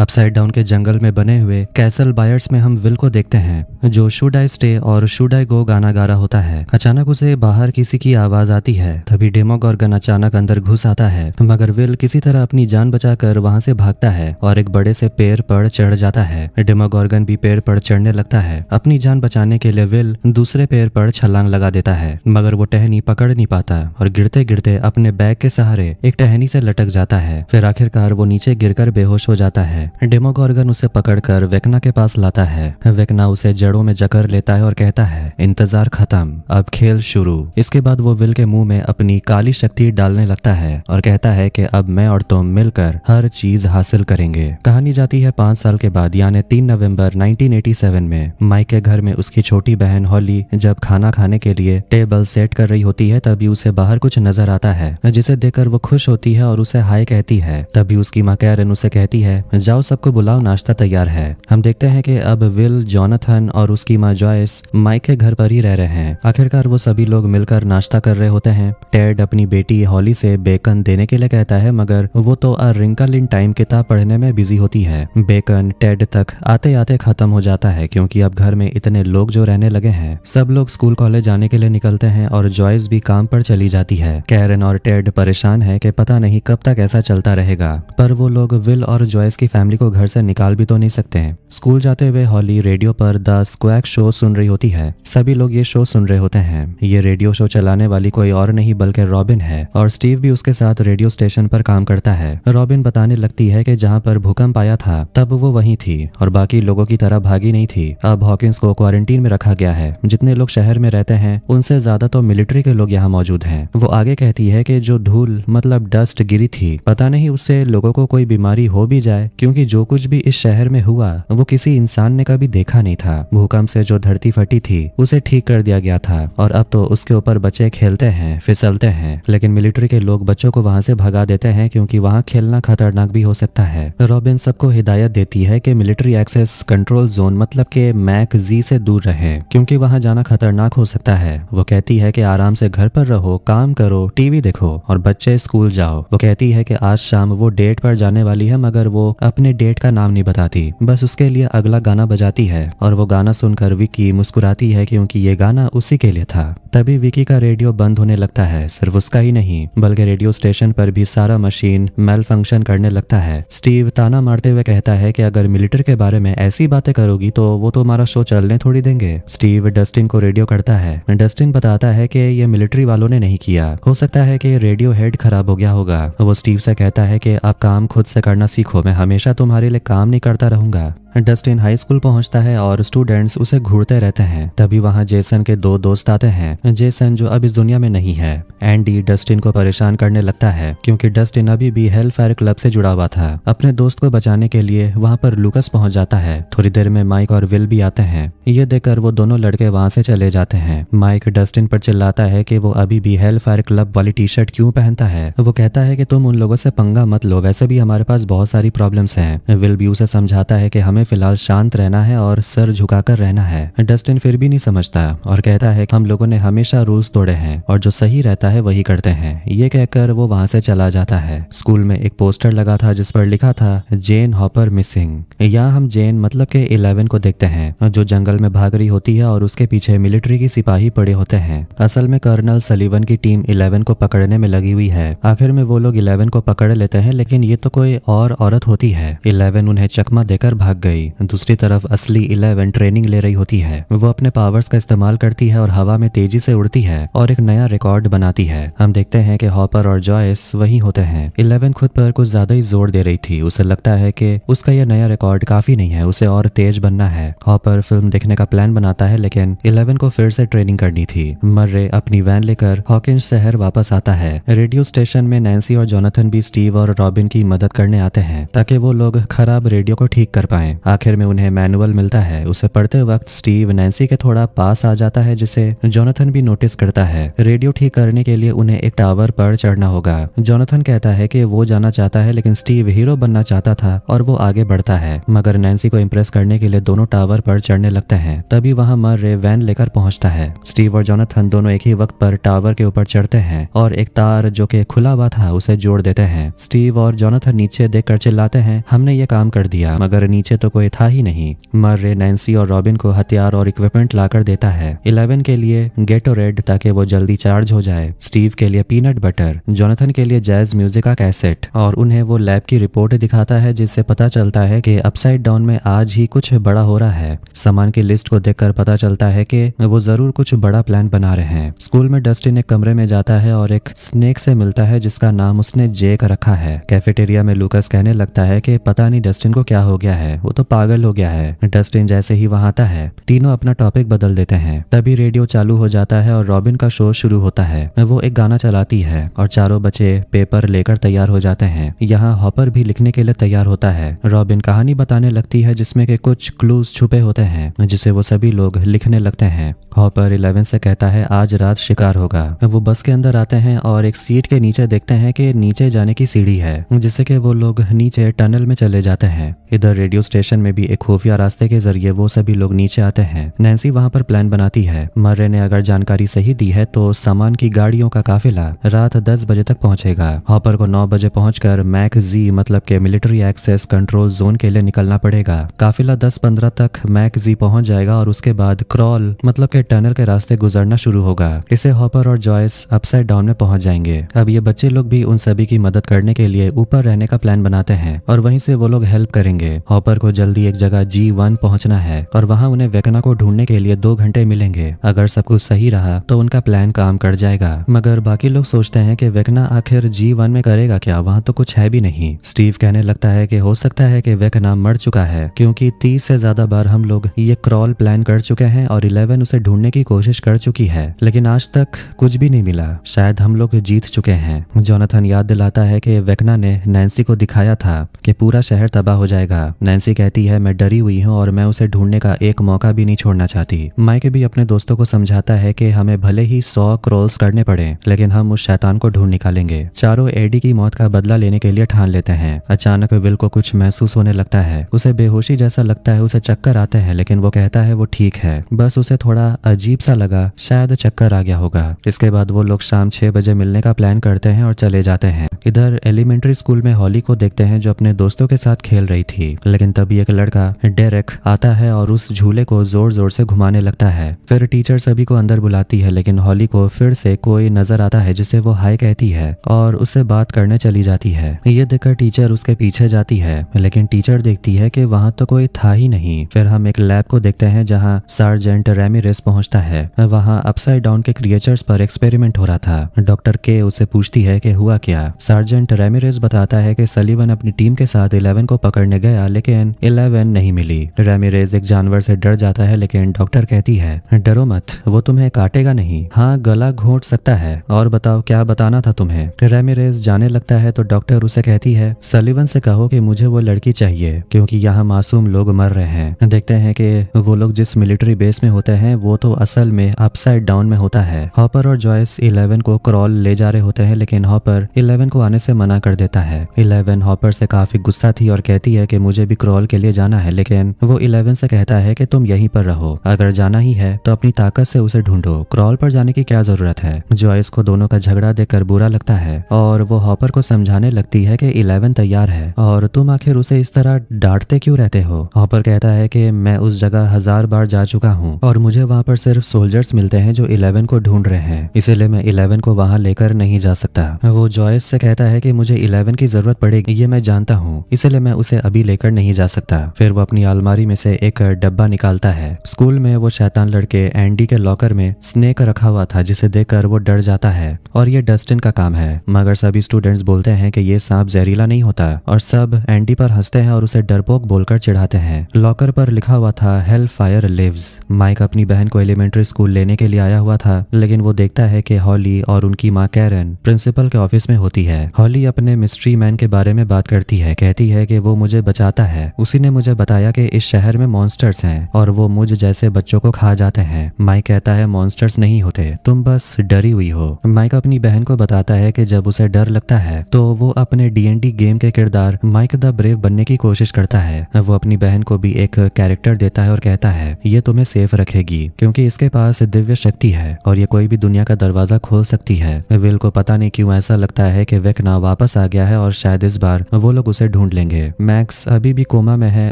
Upside down के जंगल में बने हुए कैसल बायर्स में हम विल को देखते हैं जो शुड आई स्टे और शुड आई गो गाना गा रहा होता है। अचानक उसे बाहर किसी की आवाज आती है। तभी डेमोगोर्गन अचानक अंदर घुस आता है, मगर विल किसी तरह अपनी जान बचाकर वहां से भागता है और एक बड़े से पेड़ पर चढ़ जाता है। डेमोगोर्गन भी पेड़ पर चढ़ने लगता है। अपनी जान बचाने के लिए विल दूसरे पेड़ पर छलांग लगा देता है, मगर वो टहनी पकड़ नहीं पाता और गिरते गिरते अपने बैग के सहारे एक टहनी से लटक जाता है। फिर आखिरकार वो नीचे गिरकर बेहोश हो जाता है। डेमोगोर्गन उसे पकड़कर वेकना के पास लाता है। वेकना उसे जड़ों में जकड़ लेता है और कहता है, इंतजार खत्म, अब खेल शुरू। इसके बाद वो विल के मुंह में अपनी काली शक्ति डालने लगता है और कहता है कि अब मैं और तुम मिलकर हर चीज हासिल करेंगे। कहानी जाती है 5 साल के बाद, यानी 3 नवंबर 1987 में। माइक के घर में उसकी छोटी बहन हॉली जब खाना खाने के लिए टेबल सेट कर रही होती है, तभी उसे बाहर कुछ नजर आता है, जिसे देखकर वो खुश होती है और उसे हाय कहती है। तभी उसकी माँ कैरन उसे कहती है, जाओ सबको बुलाओ, नाश्ता तैयार है। हम देखते हैं कि अब विल, जॉनथन और उसकी माँ जॉयस माइक के घर पर ही रह रहे हैं। आखिरकार वो सभी लोग मिलकर नाश्ता कर रहे होते हैं। टेड अपनी बेटी हॉली से बेकन देने के लिए कहता है, मगर वो तो अ रिंकल इन टाइम किताब पढ़ने में बिजी होती है। बेकन टेड तक आते आते खत्म हो जाता है, क्योंकि अब घर में इतने लोग जो रहने लगे हैं। सब लोग स्कूल कॉलेज जाने के लिए निकलते हैं और जॉयस भी काम पर चली जाती है। कैरन और टेड परेशान है कि पता नहीं कब तक ऐसा चलता रहेगा, पर वो लोग विल और जॉयस की फैमिली को घर से निकाल भी तो नहीं सकते। स्कूल जाते हुए हॉली रेडियो पर द स्क्वैक शो सुन रही होती है। सभी लोग ये शो सुन रहे होते हैं। ये रेडियो शो चलाने वाली कोई और नहीं बल्कि रॉबिन है, और स्टीव भी उसके साथ रेडियो स्टेशन पर काम करता है। रॉबिन बताने लगती है कि जहाँ पर भूकंप आया था तब वो वहीं थी और बाकी लोगों की तरह भागी नहीं थी। अब हॉकिंस को क्वारंटीन में रखा गया है। जितने लोग शहर में रहते हैं उनसे ज्यादा तो मिलिट्री के लोग यहाँ मौजूद हैं। वो आगे कहती है कि जो धूल मतलब डस्ट गिरी थी, पता नहीं उससे लोगों को कोई बीमारी हो भी जाए, क्योंकि जो कुछ भी इस शहर में हुआ वो किसी इंसान ने कभी देखा नहीं था। भूकंप से जो धरती फटी थी उसे ठीक कर दिया गया था और अब तो उसके ऊपर बच्चे खेलते हैं, फिसलते हैं, लेकिन मिलिट्री के लोग बच्चों को वहां से भगा देते हैं, क्योंकि वहां खेलना खतरनाक भी हो सकता है। रॉबिन सबको हिदायत देती है कि मिलिट्री एक्सेस कंट्रोल जोन मतलब के मैक जी से दूर रहें, क्योंकि वहां जाना खतरनाक हो सकता है। वो कहती है कि आराम से घर पर रहो, काम करो, टीवी देखो और बच्चे स्कूल जाओ। वो कहती है कि आज शाम वो डेट पर जाने वाली है, मगर वो अपने डेट का नाम नहीं बताती, बस उसके लिए अगला गाना बजाती है। और वो गाना सुनकर विकी मुस्कुराती है, क्योंकि ये गाना उसी के लिए था। तभी विकी का रेडियो बंद होने लगता है। सिर्फ उसका ही नहीं बल्कि रेडियो स्टेशन पर भी सारा मशीन मेल फंक्शन करने लगता है। स्टीव ताना मारते हुए कहता है कि अगर मिलिट्री के बारे में ऐसी बातें करोगी तो वो तुम्हारा शो चलने थोड़ी देंगे। स्टीव डस्टिन को रेडियो करता है। डस्टिन बताता है कि ये मिलिट्री वालों ने नहीं किया, हो सकता है कि रेडियो हेड खराब हो गया होगा। वो स्टीव से कहता है कि आप काम खुद से करना सीखो, मैं हमेशा तुम्हारे लिए काम नहीं करता रहूंगा। डस्टिन हाई स्कूल पहुंचता है और स्टूडेंट्स उसे घूरते रहते हैं। तभी वहां जेसन के 2 दोस्त आते हैं। जेसन जो अब इस दुनिया में नहीं है। एंडी डस्टिन को परेशान करने लगता है, क्योंकि डस्टिन अभी भी हेलफायर क्लब से जुड़ा हुआ था। अपने दोस्त को बचाने के लिए वहां पर लूकस पहुंच जाता है। थोड़ी देर में माइक और विल भी आते हैं। ये देखकर वो दोनों लड़के वहां से चले जाते हैं। माइक डस्टिन पर चिल्लाता है कि वो अभी भी हेलफायर क्लब वाली टी शर्ट क्यों पहनता है। वो कहता है कि तुम उन लोगों से पंगा मत लो, वैसे भी हमारे पास बहुत सारी प्रॉब्लम्स हैं। विल भी उसे समझाता है कि हमें फिलहाल शांत रहना है और सर झुकाकर रहना है। डस्टिन फिर भी नहीं समझता और कहता है कि हम लोगों ने हमेशा रूल्स तोड़े हैं और जो सही रहता है वही करते हैं। ये कहकर वो वहां से चला जाता है। स्कूल में एक पोस्टर लगा था जिस पर लिखा था जेन हॉपर मिसिंग। यहाँ हम जेन मतलब के 11 को देखते हैं, जो जंगल में भाग रही होती है और उसके पीछे मिलिट्री की सिपाही पड़े होते हैं। असल में कर्नल सलीवन की टीम 11 को पकड़ने में लगी हुई है। आखिर में वो लोग 11 को पकड़ लेते हैं, लेकिन ये तो कोई और औरत होती है। 11 उन्हें चकमा देकर भाग गई। दूसरी तरफ असली 11 ट्रेनिंग ले रही होती है। वो अपने पावर्स का इस्तेमाल करती है और हवा में तेजी से उड़ती है और एक नया रिकॉर्ड बनाती है। हम देखते हैं कि हॉपर और जॉयस वही होते हैं। 11 खुद पर कुछ ज्यादा ही जोर दे रही थी। उसे लगता है कि उसका यह नया रिकॉर्ड काफी नहीं है, उसे और तेज बनना है। हॉपर फिल्म देखने का प्लान बनाता है, लेकिन 11 को फिर से ट्रेनिंग करनी थी। मर्रे अपनी वैन लेकर हॉकिंस शहर वापस आता है। रेडियो स्टेशन में नैन्सी और जोनाथन भी स्टीव और रॉबिन की मदद करने आते हैं, ताकि वो लोग खराब रेडियो को ठीक कर पाएं। आखिर में उन्हें मैनुअल मिलता है। उसे पढ़ते वक्त स्टीव नैन्सी के थोड़ा पास आ जाता है, जिसे जोनाथन भी नोटिस करता है। रेडियो ठीक करने के लिए उन्हें एक टावर पर चढ़ना होगा। जोनाथन कहता है कि वो जाना चाहता है, लेकिन स्टीव हीरो बनना चाहता था और वो आगे बढ़ता है। मगर नैन्सी को इम्प्रेस करने के लिए दोनों टावर पर चढ़ने लगते हैं। तभी वहां मर्रे वैन लेकर पहुंचता है। स्टीव और जोनाथन दोनों एक ही वक्त पर टावर के ऊपर चढ़ते हैं और एक तार जो कि खुला हुआ था उसे जोड़ देते हैं। स्टीव और जोनाथन नीचे देखकर चिल्लाते हैं, हमने ये काम कर दिया, मगर नीचे तो कोई था ही नहीं। मर्रे नैन्सी और रॉबिन को हथियार और इक्विपमेंट लाकर देता है। 11 के लिए गेटोरेड ताकि वो जल्दी चार्ज हो जाए, स्टीव के लिए पीनट बटर, जोनाथन के लिए जैज म्यूजिक का कैसेट, और उन्हें वो लैब की रिपोर्ट दिखाता है जिससे पता चलता है कि अपसाइड डाउन में आज ही कुछ बड़ा हो रहा है। सामान की लिस्ट को देखकर पता चलता है कि वो जरूर कुछ बड़ा प्लान बना रहे हैं। स्कूल में डस्टिन एक कमरे में जाता है और एक स्नेक से मिलता है जिसका नाम उसने जेक रखा है। कैफेटेरिया में लूकस कहने लगता है कि पता नहीं डस्टिन को क्या हो गया है, वो तो पागल हो गया है। डस्टिन जैसे ही वहां आता है तीनों अपना टॉपिक बदल देते हैं। तभी रेडियो चालू हो जाता है और रॉबिन का शो शुरू होता है। वो एक गाना चलाती है और चारों बच्चे पेपर लेकर तैयार हो जाते हैं। यहाँ हॉपर भी लिखने के लिए तैयार होता है। रॉबिन कहानी बताने लगती है जिसमें के कुछ क्लूज छुपे होते हैं जिसे वो सभी लोग लिखने लगते हैं। हॉपर 11 से कहता है आज रात शिकार होगा। वो बस के अंदर आते हैं और एक सीट के नीचे देखते हैं कि नीचे जाने की सीढ़ी है, जिससे कि वो लोग नीचे टनल में चले जाते हैं। इधर रेडियो स्टेशन में भी एक खुफिया रास्ते के जरिए वो सभी लोग नीचे आते हैं। नैन्सी वहां पर प्लान बनाती है। मर्रे ने अगर जानकारी सही दी है तो सामान की गाड़ियों का काफिला रात 10 बजे तक पहुंचेगा। हॉपर को 9 बजे पहुंचकर मैक जी मतलब के मिलिट्री एक्सेस कंट्रोल जोन के लिए निकलना पड़ेगा। काफिला 10-15 तक मैक जी पहुंच जाएगा और उसके बाद क्रॉल मतलब के टनल के रास्ते गुजरना शुरू होगा। इसे हॉपर और जॉयस अपसाइड डाउन में पहुंच जाएंगे। अब ये बच्चे लोग भी उन सभी की मदद करने के लिए ऊपर रहने का प्लान बनाते हैं और वहीं से वो लोग हेल्प करेंगे। हॉपर को जल्दी एक जगह G1 पहुंचना है और वहां उन्हें वेकना को ढूंढने के लिए 2 घंटे मिलेंगे। अगर सब कुछ सही रहा तो उनका प्लान काम कर जाएगा। मगर बाकी लोग सोचते हैं कि वेकना आखिर G1 में करेगा क्या, वहां तो कुछ है भी नहीं। स्टीव कहने लगता है कि हो सकता है कि वेकना मर चुका है, क्योंकि 30 से ज्यादा बार हम लोग ये क्रॉल प्लान कर चुके हैं और 11 उसे ढूंढने की कोशिश कर चुकी है, लेकिन आज तक कुछ भी नहीं मिला। शायद हम लोग जीत चुके हैं। जोनाथन याद दिलाता है कि वेकना ने नैन्सी को दिखाया था कि पूरा शहर तबाह हो जाएगा। नैन्सी कहती है मैं डरी हुई हूँ और मैं उसे ढूंढने का एक मौका भी नहीं छोड़ना चाहती। माइक भी अपने दोस्तों को समझाता है कि हमें भले ही 100 क्रॉल्स करने पड़े, लेकिन हम उस शैतान को ढूंढ निकालेंगे। चारों एडी की मौत का बदला लेने के लिए ठान लेते हैं। अचानक विल को कुछ महसूस होने लगता है। उसे बेहोशी जैसा लगता है, उसे चक्कर आते हैं, लेकिन वो कहता है वो ठीक है, बस उसे थोड़ा अजीब सा लगा, शायद चक्कर आ गया होगा। इसके बाद वो लोग शाम 6 बजे मिलने का प्लान करते हैं और चले जाते हैं। इधर एलिमेंट्री स्कूल में हॉली को देखते हैं जो अपने दोस्तों के साथ खेल रही थी, लेकिन तभी एक लड़का डेरेक आता है और उस झूले को जोर जोर से घुमाने लगता है। फिर टीचर सभी को अंदर बुलाती है, लेकिन हॉली को फिर से कोई नजर आता है जिसे वो हाय कहती है और उससे बात करने चली जाती है। ये देखकर टीचर उसके पीछे जाती है, लेकिन टीचर देखती है कि वहां तो कोई था ही नहीं। फिर हम एक लैब को देखते हैं जहां सार्जेंट रेमिरेस पहुंचता है। वहां अपसाइड डाउन के क्रिएचर्स पर एक्सपेरिमेंट हो रहा था। डॉक्टर के उससे पूछती है कि हुआ क्या। सार्जेंट रेमिरेस बताता है कि सलीवन अपनी टीम के साथ 11 को पकड़ने गया, लेकिन 11 नहीं मिली। रेमिरेस एक जानवर से डर जाता है, लेकिन डॉक्टर कहती है डरो मत, वो तुम्हें काटेगा नहीं, हाँ गला घोंट सकता है। और बताओ क्या बताना था तुम्हें। रेमिरेस जाने लगता है तो डॉक्टर उसे कहती है सलीवन से कहो कि मुझे वो लड़की चाहिए, क्योंकि यहाँ मासूम लोग मर रहे हैं। देखते हैं कि वो लोग जिस मिलिट्री बेस में होते हैं वो तो असल में अपसाइड डाउन में होता है। हॉपर और जॉयस 11 को क्रॉल ले जा रहे होते हैं, लेकिन हॉपर 11 को आने से मना कर देता है। 11 हॉपर से काफी गुस्सा थी और कहती है कि मुझे भी क्रॉल के लिए जाना है, लेकिन वो 11 से कहता है कि तुम यहीं पर रहो, अगर जाना ही है तो अपनी ताकत से उसे ढूंढो, क्रॉल पर जाने की क्या जरूरत है। जॉयस को दोनों का झगड़ा देखकर बुरा लगता है और वो हॉपर को समझाने लगती है कि 11 तैयार है और तुम आखिर उसे इस तरह डांटते क्यों रहते हो। हॉपर कहता है कि मैं उस जगह 1000 बार जा चुका हूँ और मुझे वहाँ पर सिर्फ सोल्जर्स मिलते हैं जो 11 को ढूंढ रहे हैं, इसीलिए मैं 11 को वहाँ लेकर नहीं जा सकता। वो जॉयस से कहता है कि मुझे 11 की जरूरत पड़ेगी, ये मैं जानता हूँ, इसलिए मैं उसे अभी लेकर नहीं जा सकता। फिर वो अपनी अलमारी में से एक डब्बा निकालता है। स्कूल में वो शैतान लड़के एंडी के लॉकर में स्नेक रखा हुआ था, जिसे देखकर वो डर जाता है और ये डस्टिन का काम है। मगर सभी स्टूडेंट्स बोलते हैं कि ये सांप जहरीला नहीं होता और सब एंडी पर हंसते हैं और उसे डरपोक बोलकर चिढ़ाते हैं। लॉकर पर लिखा हुआ था हेल फायर लिव्स। माइक अपनी बहन को एलिमेंट्री स्कूल लेने के लिए आया हुआ था, लेकिन वो देखता है कि हॉली और उनकी माँ कैरन प्रिंसिपल के ऑफिस में होती है। हॉली अपने मिस्ट्री मैन के बारे में बात करती है, कहती है कि वो मुझे बचाता है, उसी ने मुझे बताया कि इस शहर में मॉन्स्टर्स हैं और वो मुझ जैसे बच्चों को खा जाते हैं। माइक कहता है मॉन्स्टर्स नहीं होते, तुम बस डरी हुई हो। माइक अपनी बहन को बताता है कि जब उसे डर लगता है तो वो अपने D&D गेम के किरदार माइक द ब्रेव बनने की कोशिश करता है। वो अपनी बहन को भी एक कैरेक्टर देता है और कहता है ये तुम्हें सेफ रखेगी क्योंकि इसके पास दिव्य शक्ति है और ये कोई भी दुनिया का दरवाजा खोल सकती है। विल को पता नहीं क्यों ऐसा लगता है कि वेकना वापस आ गया है और शायद इस बार वो लोग उसे ढूंढ लेंगे। मैक्स अभी भी कोमा में है,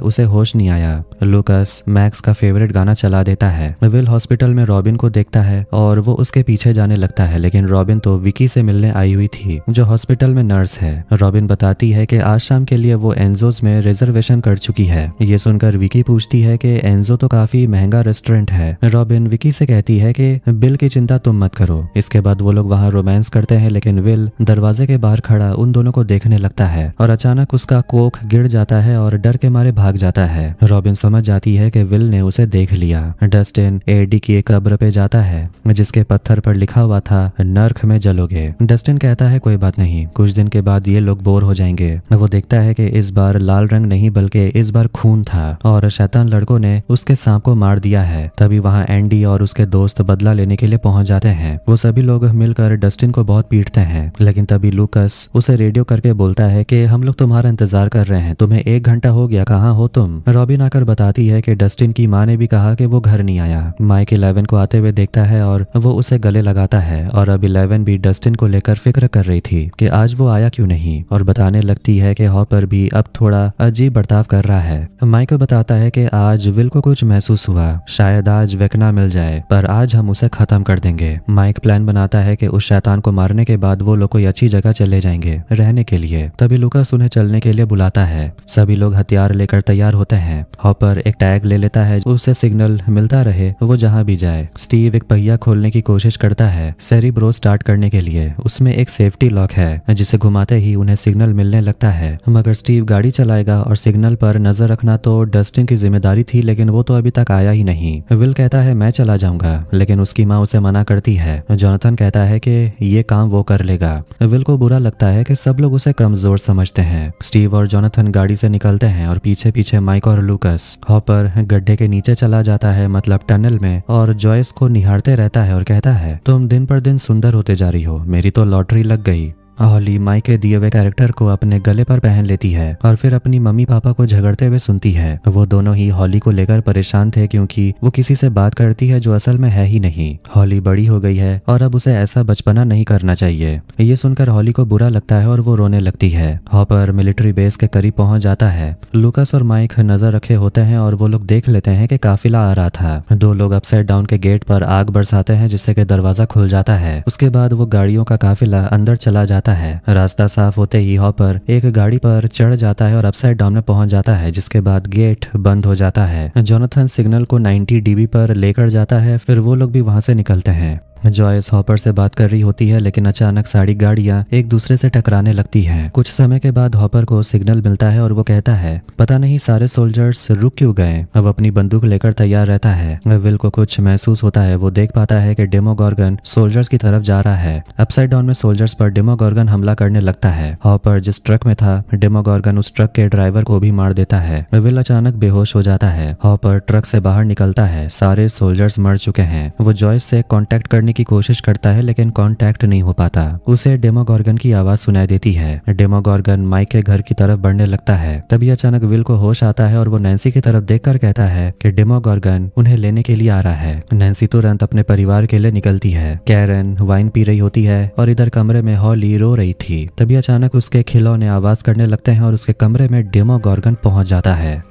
उसे होश नहीं आया। लूकस मैक्स का फेवरेट गाना चला देता है। विल हॉस्पिटल में रॉबिन को देखता है और वो उसके पीछे जाने लगता है, लेकिन रॉबिन तो विकी से मिलने आई हुई थी जो हॉस्पिटल में नर्स है। रॉबिन बताती है कि आज शाम के लिए वो एंजोस में रिजर्वेशन कर चुकी है। ये सुनकर विकी पूछती है कि एंजो तो काफी महंगा रेस्टोरेंट है। रॉबिन विकी से कहती है कि बिल की चिंता तुम मत करो। इसके बाद वो लोग वहाँ रोमांस करते हैं, लेकिन विल दरवाजे के बाहर खड़ा उन दोनों को देखने लगता है और अचानक उसका कोक गिर जाता है और डर के मारे भाग जाता है। रॉबिन समझ जाती है कि विल ने उसे देख लिया। डस्टिन एडी की एक कब्र पे जाता है जिसके पत्थर पर लिखा हुआ था नर्क में जलोगे। डस्टिन कहता है कोई बात नहीं, कुछ दिन के बाद ये लोग बोर हो जाएंगे। वो देखता है कि इस बार लाल रंग नहीं बल्कि इस बार खून था और शैतान लड़कों ने उसके सांप को मार दिया है। तभी वहाँ एंडी और उसके दोस्त बदला लेने के लिए पहुंच जाते हैं। वो सभी लोग मिलकर डस्टिन को बहुत पीटते हैं, लेकिन तभी लूकस उसे रेडियो करके बोलता है कि हम लोग तुम्हारा इंतजार कर रहे हैं, तुम्हें 1 घंटा हो गया, कहाँ हो तुम। रॉबिन आकर बताती है कि डस्टिन की माँ ने भी कहा कि वो घर नहीं आया। माइक 11 को आते हुए देखता है और वो उसे गले लगाता है और अब 11 भी डस्टिन को लेकर फिक्र कर रही थी कि आज वो आया क्यों नहीं, और बताने लगती है कि हॉपर भी अब थोड़ा अजीब बर्ताव कर रहा है। माइक बताता है कि आज विल को कुछ महसूस हुआ, शायद आज वेकना मिल जाए, पर आज हम उसे खत्म कर देंगे। माइक प्लान बनाता है कि उस शैतान को मारने के बाद वो लोग कोई अच्छी जगह चले जाएंगे रहने के लिए। तभी लूकस उन्हें चलने के लिए बुलाता है। सभी लोग हथियार लेकर तैयार होते हैं। हॉपर एक टैग ले लेता है, उससे सिग्नल मिलता रहे वो जहाँ भी जाए। स्टीव एक पहिया खोलने की कोशिश करता है सेरिब्रो स्टार्ट करने के लिए। उसमें एक सेफ्टी लॉक है जिसे घुमाते ही उन्हें सिग्नल मिलने लगता है, मगर स्टीव गाड़ी चलाएगा और सिग्नल पर नजर रखना तो डस्टिन की जिम्मेदारी थी, लेकिन वो तो अभी तक आया ही नहीं। विल कहता है मैं चला जाऊंगा, लेकिन उसकी माँ उसे मना करती है। जोनाथन कहता है कि ये काम वो कर लेगा। विल को बुरा लगता है कि सब लोग उसे कमजोर समझते हैं। स्टीव और जोनाथन गाड़ी से निकलते हैं और पीछे पीछे माइक और लूकस। हॉपर गड्ढे के नीचे चला जाता है, मतलब टनल में, और जॉयस को निहारते रहता है और कहता है तुम दिन पर दिन सुंदर होते जा रही हो, मेरी तो लॉटरी लग गई। हॉली माइक के दिए हुए कैरेक्टर को अपने गले पर पहन लेती है और फिर अपनी मम्मी पापा को झगड़ते हुए सुनती है। वो दोनों ही हॉली को लेकर परेशान थे क्योंकि वो किसी से बात करती है जो असल में है ही नहीं। हॉली बड़ी हो गई है और अब उसे ऐसा बचपना नहीं करना चाहिए। ये सुनकर हॉली को बुरा लगता है और वो रोने लगती है। हॉपर मिलिट्री बेस के करीब पहुंच जाता है। लूकस और माइक नजर रखे होते हैं और वो लोग देख लेते हैं कि काफिला आ रहा था। 2 लोग अपसाइड डाउन के गेट पर आग बरसाते हैं जिससे कि दरवाजा खुल जाता है। उसके बाद वो गाड़ियों का काफिला अंदर चला जाता है। रास्ता साफ होते ही हॉपर एक गाड़ी पर चढ़ जाता है और अपसाइड डाउन में पहुंच जाता है, जिसके बाद गेट बंद हो जाता है। जोनाथन सिग्नल को 90 dB पर लेकर जाता है, फिर वो लोग भी वहां से निकलते हैं। जॉयस हॉपर से बात कर रही होती है, लेकिन अचानक सारी गाड़ियां एक दूसरे से टकराने लगती हैं। कुछ समय के बाद हॉपर को सिग्नल मिलता है और वो कहता है पता नहीं सारे सोल्जर्स रुक क्यों गए। अब अपनी बंदूक लेकर तैयार रहता है। विल को कुछ महसूस होता है। वो देख पाता है कि डेमोगॉर्गन सोल्जर्स की तरफ जा रहा है। अपसाइड डाउन में सोल्जर्स पर डेमोगॉर्गन हमला करने लगता है। हॉपर जिस ट्रक में था, डेमोगॉर्गन उस ट्रक के ड्राइवर को भी मार देता है। विल अचानक बेहोश हो जाता है। हॉपर ट्रक से बाहर निकलता है। सारे सोल्जर्स मर चुके हैं। वो जॉयस से कॉन्टेक्ट करने की कोशिश करता है, लेकिन कांटेक्ट नहीं हो पाता। उसे डेमोगॉर्गन की आवाज सुनाई देती है। डेमोगॉर्गन माइक के घर की तरफ बढ़ने लगता है। तभी अचानक विल को होश आता है और वो नैन्सी की तरफ देखकर कहता है कि डेमोगॉर्गन उन्हें लेने के लिए आ रहा है। नैन्सी तुरंत अपने परिवार के लिए निकलती है। कैरन वाइन पी रही होती है और इधर कमरे में हॉली रो रही थी। तभी अचानक उसके खिलौने आवाज करने लगते हैं और उसके कमरे में डेमोगॉर्गन पहुंच जाता है।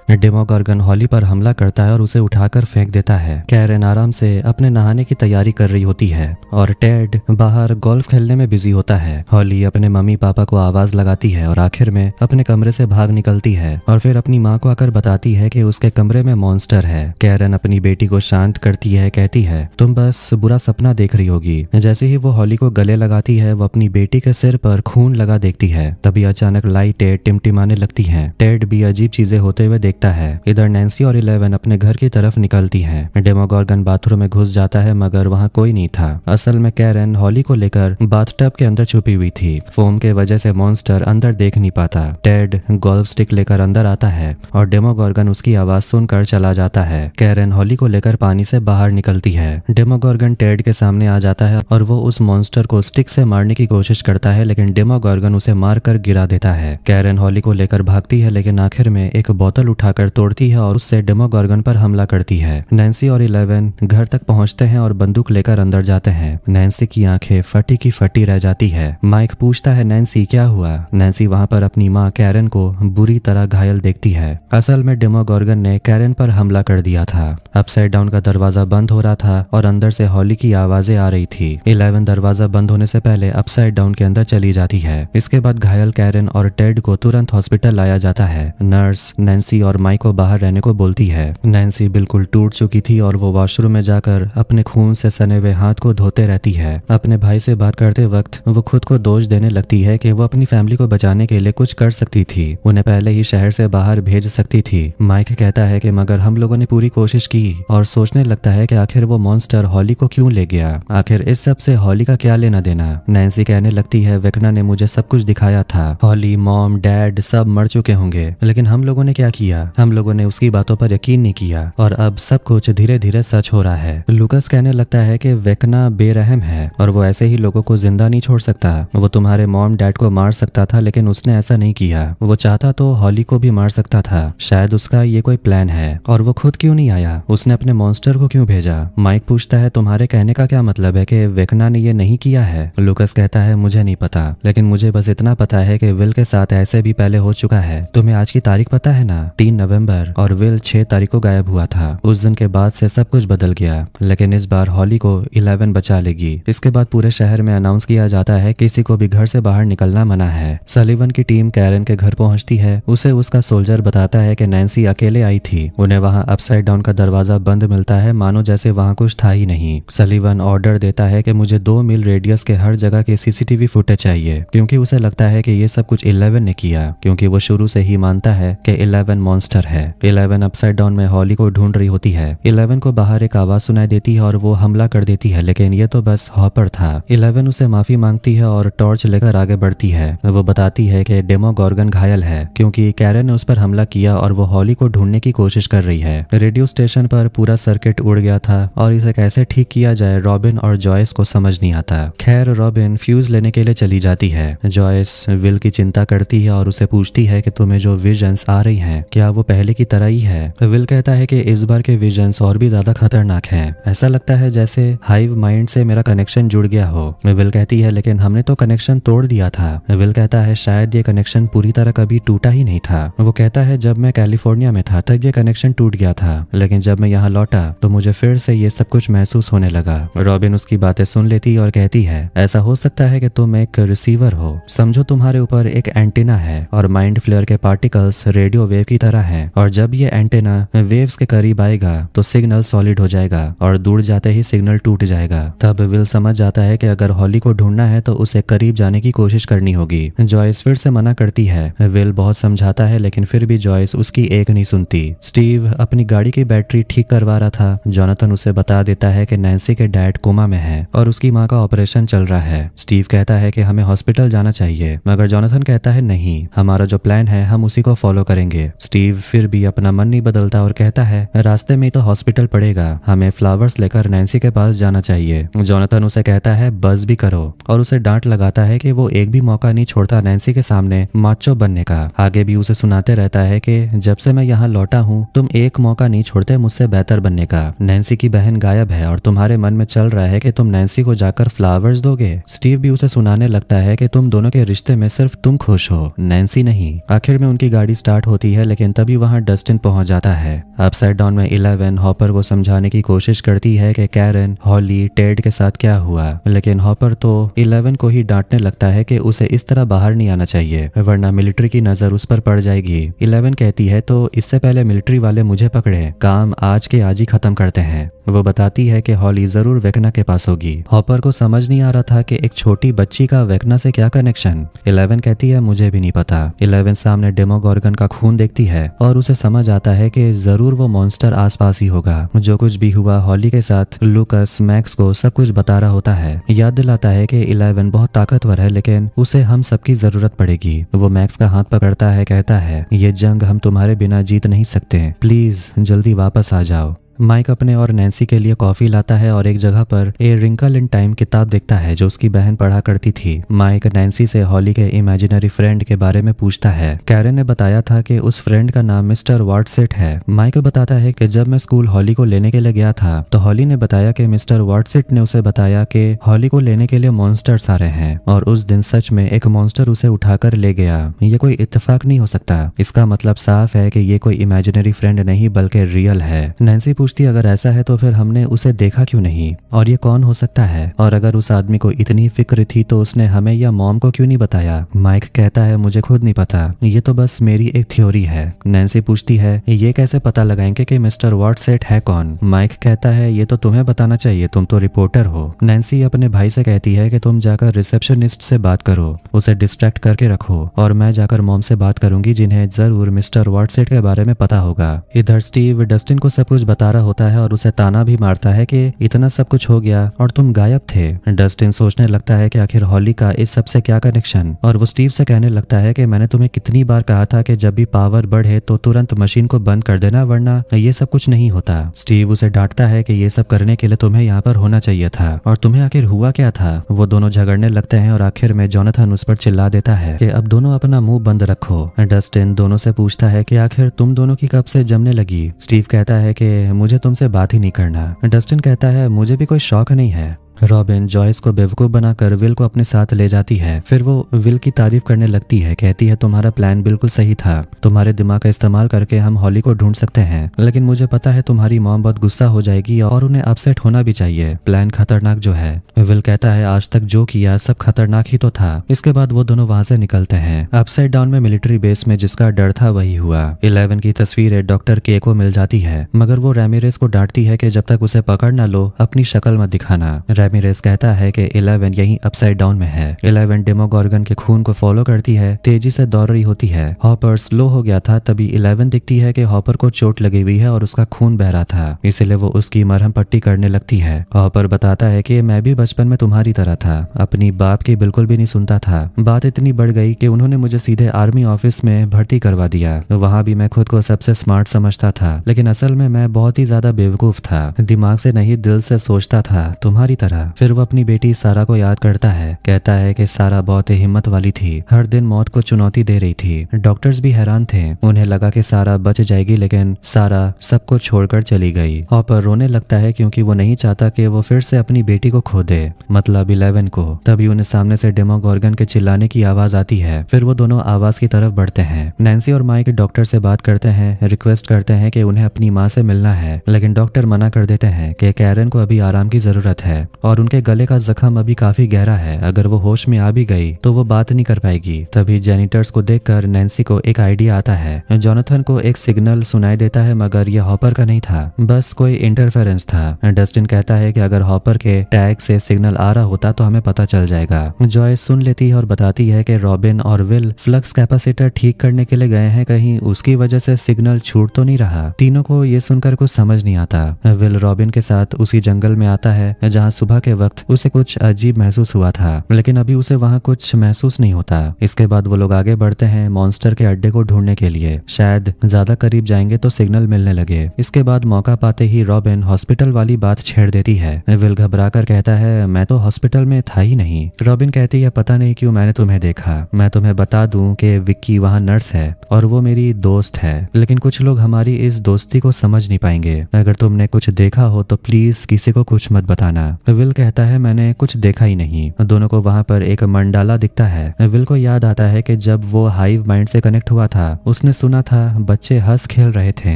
डेमोगॉर्गन हॉली पर हमला करता है और उसे उठाकर फेंक देता है। कैरन आराम से अपने नहाने की तैयारी कर रही होती है और टेड बाहर गोल्फ खेलने में बिजी होता है। हॉली अपने मम्मी पापा को आवाज लगाती है और आखिर में अपने कमरे से भाग निकलती है और फिर अपनी माँ को आकर बताती है कि उसके कमरे में मॉन्स्टर है। कैरन अपनी बेटी को शांत करती है, कहती है तुम बस बुरा सपना देख रही होगी। जैसे ही वो हॉली को गले लगाती है, वो अपनी बेटी के सिर पर खून लगा देखती है। तभी अचानक लाइटें टिमटिमाने लगती हैं। टेड भी अजीब चीजें होते हुए देखता देखता है। इधर नैन्सी और 11 अपने घर की तरफ निकलती हैं। डेमोगोर्गन बाथरूम में घुस जाता है मगर वहाँ कोई नहीं था। असल में कैरन हॉली को लेकर बाथटब के अंदर छुपी हुई थी। फोम के वजह से मॉन्स्टर अंदर देख नहीं पाता। टेड गोल्फ स्टिक लेकर अंदर आता है और डेमोगोर्गन उसकी आवाज सुनकर चला जाता है। कैरन हॉली को लेकर पानी से बाहर निकलती है। डेमोगोर्गन टेड के सामने आ जाता है और वो उस मॉन्स्टर को स्टिक से मारने की कोशिश करता है लेकिन डेमोगोर्गन उसे मारकर गिरा देता है। कैरन हॉली को लेकर भागती है लेकिन आखिर में एक बोतल उठाकर तोड़ती है और उससे डेमोगोर्गन पर हमला करती है। नैन्सी और 11 घर तक पहुंचते हैं और बंदूक लेकर अंदर जाते हैं। नैन्सी की आंखें फटी की फटी रह जाती है। माइक पूछता है नैन्सी क्या हुआ। नैन्सी वहां पर अपनी माँ कैरन को बुरी तरह घायल देखती है। असल में डेमोगोर्गन ने कैरन पर हमला कर दिया था। अपसाइड डाउन का दरवाजा बंद हो रहा था और अंदर से हॉली की आवाजें आ रही थी। 11 दरवाजा बंद होने से पहले अपसाइड डाउन के अंदर चली जाती है। इसके बाद घायल कैरन और टेड को तुरंत हॉस्पिटल लाया जाता है। नर्स नैन्सी और माइक को बाहर रहने को बोलती है। नैन्सी बिल्कुल टूट चुकी थी और वो वॉशरूम में जाकर अपने खून से सने हुए हाथ को धोते रहती है। अपने भाई से बात करते वक्त वो खुद को दोष देने लगती है कि वो अपनी फैमिली को बचाने के लिए कुछ कर सकती थी, उन्हें पहले ही शहर से बाहर भेज सकती थी। माइक कहता है कि मगर हम लोगों ने पूरी कोशिश की और सोचने लगता है कि आखिर वो मॉन्स्टर हॉली को क्यों ले गया, आखिर इस सब से हॉली का क्या लेना देना। नैन्सी कहने लगती है वेकना ने मुझे सब कुछ दिखाया था, हॉली मॉम डैड सब मर चुके होंगे लेकिन हम लोगों ने क्या किया, हम लोगों ने उसकी बातों पर यकीन नहीं किया और अब सब कुछ धीरे धीरे सच हो रहा है। लुकस कहने लगता है कि वेकना बेरहम है और वो ऐसे ही लोगों को जिंदा नहीं छोड़ सकता। वो तुम्हारे मॉम डैड को मार सकता था लेकिन उसने ऐसा नहीं किया। वो चाहता तो हॉली को भी मार सकता था, शायद उसका ये कोई प्लान है। और वो खुद क्यों नहीं आया, उसने अपने मॉन्स्टर को क्यों भेजा। माइक पूछता है तुम्हारे कहने का क्या मतलब है कि वेकना ने ये नहीं किया है। लुकस कहता है मुझे नहीं पता लेकिन मुझे बस इतना पता है कि विल के साथ ऐसे भी पहले हो चुका है। तुम्हें आज की तारीख पता है ना, 3 नवंबर, और विल 6 तारीख को गायब हुआ था। उस दिन के बाद से सब कुछ बदल गया लेकिन इस बार हॉली को 11 बचा लेगी। इसके बाद पूरे शहर में अनाउंस किया जाता है किसी को भी घर से बाहर निकलना मना है। सलीवन की टीम कैरन के घर पहुंचती है। उसे उसका सोल्जर बताता है कि नैन्सी अकेले आई थी। उन्हें वहां अपसाइड डाउन का दरवाजा बंद मिलता है, मानो जैसे वहां कुछ था ही नहीं। सलीवन ऑर्डर देता है कि मुझे 2 मील रेडियस के हर जगह के सीसीटीवी फुटेज चाहिए क्योंकि उसे लगता है कि ये सब कुछ 11 ने किया, क्योंकि वो शुरू से ही मानता है कि 11 मॉन्स्टर है। 11 अपसाइड डाउन में हॉली को ढूंढ रही होती है। 11 को बाहर एक आवाज सुनाई देती है और वो हमला कर देती है लेकिन ये तो बस हॉपर था। 11 उसे माफी मांगती है और टॉर्च लेकर आगे बढ़ती है। वो बताती है कि डेमोगोर्गन घायल है क्योंकि कैरन ने उस पर हमला किया और वो हॉली को ढूंढने की कोशिश कर रही है। रेडियो स्टेशन पर पूरा सर्किट उड़ गया था और इसे कैसे ठीक किया जाए रॉबिन और जॉयस को समझ नहीं आता। खैर रॉबिन फ्यूज लेने के लिए चली जाती है। जॉयस विल की चिंता करती है और उसे पूछती है कि तुम्हें जो विजन्स आ रही हैं क्या वो पहले की तरह ही है। विल कहता है कि इस बार के विजन्स और भी ज्यादा खतरनाक हैं, ऐसा लगता है जैसे हाइव माइंड से मेरा कनेक्शन जुड़ गया हो। विल कहती है लेकिन हमने तो कनेक्शन तोड़ दिया था। विल कहता है शायद ये कनेक्शन पूरी तरह कभी टूटा ही नहीं था। वो कहता है जब मैं कैलिफोर्निया में था तब ये कनेक्शन टूट गया था लेकिन जब मैं यहाँ लौटा तो मुझे फिर से ये सब कुछ महसूस होने लगा। रॉबिन उसकी बातें सुन लेती और कहती है ऐसा हो सकता है कि तुम एक रिसीवर हो, समझो तुम्हारे ऊपर एक एंटीना है और माइंड फ्लेयर के पार्टिकल्स रेडियो वेव की तरह है और जब ये एंटीना वेव्स के करीब आएगा तो सिग्नल सॉलिड हो जाएगा और दूर जाते ही सिग्नल टूट जाएगा। तब विल समझ जाता है कि अगर हॉली को ढूंढना है तो उसे करीब जाने की कोशिश करनी होगी। जॉयस फिर से मना करती है। विल बहुत समझाता है लेकिन फिर भी जॉयस उसकी एक नहीं सुनती। स्टीव अपनी गाड़ी की बैटरी ठीक करवा रहा था। जोनाथन उसे बता देता है कि नैन्सी के डैड कोमा में है और उसकी माँ का ऑपरेशन चल रहा है। स्टीव कहता है कि हमें हॉस्पिटल जाना चाहिए मगर जोनाथन कहता है नहीं, हमारा जो प्लान है हम उसी को फॉलो करेंगे। स्टीव फिर भी अपना मन नहीं बदलता और कहता है रास्ते में तो हॉस्पिटल पड़ेगा, हमें फ्लावर्स लेकर नैन्सी के पास जाना चाहिए। जोनाथन उसे कहता है बस भी करो और उसे डांट लगाता है कि वो एक भी मौका नहीं छोड़ता नैन्सी के सामने माचो बनने का। आगे भी उसे सुनाते रहता है कि जब से मैं यहाँ लौटा हूँ तुम एक मौका नहीं छोड़ते मुझसे बेहतर बनने का। नैन्सी की बहन गायब है और तुम्हारे मन में चल रहा है कि तुम नैन्सी को जाकर फ्लावर्स दोगे। स्टीव भी उसे सुनाने लगता है कि तुम दोनों के रिश्ते में सिर्फ तुम खुश हो, नैन्सी नहीं। आखिर में उनकी गाड़ी स्टार्ट होती है लेकिन तभी वहाँ डस्टिन पहुंच जाता है। अपसाइड डाउन में 11 हॉपर को समझाने की कोशिश करती है कि कैरन हॉली टेड के साथ क्या हुआ लेकिन हॉपर तो 11 को ही डांटने लगता है कि उसे इस तरह बाहर नहीं आना चाहिए वरना मिलिट्री की नजर उस पर पड़ जाएगी। 11 कहती है तो इससे पहले मिलिट्री वाले मुझे पकड़े, काम आज के आज ही खत्म करते हैं। वो बताती है कि हॉली जरूर वेकना के पास होगी। हॉपर को समझ नहीं आ रहा था कि एक छोटी बच्ची का वेकना से क्या कनेक्शन। 11 कहती है मुझे भी नहीं पता। 11 सामने डेमोगोर्गन का खून देखती है और उसे समझ आता है कि जरूर वो मॉन्स्टर आसपास ही होगा। जो कुछ भी हुआ हॉली के साथ लूकस मैक्स को सब कुछ बता रहा होता है। याद दिलाता है कि 11 बहुत ताकतवर है लेकिन उसे हम सबकी जरूरत पड़ेगी। वो मैक्स का हाथ पकड़ता है, कहता है ये जंग हम तुम्हारे बिना जीत नहीं सकते, प्लीज जल्दी वापस आ जाओ। माइक अपने और नैन्सी के लिए कॉफी लाता है और एक जगह पर ए रिंकल इन टाइम किताब देखता है जो उसकी बहन पढ़ा करती थी। माइक नैन्सी से हॉली के इमेजिनरी फ्रेंड के बारे में पूछता है। कैरन ने बताया था कि उस फ्रेंड का नाम मिस्टर वॉटसेट है। माइक बताता है कि जब मैं स्कूल हॉली को लेने के लिए गया था तो हॉली ने बताया कि मिस्टर वॉटसेट ने उसे बताया कि हॉली को लेने के लिए मॉन्स्टर्स आ रहे हैं और उस दिन सच में एक मॉन्स्टर उसे उठाकर ले गया। ये कोई इत्तेफाक नहीं हो सकता। इसका मतलब साफ है कि ये कोई इमेजिनरी फ्रेंड नहीं बल्कि रियल है। नैन्सी पूछती अगर ऐसा है तो फिर हमने उसे देखा क्यों नहीं और ये कौन हो सकता है, और अगर उस आदमी को इतनी फिक्र थी तो उसने हमें या मॉम को क्यों नहीं बताया। माइक कहता है मुझे खुद नहीं पता, ये तो बस मेरी एक थ्योरी है। नैन्सी पूछती है ये कैसे पता लगाएंगे कि मिस्टर वॉटसेट है कौन। माइक कहता है ये तो तुम्हें बताना चाहिए, तुम तो रिपोर्टर हो। नैन्सी अपने भाई से कहती है कि तुम जाकर रिसेप्शनिस्ट से बात करो, उसे डिस्ट्रैक्ट करके रखो और मैं जाकर मॉम से बात करूंगी जिन्हें जरूर मिस्टर वॉटसेट के बारे में पता होगा। इधर स्टीव डस्टिन को सब कुछ बता रहा होता है और उसे ताना भी मारता है कि इतना सब कुछ हो गया और तुम गायब थे। डस्टिन सोचने लगता है कि आखिर हॉली का इस सब से क्या कनेक्शन, और वो स्टीव से कहने लगता है कि मैंने तुम्हें कितनी बार कहा था कि जब भी पावर बढ़े तो तुरंत मशीन को बंद कर देना वरना ये सब कुछ नहीं होता। स्टीव उसे डांटता है कि ये सब करने के लिए तुम्हें यहाँ पर होना चाहिए था और तुम्हें आखिर हुआ क्या था। वो दोनों झगड़ने लगते हैं और आखिर में जोनाथन उस पर चिल्ला देता है कि अब दोनों अपना मुंह बंद रखो। डस्टिन दोनों से पूछता है कि आखिर तुम दोनों की कब से जमने लगी। स्टीव कहता है कि मुझे तुमसे बात ही नहीं करना। डस्टिन कहता है मुझे भी कोई शौक नहीं है। रॉबिन जॉयस को बेवकूफ बनाकर विल को अपने साथ ले जाती है। फिर वो विल की तारीफ करने लगती है, कहती है तुम्हारा प्लान बिल्कुल सही था, तुम्हारे दिमाग का इस्तेमाल करके हम हॉली को ढूंढ सकते हैं, लेकिन मुझे पता है तुम्हारी मॉम बहुत गुस्सा हो जाएगी और उन्हें अपसेट होना भी चाहिए। प्लान खतरनाक जो है। विल कहता है आज तक जो किया सब खतरनाक ही तो था। इसके बाद वो दोनों वहां से निकलते हैं। अपसाइड डाउन में मिलिट्री बेस में जिसका डर था वही हुआ। 11 की तस्वीरें डॉक्टर के को मिल जाती है मगर वो रैमिरेस को डांटती है कि जब तक उसे पकड़ ना लो अपनी शक्ल मत दिखाना। रैमिरेस कहता है कि 11 यहीं अपसाइड डाउन में है। 11 डेमोगोर्गन के खून को फॉलो करती है, तेजी से दौड़ रही होती है। हॉपर स्लो हो गया था तभी 11 दिखती है कि हॉपर को चोट लगी हुई है और उसका खून बह रहा था, इसलिए वो उसकी मरहम पट्टी करने लगती है। हॉपर बताता है कि मैं भी बचपन में तुम्हारी तरह था, अपनी बाप की बिल्कुल भी नहीं सुनता था। बात इतनी बढ़ गई कि उन्होंने मुझे सीधे आर्मी ऑफिस में भर्ती करवा दिया। वहां भी मैं खुद को सबसे स्मार्ट समझता था लेकिन असल में मैं बहुत ही ज्यादा बेवकूफ था, दिमाग से नहीं दिल से सोचता था तुम्हारी तरह। फिर वो अपनी बेटी सारा को याद करता है, कहता है कि सारा बहुत ही हिम्मत वाली थी, हर दिन मौत को चुनौती दे रही थी। डॉक्टर्स भी हैरान थे, उन्हें लगा कि सारा बच जाएगी लेकिन सारा सबको छोड़कर चली गई। हॉपर रोने लगता है क्योंकि वो नहीं चाहता कि वो फिर से अपनी बेटी को खो दे, मतलब 11 को। तभी उन्हें सामने से डेमोगोर्गन के चिल्लाने की आवाज आती है। फिर वो दोनों आवाज की तरफ बढ़ते हैं। नैन्सी और माइक डॉक्टर से बात करते हैं, रिक्वेस्ट करते हैं कि उन्हें अपनी माँ से मिलना है, लेकिन डॉक्टर मना कर देते हैं कि कैरन को अभी आराम की जरूरत है और उनके गले का जख्म अभी काफी गहरा है, अगर वो होश में आ भी गई तो वो बात नहीं कर पाएगी। तभी जेनिटर्स को देखकर नैन्सी को एक आइडिया आता है। जोनाथन को एक सिग्नल सुनाई देता है मगर ये हॉपर का नहीं था, बस कोई इंटरफेरेंस था। डस्टिन कहता है कि अगर हॉपर के टैग से सिग्नल आ रहा होता तो हमें पता चल जाएगा। जॉयस सुन लेती है और बताती है कि रॉबिन और विल फ्लक्स कैपेसिटर ठीक करने के लिए गए हैं, कहीं उसकी वजह से सिग्नल छूट तो नहीं रहा। तीनों को ये सुनकर कुछ समझ नहीं आता। विल रॉबिन के साथ उसी जंगल में आता है जहाँ सुबह के वक्त उसे कुछ अजीब महसूस हुआ था लेकिन अभी उसे वहाँ कुछ महसूस नहीं होता। इसके बाद वो लोग आगे बढ़ते हैं मॉन्स्टर के अड्डे को ढूंढने के लिए, शायद ज्यादा करीब जाएंगे तो सिग्नल मिलने लगे। इसके बाद मौका पाते ही रॉबिन हॉस्पिटल वाली बात छेड़ देती है। विल घबरा कर कहता है मैं तो हॉस्पिटल में था ही नहीं। रॉबिन कहती है पता नहीं क्यों मैंने तुम्हें देखा। मैं तुम्हें बता दूं कि विक्की वहाँ नर्स है और वो मेरी दोस्त है, लेकिन कुछ लोग हमारी इस दोस्ती को समझ नहीं पाएंगे। अगर तुमने कुछ देखा हो तो प्लीज किसी को कुछ मत बताना। विल कहता है मैंने कुछ देखा ही नहीं। दोनों को वहां पर एक मंडाला दिखता है। विल को याद आता है कि जब वो हाइव माइंड से कनेक्ट हुआ था उसने सुना था बच्चे हंस खेल रहे थे।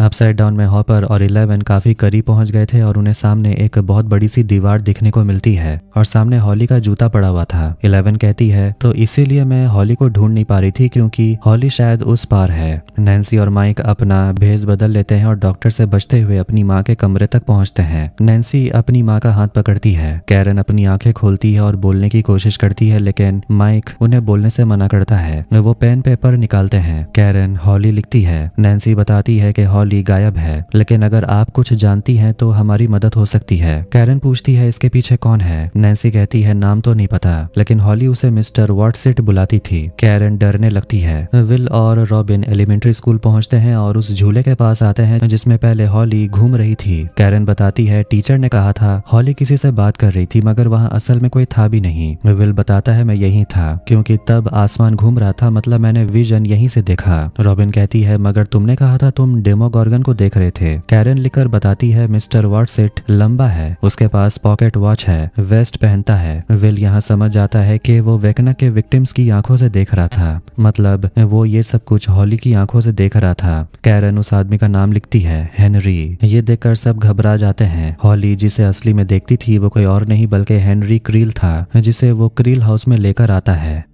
अपसाइड डाउन में हॉपर और 11 काफी करीब पहुंच गए थे और उन्हें सामने एक बहुत बड़ी सी दीवार दिखने को मिलती है और सामने हॉली का जूता पड़ा हुआ था। 11 कहती है तो इसीलिए मैं हॉली को ढूंढ नहीं पा रही थी क्योंकि हॉली शायद उस पार है। नैन्सी और माइक अपना भेष बदल लेते हैं और डॉक्टर से बचते हुए अपनी माँ के कमरे तक पहुंचते हैं। नैन्सी अपनी माँ का हाथ पकड़ती है। कैरन अपनी आंखें खोलती है और बोलने की कोशिश करती है लेकिन माइक उन्हें बोलने से मना करता है। वो पेन पेपर निकालते हैं। कैरन हॉली लिखती है। नैन्सी बताती है कि हॉली गायब है लेकिन अगर आप कुछ जानती हैं तो हमारी मदद हो सकती है। कैरन पूछती है इसके पीछे कौन है। नैन्सी कहती है नाम तो नहीं पता लेकिन हॉली उसे मिस्टर वॉटसिट बुलाती थी। कैरन डरने लगती है। विल और रॉबिन एलिमेंट्री स्कूल पहुंचते हैं और उस झूले के पास आते हैं जिसमें पहले हॉली घूम रही थी। कैरन बताती है टीचर ने कहा था हॉली किसी से बात कर रही थी मगर वहाँ असल में कोई था भी नहीं। विल बताता है मैं यहीं था क्योंकि तब आसमान घूम रहा था मतलब मैंने विजन यहीं से देखा। रॉबिन कहती है मगर तुमने कहा था तुम डेमोगॉर्गन को देख रहे थे। कैरन लिखकर बताती है मिस्टर वॉटसिट लंबा है, उसके पास पॉकेट वॉच है, वेस्ट पहनता है। विल यहाँ समझ जाता है कि वो वेकना के विक्टिम्स की आंखों से देख रहा था मतलब वो ये सब कुछ हॉली की आंखों से देख रहा था। कैरन उस आदमी का नाम लिखती है हेनरी। ये देखकर सब घबरा जाते हैं। हॉली जिसे असली में देखती थी वो कोई और नहीं बल्कि हेनरी क्रील था जिसे वो क्रील हाउस में लेकर आता है।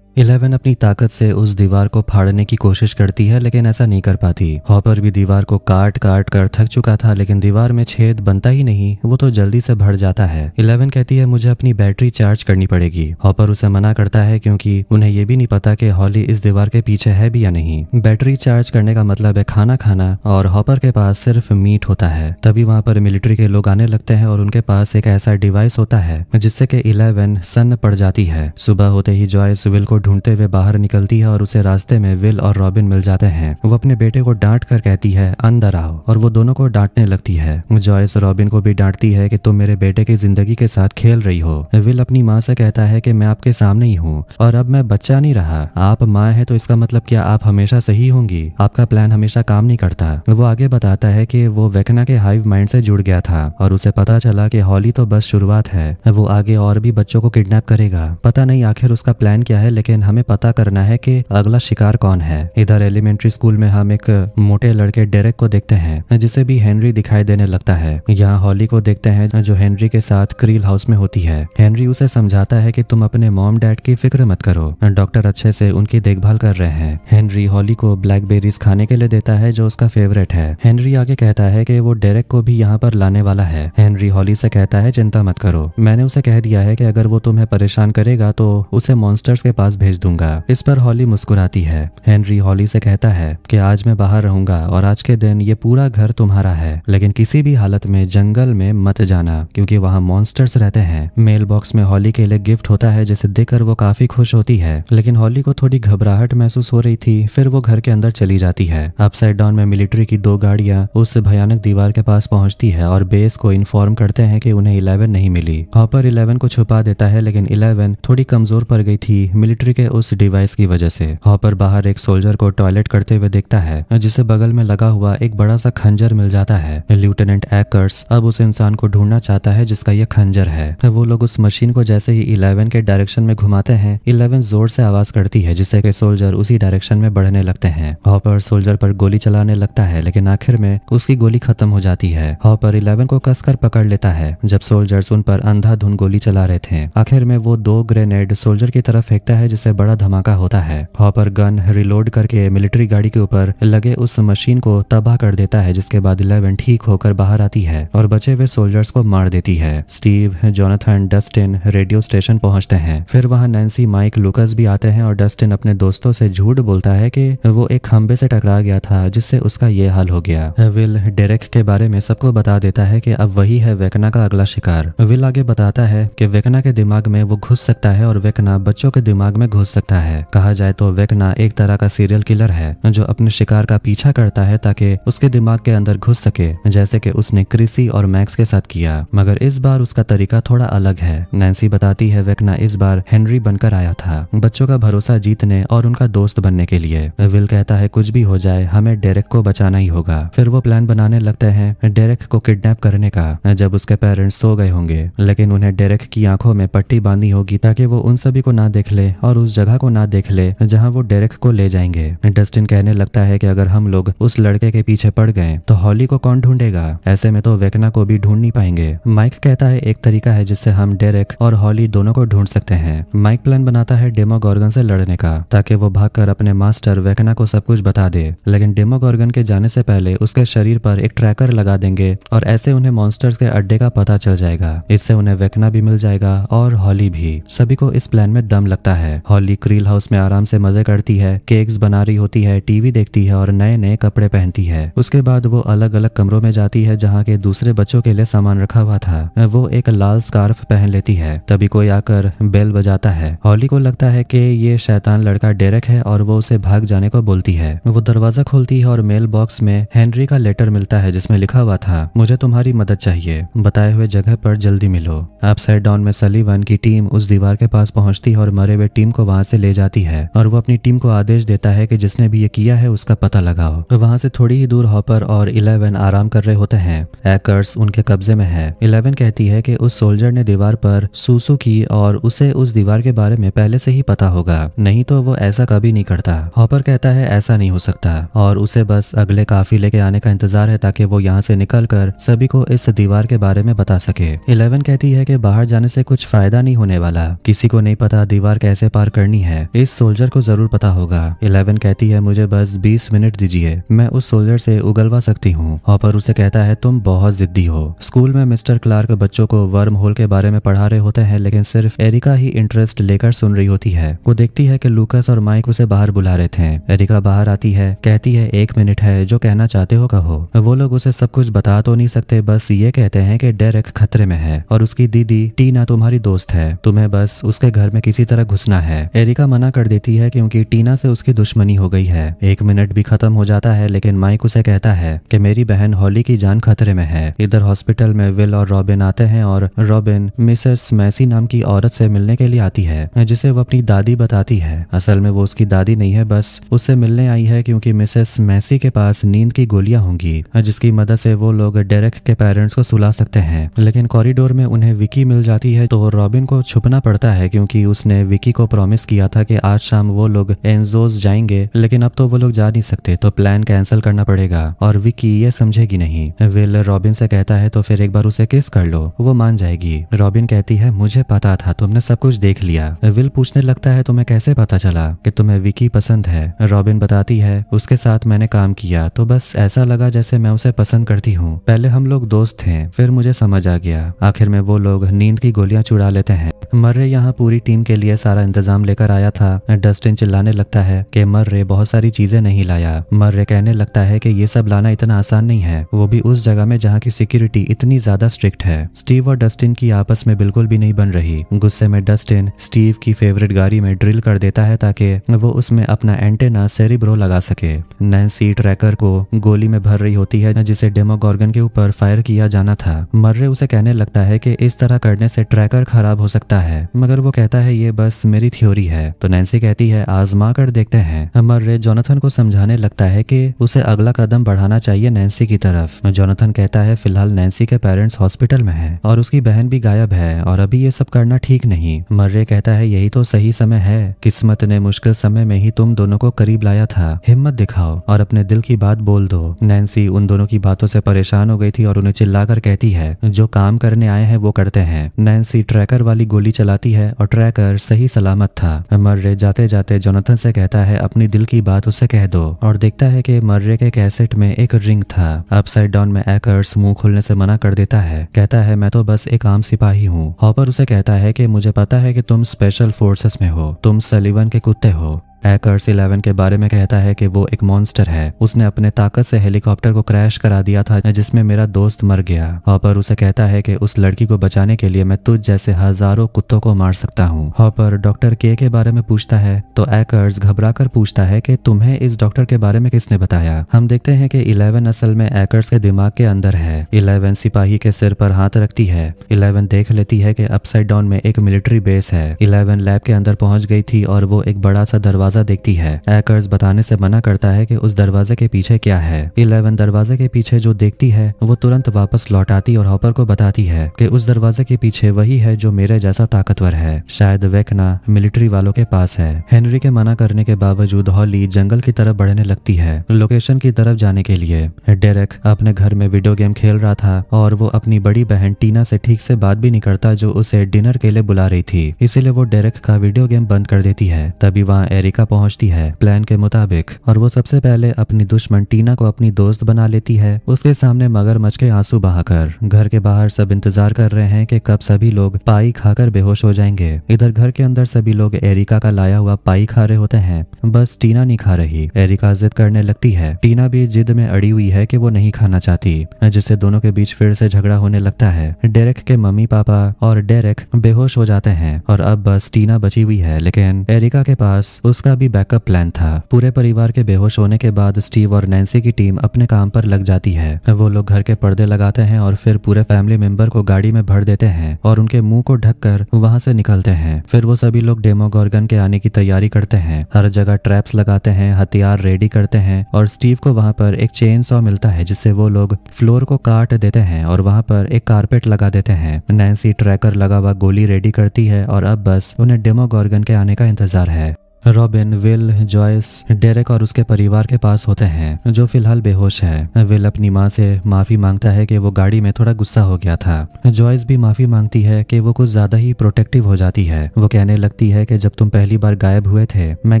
11 अपनी ताकत से उस दीवार को फाड़ने की कोशिश करती है लेकिन ऐसा नहीं कर पाती। हॉपर भी दीवार को काट काट कर थक चुका था लेकिन दीवार में छेद बनता ही नहीं, वो तो जल्दी से भर जाता है। 11 कहती है मुझे अपनी बैटरी चार्ज करनी पड़ेगी। हॉपर उसे मना करता है क्योंकि उन्हें ये भी नहीं पता कि हॉली इस दीवार के पीछे है भी या नहीं। बैटरी चार्ज करने का मतलब है खाना खाना और हॉपर के पास सिर्फ मीट होता है। तभी वहां पर मिलिट्री के लोग आने लगते हैं और उनके पास एक ऐसा डिवाइस होता है जिससे कि 11 सन्न पड़ जाती है। सुबह होते ही जॉयस विल को ढूंढते हुए बाहर निकलती है और उसे रास्ते में विल और रॉबिन मिल जाते हैं। वो अपने बेटे को डांट कर कहती है अंदर आओ और वो दोनों को डांटने लगती है। जॉयस रॉबिन को भी डांटती है कि तुम मेरे बेटे की जिंदगी के साथ खेल रही हो। विल अपनी माँ से कहता है कि मैं आपके सामने ही हूँ और अब मैं बच्चा नहीं रहा। आप माँ है तो इसका मतलब क्या आप हमेशा सही होंगी? आपका प्लान हमेशा काम नहीं करता। वो आगे बताता है कि वो वेकना के हाइव माइंड से जुड़ गया था और उसे पता चला कि हॉली तो बस शुरुआत है, वो आगे और भी बच्चों को किडनैप करेगा। पता नहीं आखिर उसका प्लान क्या है लेकिन हमें पता करना है कि अगला शिकार कौन है। इधर एलिमेंट्री स्कूल में हम एक मोटे लड़के डेरेक को देखते हैं जिसे भी हेनरी दिखाई देने लगता है। यहाँ हॉली को देखते हैं जो हेनरी के साथ क्रील हाउस में होती है। हेनरी उसे समझाता है कि तुम अपने मॉम डैड की फिक्र मत करो, डॉक्टर अच्छे से उनकी देखभाल कर रहे हैं। हेनरी हॉली को ब्लैकबेरीज खाने के लिए देता है जो उसका फेवरेट है। हेनरी आगे कहता है कि वो डेरेक को भी यहाँ पर लाने वाला है। हेनरी हॉली से कहता है चिंता मत करो, मैंने उसे कह दिया है कि अगर वो तुम्हें परेशान करेगा तो उसे मॉन्स्टर्स के पास भेज दूंगा। इस पर हॉली मुस्कुराती है। हेनरी हॉली से कहता है कि आज मैं बाहर रहूंगा और आज के दिन ये पूरा घर तुम्हारा है लेकिन किसी भी हालत में जंगल में मत जाना क्योंकि वहाँ मॉन्स्टर्स रहते हैं। मेल बॉक्स में हॉली के लिए गिफ्ट होता है जिसे देखकर वो काफी खुश होती है लेकिन हॉली को थोड़ी घबराहट महसूस हो रही थी। फिर वो घर के अंदर चली जाती है। अपसाइड डाउन में मिलिट्री की 2 गाड़ियां उस भयानक दीवार के पास पहुंचती है और बेस को इन्फॉर्म करते हैं कि उन्हें 11 नहीं मिली। हॉपर 11 को छुपा देता है लेकिन 11 थोड़ी कमजोर पड़ गई थी मिलिट्री के उस डिवाइस की वजह से। हॉपर बाहर एक सोल्जर को टॉयलेट करते हुए देखता है जिसे बगल में लगा हुआ एक बड़ा सा खंजर मिल जाता है। लेफ्टिनेंट एकर्स अब उस इंसान को ढूंढना चाहता है जिसका यह खंजर है। वो लोग उस मशीन को जैसे ही 11 के डायरेक्शन में घुमाते हैं 11 जोर से आवाज करती है जिससे कि सोल्जर उसी डायरेक्शन में बढ़ने लगते हैं। हॉपर सोल्जर पर गोली चलाने लगता है लेकिन आखिर में उसकी गोली खत्म हो जाती है। हॉपर 11 को कसकर पकड़ लेता है जब सोल्जर्स उन पर अंधाधुंध गोली चला रहे थे। आखिर में वो 2 ग्रेनेड सोल्जर की तरफ फेंकता है जिससे बड़ा धमाका होता है। हॉपर गन रिलोड करके मिलिट्री गाड़ी के ऊपर लगे उस मशीन को तबाह कर देता है जिसके बाद 11 ठीक होकर बाहर आती है और बचे हुए सोल्जर्स को मार देती है। Steve, Jonathan, Dustin radio station पहुंचते हैं। फिर वहां नैन्सी, माइक, लुकस भी आते हैं और डस्टिन अपने दोस्तों से झूठ बोलता है कि वो एक खंबे से टकरा गया था जिससे उसका ये हाल हो गया। विल डेरेक के बारे में सबको बता देता है कि अब वही है वेकना का अगला शिकार। विल आगे बताता है कि वेकना के दिमाग में वो घुस सकता है और वेकना बच्चों के दिमाग में घुस सकता है। कहा जाए तो वेकना एक तरह का सीरियल किलर है जो अपने शिकार का पीछा करता है ताकि उसके दिमाग के अंदर घुस सके, जैसे कि उसने क्रिसी और मैक्स के साथ किया। मगर इस बार उसका तरीका थोड़ा अलग है। नैन्सी बताती है वेकना इस बार हेनरी बनकर आया था, बच्चों का भरोसा जीतने और उनका दोस्त बनने के लिए। विल कहता है कुछ भी हो जाए हमें डेरेक को बचाना ही होगा। फिर वो प्लान बनाने लगते हैं डेरेक को किडनैप करने का जब उसके पेरेंट्स सो गए होंगे, लेकिन उन्हें डेरेक की आंखों में पट्टी बांधनी होगी ताकि वो उन सभी को ना देख ले और उस जगह को ना देख ले जहां वो डेरेक को ले जाएंगे। डस्टिन कहने लगता है कि अगर हम लोग उस लड़के के पीछे पड़ गए तो हॉली को कौन ढूंढेगा, ऐसे में तो वेकना को भी ढूंढ नहीं पाएंगे। माइक कहता है एक तरीका है जिससे हम डेरेक और हॉली दोनों को ढूंढ सकते हैं। माइक प्लान बनाता है डेमोगोर्गन से लड़ने का ताकि वो भागकर अपने मास्टर वेकना को सब कुछ बता दे, लेकिन डेमोगोर्गन के जाने से पहले उसके शरीर पर एक ट्रैकर लगा देंगे और ऐसे उन्हें मॉन्स्टर्स के अड्डे का पता चल जाएगा। इससे उन्हें वेकना भी मिल जाएगा और हॉली भी। सभी को इस प्लान में दम लगता है। हॉली क्रील हाउस में आराम से मजे करती है, केक्स बना रही होती है, टीवी देखती है और नए नए कपड़े पहनती है। उसके बाद वो अलग अलग कमरों में जाती है जहाँ के दूसरे बच्चों के लिए सामान रखा हुआ था। वो एक लाल स्कार्फ पहन लेती है। तभी कोई आकर बेल बजाता है। हॉली को लगता है कि ये शैतान लड़का डेरेक है और वो उसे भाग जाने को बोलती है। वो दरवाजा खोलती है और मेल बॉक्स में हेनरी का लेटर मिलता है जिसमें लिखा हुआ था मुझे तुम्हारी मदद चाहिए, बताए हुए जगह पर जल्दी मिलो। अपसाइड डाउन में सलीवन की टीम उस दीवार के पास पहुंचती है और मरे हुए टीम को वहां से ले जाती है और वो अपनी टीम को आदेश देता है कि जिसने भी ये किया है उसका पता लगाओ। वहां से थोड़ी ही दूर हॉपर और 11 आराम कर रहे होते हैं। एकर्स उनके कब्जे में है। 11 कहती है कि उस सोल्जर ने दीवार पर सूसू की और उसे उस दीवार के बारे में पहले से ही पता होगा, नहीं तो वो ऐसा कभी नहीं करता। हॉपर कहता है ऐसा नहीं हो सकता और उसे बस अगले काफिले के आने का इंतजार है ताकि वो यहाँ से निकलकर सभी को इस दीवार के बारे में बता सके। 11 कहती है कि बाहर जाने से कुछ फायदा नहीं होने वाला, किसी को नहीं पता दीवार कैसे पार करनी है, इस सोल्जर को जरूर पता होगा। 11 कहती है मुझे बस 20 मिनट दीजिए, मैं उस सोल्जर से उगलवा सकती हूँ। हॉपर उसे कहता है तुम बहुत जिद्दी हो। स्कूल में मिस्टर क्लार्क बच्चों को वर्म होल के बारे में पढ़ा रहे होते हैं, लेकिन सिर्फ एरिका ही इंटरेस्ट लेकर सुन रही होती है। वो देखती है कि लूकस और माइक उसे बाहर बुला रहे थे। एरिका बाहर आती है, कहती है 1 मिनट है, जो कहना चाहते हो कहो। वो लोग उसे सब कुछ बता तो नहीं सकते, बस ये कहते हैं कि डेरेक खतरे में है और उसकी दीदी टीना तुम्हारी दोस्त है, तुम्हें बस उसके घर में किसी तरह घुसना है। एरिका मना कर देती है क्योंकि टीना से उसकी दुश्मनी हो गई है। 1 मिनट भी खत्म हो जाता है, लेकिन माइक उसे कहता है कि मेरी बहन हॉली की जान खतरे में है। इधर हॉस्पिटल में विल और रॉबिन आते हैं और रॉबिन मिसेस मैसी नाम की औरत से मिलने के लिए आती है जिसे वो अपनी दादी बताती है। असल में वो उसकी दादी नहीं है, बस उससे मिलने आई है क्योंकि मिसेस मैसी के पास नींद की गोलियां होंगी जिसकी मदद से वो लोग डेरेक के पेरेंट्स को सुला सकते हैं। लेकिन कॉरिडोर में उन्हें विकी मिल जाती है तो रॉबिन को छुपना पड़ता है क्योंकि उसने विकी को प्रॉमिस किया था कि आज शाम वो लोग एनजोस जाएंगे, लेकिन अब तो वो लोग जा नहीं सकते तो प्लान कैंसिल करना पड़ेगा और विकी ये समझेगी नहीं। विल रॉबिन से कहता है तो फिर एक बार उसे किस कर लो, वो मान जाएगी। रॉबिन कहती है मुझे पता था, तुमने सब कुछ देख लिया। विल पूछने लगता है तुम्हें कैसे पता चला कि तुम्हें विकी पसंद है। रॉबिन बताती है उसके साथ मैंने काम किया तो बस ऐसा लगा जैसे मैं उसे पसंद करती हूँ। पहले हम लोग दोस्त थे, फिर मुझे समझ आ गया। आखिर में वो लोग नींद की गोलियां चुरा लेते हैं। मर्रे यहाँ पूरी टीम के लिए सारा इंतजाम लेकर आया था। डस्टिन चिल्लाने लगता है कि मर्रे बहुत सारी चीजें नहीं लाया। मर्रे कहने लगता है कि ये सब लाना इतना आसान नहीं है, वो भी उस जगह में जहाँ की सिक्योरिटी इतनी ज्यादा स्ट्रिक्ट है। स्टीव और डस्टिन की आपस में बिल्कुल भी नहीं बन रही। गुस्से में डस्टिन स्टीव की फेवरेट गाड़ी में ड्रिल कर देता है ताकि वो उसमें अपना एंटेना सेरिब्रो लगा सके। नैन्सी ट्रैकर को गोली में भर रही होती है जिसे डेमोगोर्गन के ऊपर फायर किया जाना था। मर्रे उसे कहने लगता है कि इस तरह करने से ट्रैकर खराब हो सकता है, मगर वो कहता है ये बस मेरी थ्योरी है। तो नैन्सी कहती है आजमा कर देखते हैं। मर्रे जोनाथन को समझाने लगता है कि उसे अगला कदम बढ़ाना चाहिए नैन्सी की तरफ। जोनाथन कहता है फिलहाल नैन्सी के पेरेंट्स हॉस्पिटल में हैं और उसकी बहन भी गायब है और अभी ये सब करना ठीक नहीं। मर्रे कहता है यही तो सही समय है, किस्मत ने मुश्किल समय में ही तुम दोनों को करीब लाया था, हिम्मत दिखाओ और अपने दिल की बात बोल दो। नैन्सी उन दोनों की बातों से परेशान हो गई थी और उन्हें चिल्लाकर कहती है जो काम करने आए हैं वो करते हैं। नैन्सी ट्रैकर वाली गोली चलाती है और ट्रैकर सही सलामत था। मर्रे जाते जाते जोनाथन से कहता है अपनी दिल की बात उसे कह दो और देखता है कि मर्रे के कैसेट में एक रिंग था। अपसाइड डाउन में एकर्स मुंह खोलने से मना कर देता है, कहता है मैं तो बस एक आम सिपाही हूँ। हॉपर उसे कहता है कि मुझे पता है कि तुम स्पेशल फोर्सेस में हो, तुम सलीवन के कुत्ते हो। हैकर्स 11 के बारे में कहता है कि वो एक मॉन्स्टर है, उसने अपने ताकत से हेलीकॉप्टर को क्रैश करा दिया था जिसमें मेरा दोस्त मर गया। हॉपर उसे कहता है कि उस लड़की को बचाने के लिए मैं तुझ जैसे हजारों कुत्तों को मार सकता हूँ। हॉपर डॉक्टर के बारे में पूछता है तो हैकर्स घबराकर पूछता है कि तुम्हें इस डॉक्टर के बारे में किसने बताया। हम देखते हैं कि 11 असल में हैकर्स के दिमाग के अंदर है। 11 सिपाही के सिर पर हाथ रखती है। 11 देख लेती है कि अपसाइड डाउन में एक मिलिट्री बेस है। 11 लैब के अंदर पहुंच गई थी और वो एक बड़ा सा दरवाजा देखती है। हैकर्स बताने से मना करता है कि उस दरवाजे के पीछे क्या है। 11 दरवाजे के पीछे जो देखती है वो तुरंत वापस लौट आती और हॉपर को बताती है कि उस दरवाजे के पीछे वही है जो मेरे जैसा ताकतवर है, शायद वेकना मिलिट्री वालों के पास है। हेनरी के मना करने के बावजूद हॉली जंगल की तरफ बढ़ने लगती है लोकेशन की तरफ जाने के लिए। डेरेक अपने घर में वीडियो गेम खेल रहा था और वो अपनी बड़ी बहन टीना से ठीक से बात भी नहीं करता जो उसे डिनर के लिए बुला रही थी, इसीलिए वो डेरेक का वीडियो गेम बंद कर देती है। तभी वहाँ एरिका पहुंचती है प्लान के मुताबिक और वो सबसे पहले अपनी दुश्मन टीना को अपनी दोस्त बना लेती है, उसके सामने मगरमच्छ के आंसू बहाकर। घर के बाहर सब इंतजार कर रहे हैं कि कब सभी लोग पाई खाकर बेहोश हो जाएंगे। इधर घर के अंदर सभी लोग एरिका का लाया हुआ पाई खा रहे होते हैं, बस टीना नहीं खा रही। एरिका जिद करने लगती है, टीना भी जिद में अड़ी हुई है कि वो नहीं खाना चाहती, जिससे दोनों के बीच फिर से झगड़ा होने लगता है। डेरेक के मम्मी पापा और डेरेक बेहोश हो जाते हैं और अब बस टीना बची हुई है, लेकिन एरिका के पास उसका भी बैकअप प्लान था। पूरे परिवार के बेहोश होने के बाद स्टीव और नैन्सी की टीम अपने काम पर लग जाती है। वो लोग घर के पर्दे लगाते हैं और फिर पूरे फैमिली मेंबर को गाड़ी में भर देते हैं और उनके मुंह को ढककर वहां से निकलते हैं। फिर वो सभी लोग डेमोगोर्गन के आने की तैयारी करते हैं, हर जगह ट्रैप्स लगाते हैं, हथियार रेडी करते हैं और स्टीव को वहां पर एक चेन सॉ मिलता है जिससे वो लोग फ्लोर को काट देते हैं और वहां पर एक कारपेट लगा देते हैं। नैन्सी ट्रैकर लगा हुआ गोली रेडी करती है और अब बस उन्हें डेमोगोर्गन के आने का इंतजार है। रॉबिन, विल, जॉयस, डेरेक और उसके परिवार के पास होते हैं जो फिलहाल बेहोश है। विल अपनी माँ से माफी मांगता है कि वो गाड़ी में थोड़ा गुस्सा हो गया था। जॉयस भी माफी मांगती है कि वो कुछ ज्यादा ही प्रोटेक्टिव हो जाती है। वो कहने लगती है कि जब तुम पहली बार गायब हुए थे मैं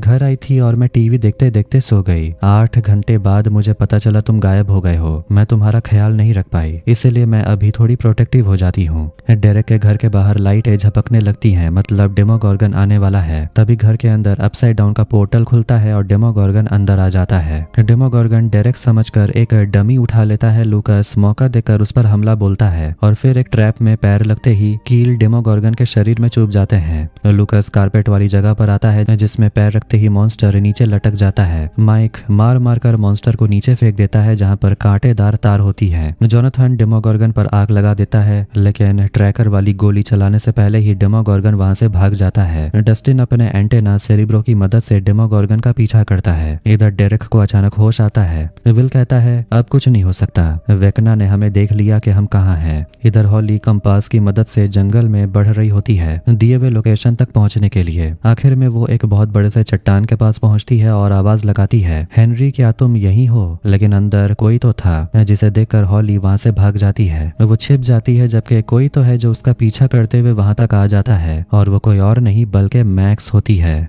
घर आई थी और मैं टीवी देखते देखते सो गई। 8 घंटे बाद मुझे पता चला तुम गायब हो गए हो। मैं तुम्हारा ख्याल नहीं रख पाई, इसीलिए मैं अभी थोड़ी प्रोटेक्टिव हो जाती हूँ। डेरेक के घर के बाहर लाइटें झपकने लगती हैं, मतलब डेमोगोर्गन आने वाला है। तभी घर के अंदर अपसाइड डाउन का पोर्टल खुलता है और डेमोगोर्गन अंदर आ जाता है। डेमोगोर्गन डायरेक्ट समझकर एक डमी उठा लेता है। लूकास मौका देकर उस पर हमला बोलता है और फिर एक ट्रैप में पैर लगते ही कील डेमोगोर्गन के शरीर में चुभ जाते हैं। लूकास कारपेट वाली जगह पर आता है जिसमें पैर रखते ही मॉन्स्टर नीचे लटक जाता है। माइक मार मार कर मॉन्स्टर को नीचे फेंक देता है जहाँ पर कांटेदार तार होती है। जोनाथन डेमोगोर्गन पर आग लगा देता है, लेकिन ट्रैकर वाली गोली चलाने से पहले ही डेमोगोर्गन वहां से भाग जाता है। डस्टिन अपने एंटेना सेरिब्रो की मदद से डेमोगोर्गन का पीछा करता है। इधर डेरेक को अचानक होश आता है। विल कहता है अब कुछ नहीं हो सकता, वेकना ने हमें देख लिया कि हम कहाँ हैं। इधर हॉली कंपास की मदद से जंगल में बढ़ रही होती है दिए हुए लोकेशन तक पहुंचने के लिए। आखिर में वो एक बहुत बड़े से चट्टान के पास पहुंचती है और आवाज लगाती है, हेनरी क्या तुम यहीं हो? लेकिन अंदर कोई तो था, जिसे देखकर हॉली वहां से भाग जाती है। वो छिप जाती है जबकि कोई तो है जो उसका पीछा करते हुए वहां तक आ जाता है और वो कोई और नहीं बल्कि मैक्स होती है।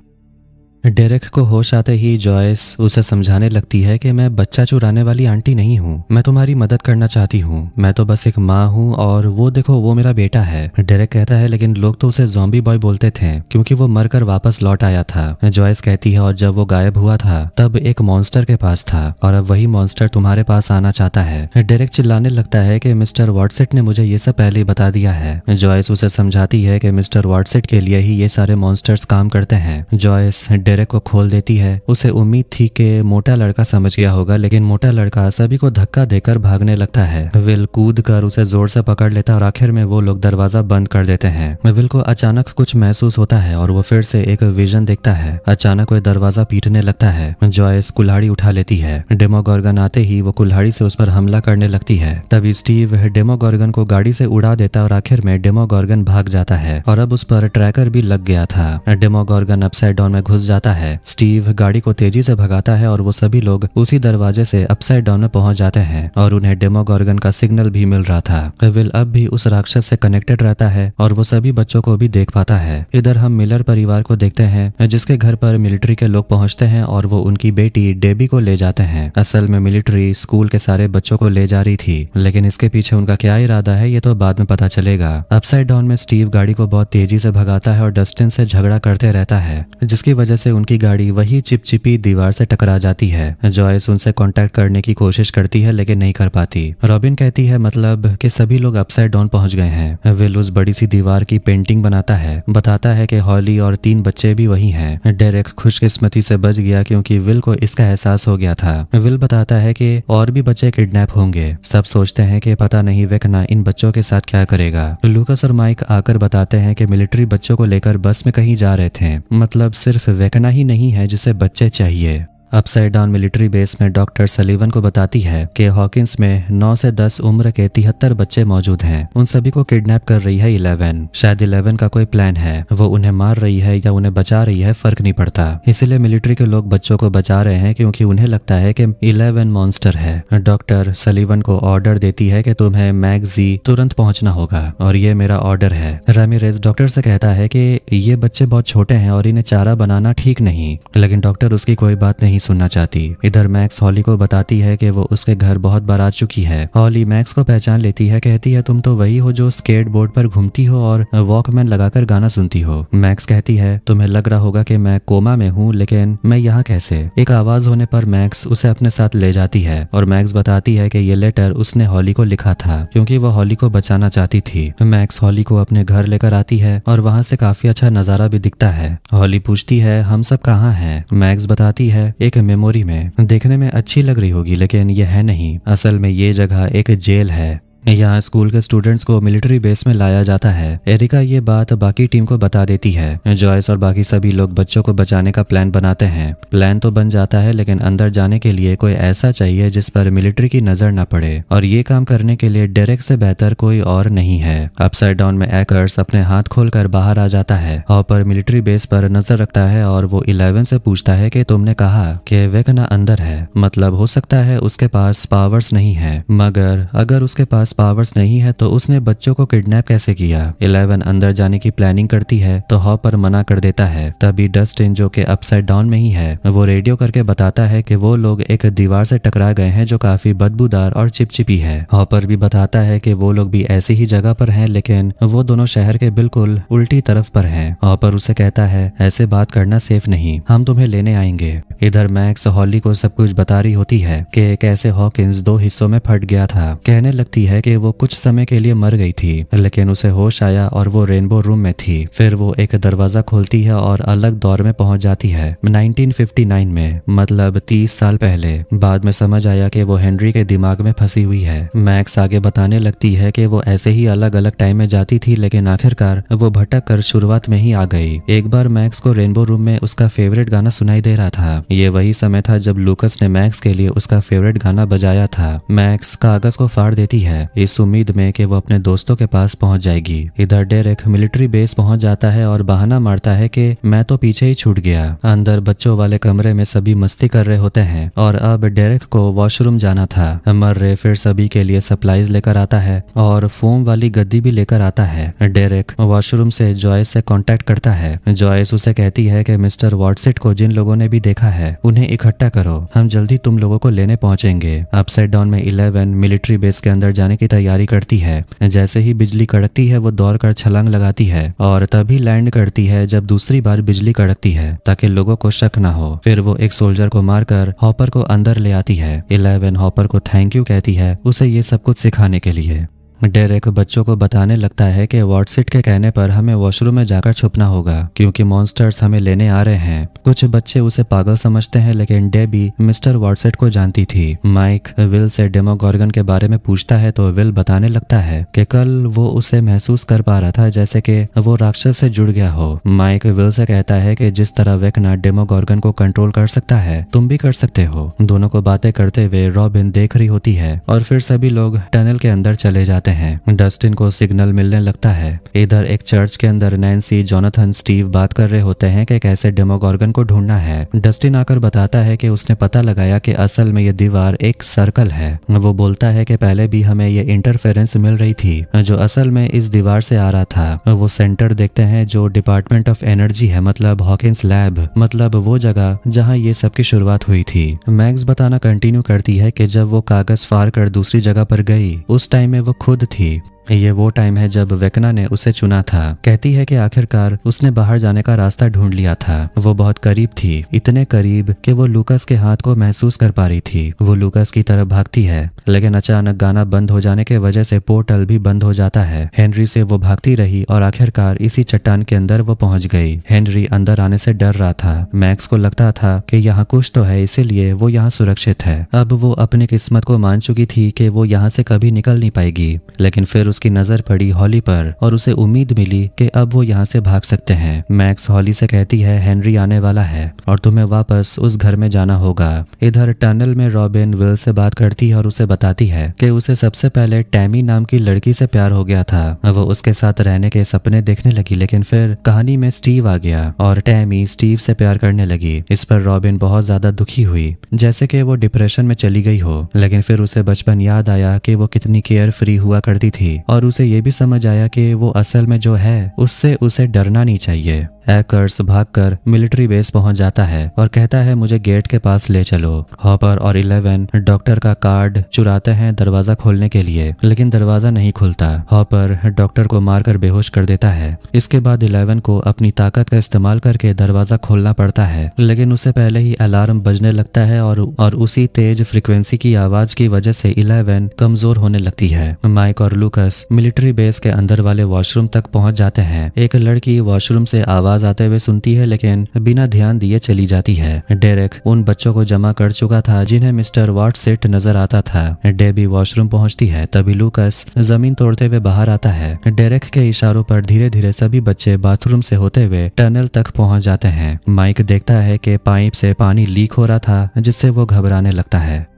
डेरेक को होश आते ही जॉयस उसे समझाने लगती है कि मैं बच्चा चुराने वाली आंटी नहीं हूँ, मैं तुम्हारी मदद करना चाहती हूँ, मैं तो बस एक माँ हूँ और वो देखो वो मेरा बेटा है। डेरेक कहता है लेकिन लोग तो उसे ज़ॉम्बी बॉय बोलते थे क्योंकि वो मरकर वापस लौट आया था। जॉयस कहती है और जब वो गायब हुआ था तब एक मॉन्स्टर के पास था और अब वही मॉन्स्टर तुम्हारे पास आना चाहता है। डेरेक चिल्लाने लगता है कि मिस्टर वॉटसेट ने मुझे ये सब पहले ही बता दिया है। जॉयस उसे समझाती है कि मिस्टर वॉटसेट के लिए ही ये सारे मॉन्स्टर्स काम करते हैं। जॉयस डेरेक को खोल देती है। उसे उम्मीद थी कि मोटा लड़का समझ गया होगा, लेकिन मोटा लड़का सभी को धक्का देकर भागने लगता है। विल कूद कर उसे जोर से पकड़ लेता है और आखिर में वो लोग दरवाजा बंद कर देते हैं। विल को अचानक कुछ महसूस होता है और वो फिर से एक विजन देखता है। अचानक कोई दरवाजा पीटने लगता है। जॉयस कुल्हाड़ी उठा लेती है। डेमोगोर्गन आते ही वो कुल्हाड़ी से उस पर हमला करने लगती है। तभी स्टीव डेमोगोर्गन को गाड़ी से उड़ा देता है और आखिर में डेमोगोर्गन भाग जाता है और अब उस पर ट्रैकर भी लग गया था। डेमोगोर्गन अपसाइड डाउन में घुस जाता है। स्टीव गाड़ी को तेजी से भगाता है और वो सभी लोग उसी दरवाजे से अपसाइड डाउन में पहुंच जाते हैं और उन्हें डेमोगोर्गन का सिग्नल भी मिल रहा था। विल अब भी उस राक्षस से कनेक्टेड रहता है और वो सभी बच्चों को भी देख पाता है। इधर हम मिलर परिवार को देखते हैं जिसके घर पर मिलिट्री के लोग पहुंचते हैं और वो उनकी बेटी डेबी को ले जाते हैं। असल में मिलिट्री स्कूल के सारे बच्चों को ले जा रही थी, लेकिन इसके पीछे उनका क्या इरादा है ये तो बाद में पता चलेगा। अपसाइड डाउन में स्टीव गाड़ी को बहुत तेजी से भगाता है और डस्टिन से झगड़ा करते रहता है, जिसकी वजह से से उनकी गाड़ी वही चिपचिपी दीवार से टकरा जाती है। जॉयस उनसे कांटेक्ट करने की कोशिश करती है लेकिन नहीं कर पाती। रॉबिन कहती है मतलब कि सभी लोग अपसाइड डाउन पहुंच गए हैं। विल उस बड़ी सी दीवार की पेंटिंग बनाता है, बताता है कि हॉली और 3 बच्चे भी वही हैं। डेरेक खुशकिस्मती से बच गया क्योंकि विल को इसका एहसास हो गया था। विल बताता है कि और भी बच्चे किडनैप होंगे। सब सोचते हैं कि पता नहीं वेकना इन बच्चों के साथ क्या करेगा। लूकस और माइक आकर बताते हैं कि मिलिट्री बच्चों को लेकर बस में कहीं जा रहे थे। मतलब सिर्फ वेकना ही नहीं है जिसे बच्चे चाहिए। अपसाइड डाउन मिलिट्री बेस में डॉक्टर सलीवन को बताती है कि हॉकिंस में 9 से 10 उम्र के 73 बच्चे मौजूद हैं। उन सभी को किडनैप कर रही है 11। शायद 11 का कोई प्लान है, वो उन्हें मार रही है या उन्हें बचा रही है, फर्क नहीं पड़ता। इसीलिए मिलिट्री के लोग बच्चों को बचा रहे हैं क्योंकि उन्हें लगता है कि 11 मॉन्स्टर है। डॉक्टर सलीवन को ऑर्डर देती है कि तुम्हें मैगजी तुरंत पहुंचना होगा और ये मेरा ऑर्डर है। रामिरेज डॉक्टर से कहता है कि ये बच्चे बहुत छोटे हैं और इन्हें चारा बनाना ठीक नहीं, लेकिन डॉक्टर उसकी कोई बात नहीं सुनना चाहती। इधर मैक्स हॉली को बताती है कि वो उसके घर बहुत बार आ चुकी है। हॉली मैक्स को पहचान लेती है, कहती है तुम तो वही हो जो स्केट बोर्ड पर घूमती हो और वॉकमैन लगाकर गाना सुनती हो। मैक्स कहती है तुम्हें लग रहा होगा कि मैं कोमा में हूँ, लेकिन मैं यहाँ कैसे। एक आवाज होने पर मैक्स उसे अपने साथ ले जाती है और मैक्स बताती है कि ये लेटर उसने हॉली को लिखा था क्योंकि वो हॉली को बचाना चाहती थी। मैक्स हॉली को अपने घर लेकर आती है और वहाँ से काफी अच्छा नजारा भी दिखता है। हॉली पूछती है हम सब कहाँ हैं। मैक्स बताती है एक मेमोरी में। देखने में अच्छी लग रही होगी लेकिन यह है नहीं, असल में ये जगह एक जेल है। यहाँ स्कूल के स्टूडेंट्स को मिलिट्री बेस में लाया जाता है। एरिका ये बात बाकी टीम को बता देती है। जॉयस और बाकी सभी लोग बच्चों को बचाने का प्लान बनाते हैं। प्लान तो बन जाता है लेकिन अंदर जाने के लिए कोई ऐसा चाहिए जिस पर मिलिट्री की नजर न पड़े और ये काम करने के लिए डेरेक से बेहतर कोई और नहीं है। अपसाइड डाउन में एकर्स अपने हाथ खोलकर बाहर आ जाता है। हॉपर मिलिट्री बेस पर नजर रखता है और वो 11 से पूछता है कि तुमने कहा कि वेकना अंदर है, मतलब हो सकता है उसके पास पावर्स नहीं है, मगर अगर उसके पास पावर्स नहीं है तो उसने बच्चों को किडनैप कैसे किया। 11 अंदर जाने की प्लानिंग करती है तो हॉपर मना कर देता है। तभी डस्टिन जो कि अपसाइड डाउन में ही है वो रेडियो करके बताता है कि वो लोग एक दीवार से टकरा गए हैं जो काफी बदबूदार और चिपचिपी है। हॉपर भी बताता है कि वो लोग भी ऐसी ही जगह पर हैं लेकिन वो दोनों शहर के बिल्कुल उल्टी तरफ पर हैं। हॉपर उसे कहता है ऐसे बात करना सेफ नहीं, हम तुम्हें लेने आएंगे। इधर मैक्स हॉली को सब कुछ बता रही होती है कि कैसे हॉकिंस 2 हिस्सों में फट गया था। कहने लगती है कि वो कुछ समय के लिए मर गई थी लेकिन उसे होश आया और वो रेनबो रूम में थी। फिर वो एक दरवाजा खोलती है और अलग दौर में पहुंच जाती है 1959 में, मतलब 30 साल पहले। बाद में समझ आया कि वो हेनरी के दिमाग में फंसी हुई है। मैक्स आगे बताने लगती है कि वो ऐसे ही अलग अलग टाइम में जाती थी लेकिन आखिरकार वो भटक कर शुरुआत में ही आ गई। एक बार मैक्स को रेनबो रूम में उसका फेवरेट गाना सुनाई दे रहा था। ये वही समय था जब लूकस ने मैक्स के लिए उसका फेवरेट गाना बजाया था। मैक्स कागज को फाड़ देती है इस उम्मीद में कि वो अपने दोस्तों के पास पहुंच जाएगी। इधर डेरेक मिलिट्री बेस पहुंच जाता है और बहाना मारता है कि मैं तो पीछे ही छूट गया। अंदर बच्चों वाले कमरे में सभी मस्ती कर रहे होते हैं और अब डेरेक को वॉशरूम जाना था। मर्रे फिर सभी के लिए सप्लाईज लेकर आता है और फोम वाली गद्दी भी लेकर आता है। डेरेक वॉशरूम से जॉयस से कांटेक्ट करता है। जॉयस उसे कहती है कि मिस्टर वॉटसेट को जिन लोगों ने भी देखा है उन्हें इकट्ठा करो, हम जल्दी तुम लोगों को लेने पहुंचेंगे। अपसाइड डाउन में 11 मिलिट्री बेस के अंदर जाने की तैयारी करती है। जैसे ही बिजली कड़कती है वो दौड़कर छलांग लगाती है और तभी लैंड करती है जब दूसरी बार बिजली कड़कती है ताकि लोगों को शक ना हो। फिर वो एक सोल्जर को मारकर हॉपर को अंदर ले आती है। 11 हॉपर को थैंक यू कहती है उसे ये सब कुछ सिखाने के लिए। डेरेक बच्चों को बताने लगता है कि वॉटसेट के कहने पर हमें वॉशरूम में जाकर छुपना होगा क्योंकि मॉन्स्टर्स हमें लेने आ रहे हैं। कुछ बच्चे उसे पागल समझते हैं लेकिन डेबी मिस्टर वॉटसेट को जानती थी। माइक विल से डेमोगॉर्गन के बारे में पूछता है तो विल बताने लगता है कि कल वो उसे महसूस कर पा रहा था जैसे कि वो राक्षस से जुड़ गया हो। माइक विल से कहता है कि जिस तरह वेकना डेमोगॉर्गन को कंट्रोल कर सकता है तुम भी कर सकते हो। दोनों को बातें करते हुए रॉबिन देख रही होती है और फिर सभी लोग टनल के अंदर चले जाते हैं। डस्टिन को सिग्नल मिलने लगता है। इधर एक चर्च के अंदर नैन्सी, जोनाथन, स्टीव बात कर रहे होते हैं कि कैसे डेमोगॉर्गन को ढूंढना है। डस्टिन आकर बताता है कि उसने पता लगाया कि असल में ये दीवार एक सर्कल है। वो बोलता है कि पहले भी हमें ये इंटरफेरेंस मिल रही थी जो असल में इस दीवार से आ रहा था। वो सेंटर देखते हैं जो डिपार्टमेंट ऑफ एनर्जी है, मतलब हॉकिंस लैब, मतलब वो जगह जहाँ ये सब की शुरुआत हुई थी। मैक्स बताना कंटिन्यू करती है कि जब वो कागज फाड़ कर दूसरी जगह पर गई उस टाइम में वो खुद थी। ये वो टाइम है जब वेकना ने उसे चुना था। कहती है कि आखिरकार उसने बाहर जाने का रास्ता ढूंढ लिया था। वो बहुत करीब थी, इतने करीब कि वो लूकस के हाथ को महसूस कर पा रही थी। वो लूकस की तरफ भागती है, लेकिन अचानक गाना बंद हो जाने के वजह से पोर्टल भी बंद हो जाता है। हेनरी से वो भागती रही और आखिरकार इसी चट्टान के अंदर वो पहुंच गई। हेनरी अंदर आने से डर रहा था। मैक्स को लगता था कि यहाँ कुछ तो है, इसीलिए वो यहाँ सुरक्षित है। अब वो अपनी किस्मत को मान चुकी थी कि वो यहाँ से कभी निकल नहीं पाएगी। लेकिन फिर उसकी नजर पड़ी हॉली पर और उसे उम्मीद मिली कि अब वो यहाँ से भाग सकते हैं। मैक्स हॉली से कहती है हेनरी आने वाला है और तुम्हें वापस उस घर में जाना होगा। इधर टनल में रॉबिन विल से बात करती है और उसे बताती है कि उसे सबसे पहले टैमी नाम की लड़की से प्यार हो गया था। वो उसके साथ रहने के सपने देखने लगी, लेकिन फिर कहानी में स्टीव आ गया और टैमी स्टीव से प्यार करने लगी। इस पर रॉबिन बहुत ज्यादा दुखी हुई, जैसे कि वो डिप्रेशन में चली गई हो। लेकिन फिर उसे बचपन याद आया कि वो कितनी केयर फ्री हुआ करती थी और उसे ये भी समझ आया कि वो असल में जो है उससे उसे डरना नहीं चाहिए। हैकर्स भागकर मिलिट्री बेस पहुंच जाता है और कहता है मुझे गेट के पास ले चलो। हॉपर और 11 डॉक्टर का कार्ड चुराते हैं दरवाजा खोलने के लिए, लेकिन दरवाजा नहीं खुलता। हॉपर डॉक्टर को मारकर बेहोश कर देता है। इसके बाद 11 को अपनी ताकत का इस्तेमाल करके दरवाजा खोलना पड़ता है, लेकिन उससे पहले ही अलार्म बजने लगता है और उसी तेज फ्रिक्वेंसी की आवाज की वजह से 11 कमजोर होने लगती है। माइक और लूकस मिलिट्री बेस के अंदर वाले वॉशरूम तक पहुंच जाते हैं। एक लड़की वॉशरूम से आवाज आते हुए सुनती है, लेकिन बिना ध्यान दिए चली जाती है। डेरेक उन बच्चों को जमा कर चुका था जिन्हें मिस्टर वाटसेट नजर आता था। डेबी वॉशरूम पहुंचती है, तभी लूकस जमीन तोड़ते हुए बाहर आता है। डेरेक के इशारों पर धीरे धीरे सभी बच्चे बाथरूम से होते हुए टनल तक पहुंच जाते हैं। माइक देखता है कि पाइप से पानी लीक हो रहा था, जिससे वो घबराने लगता है।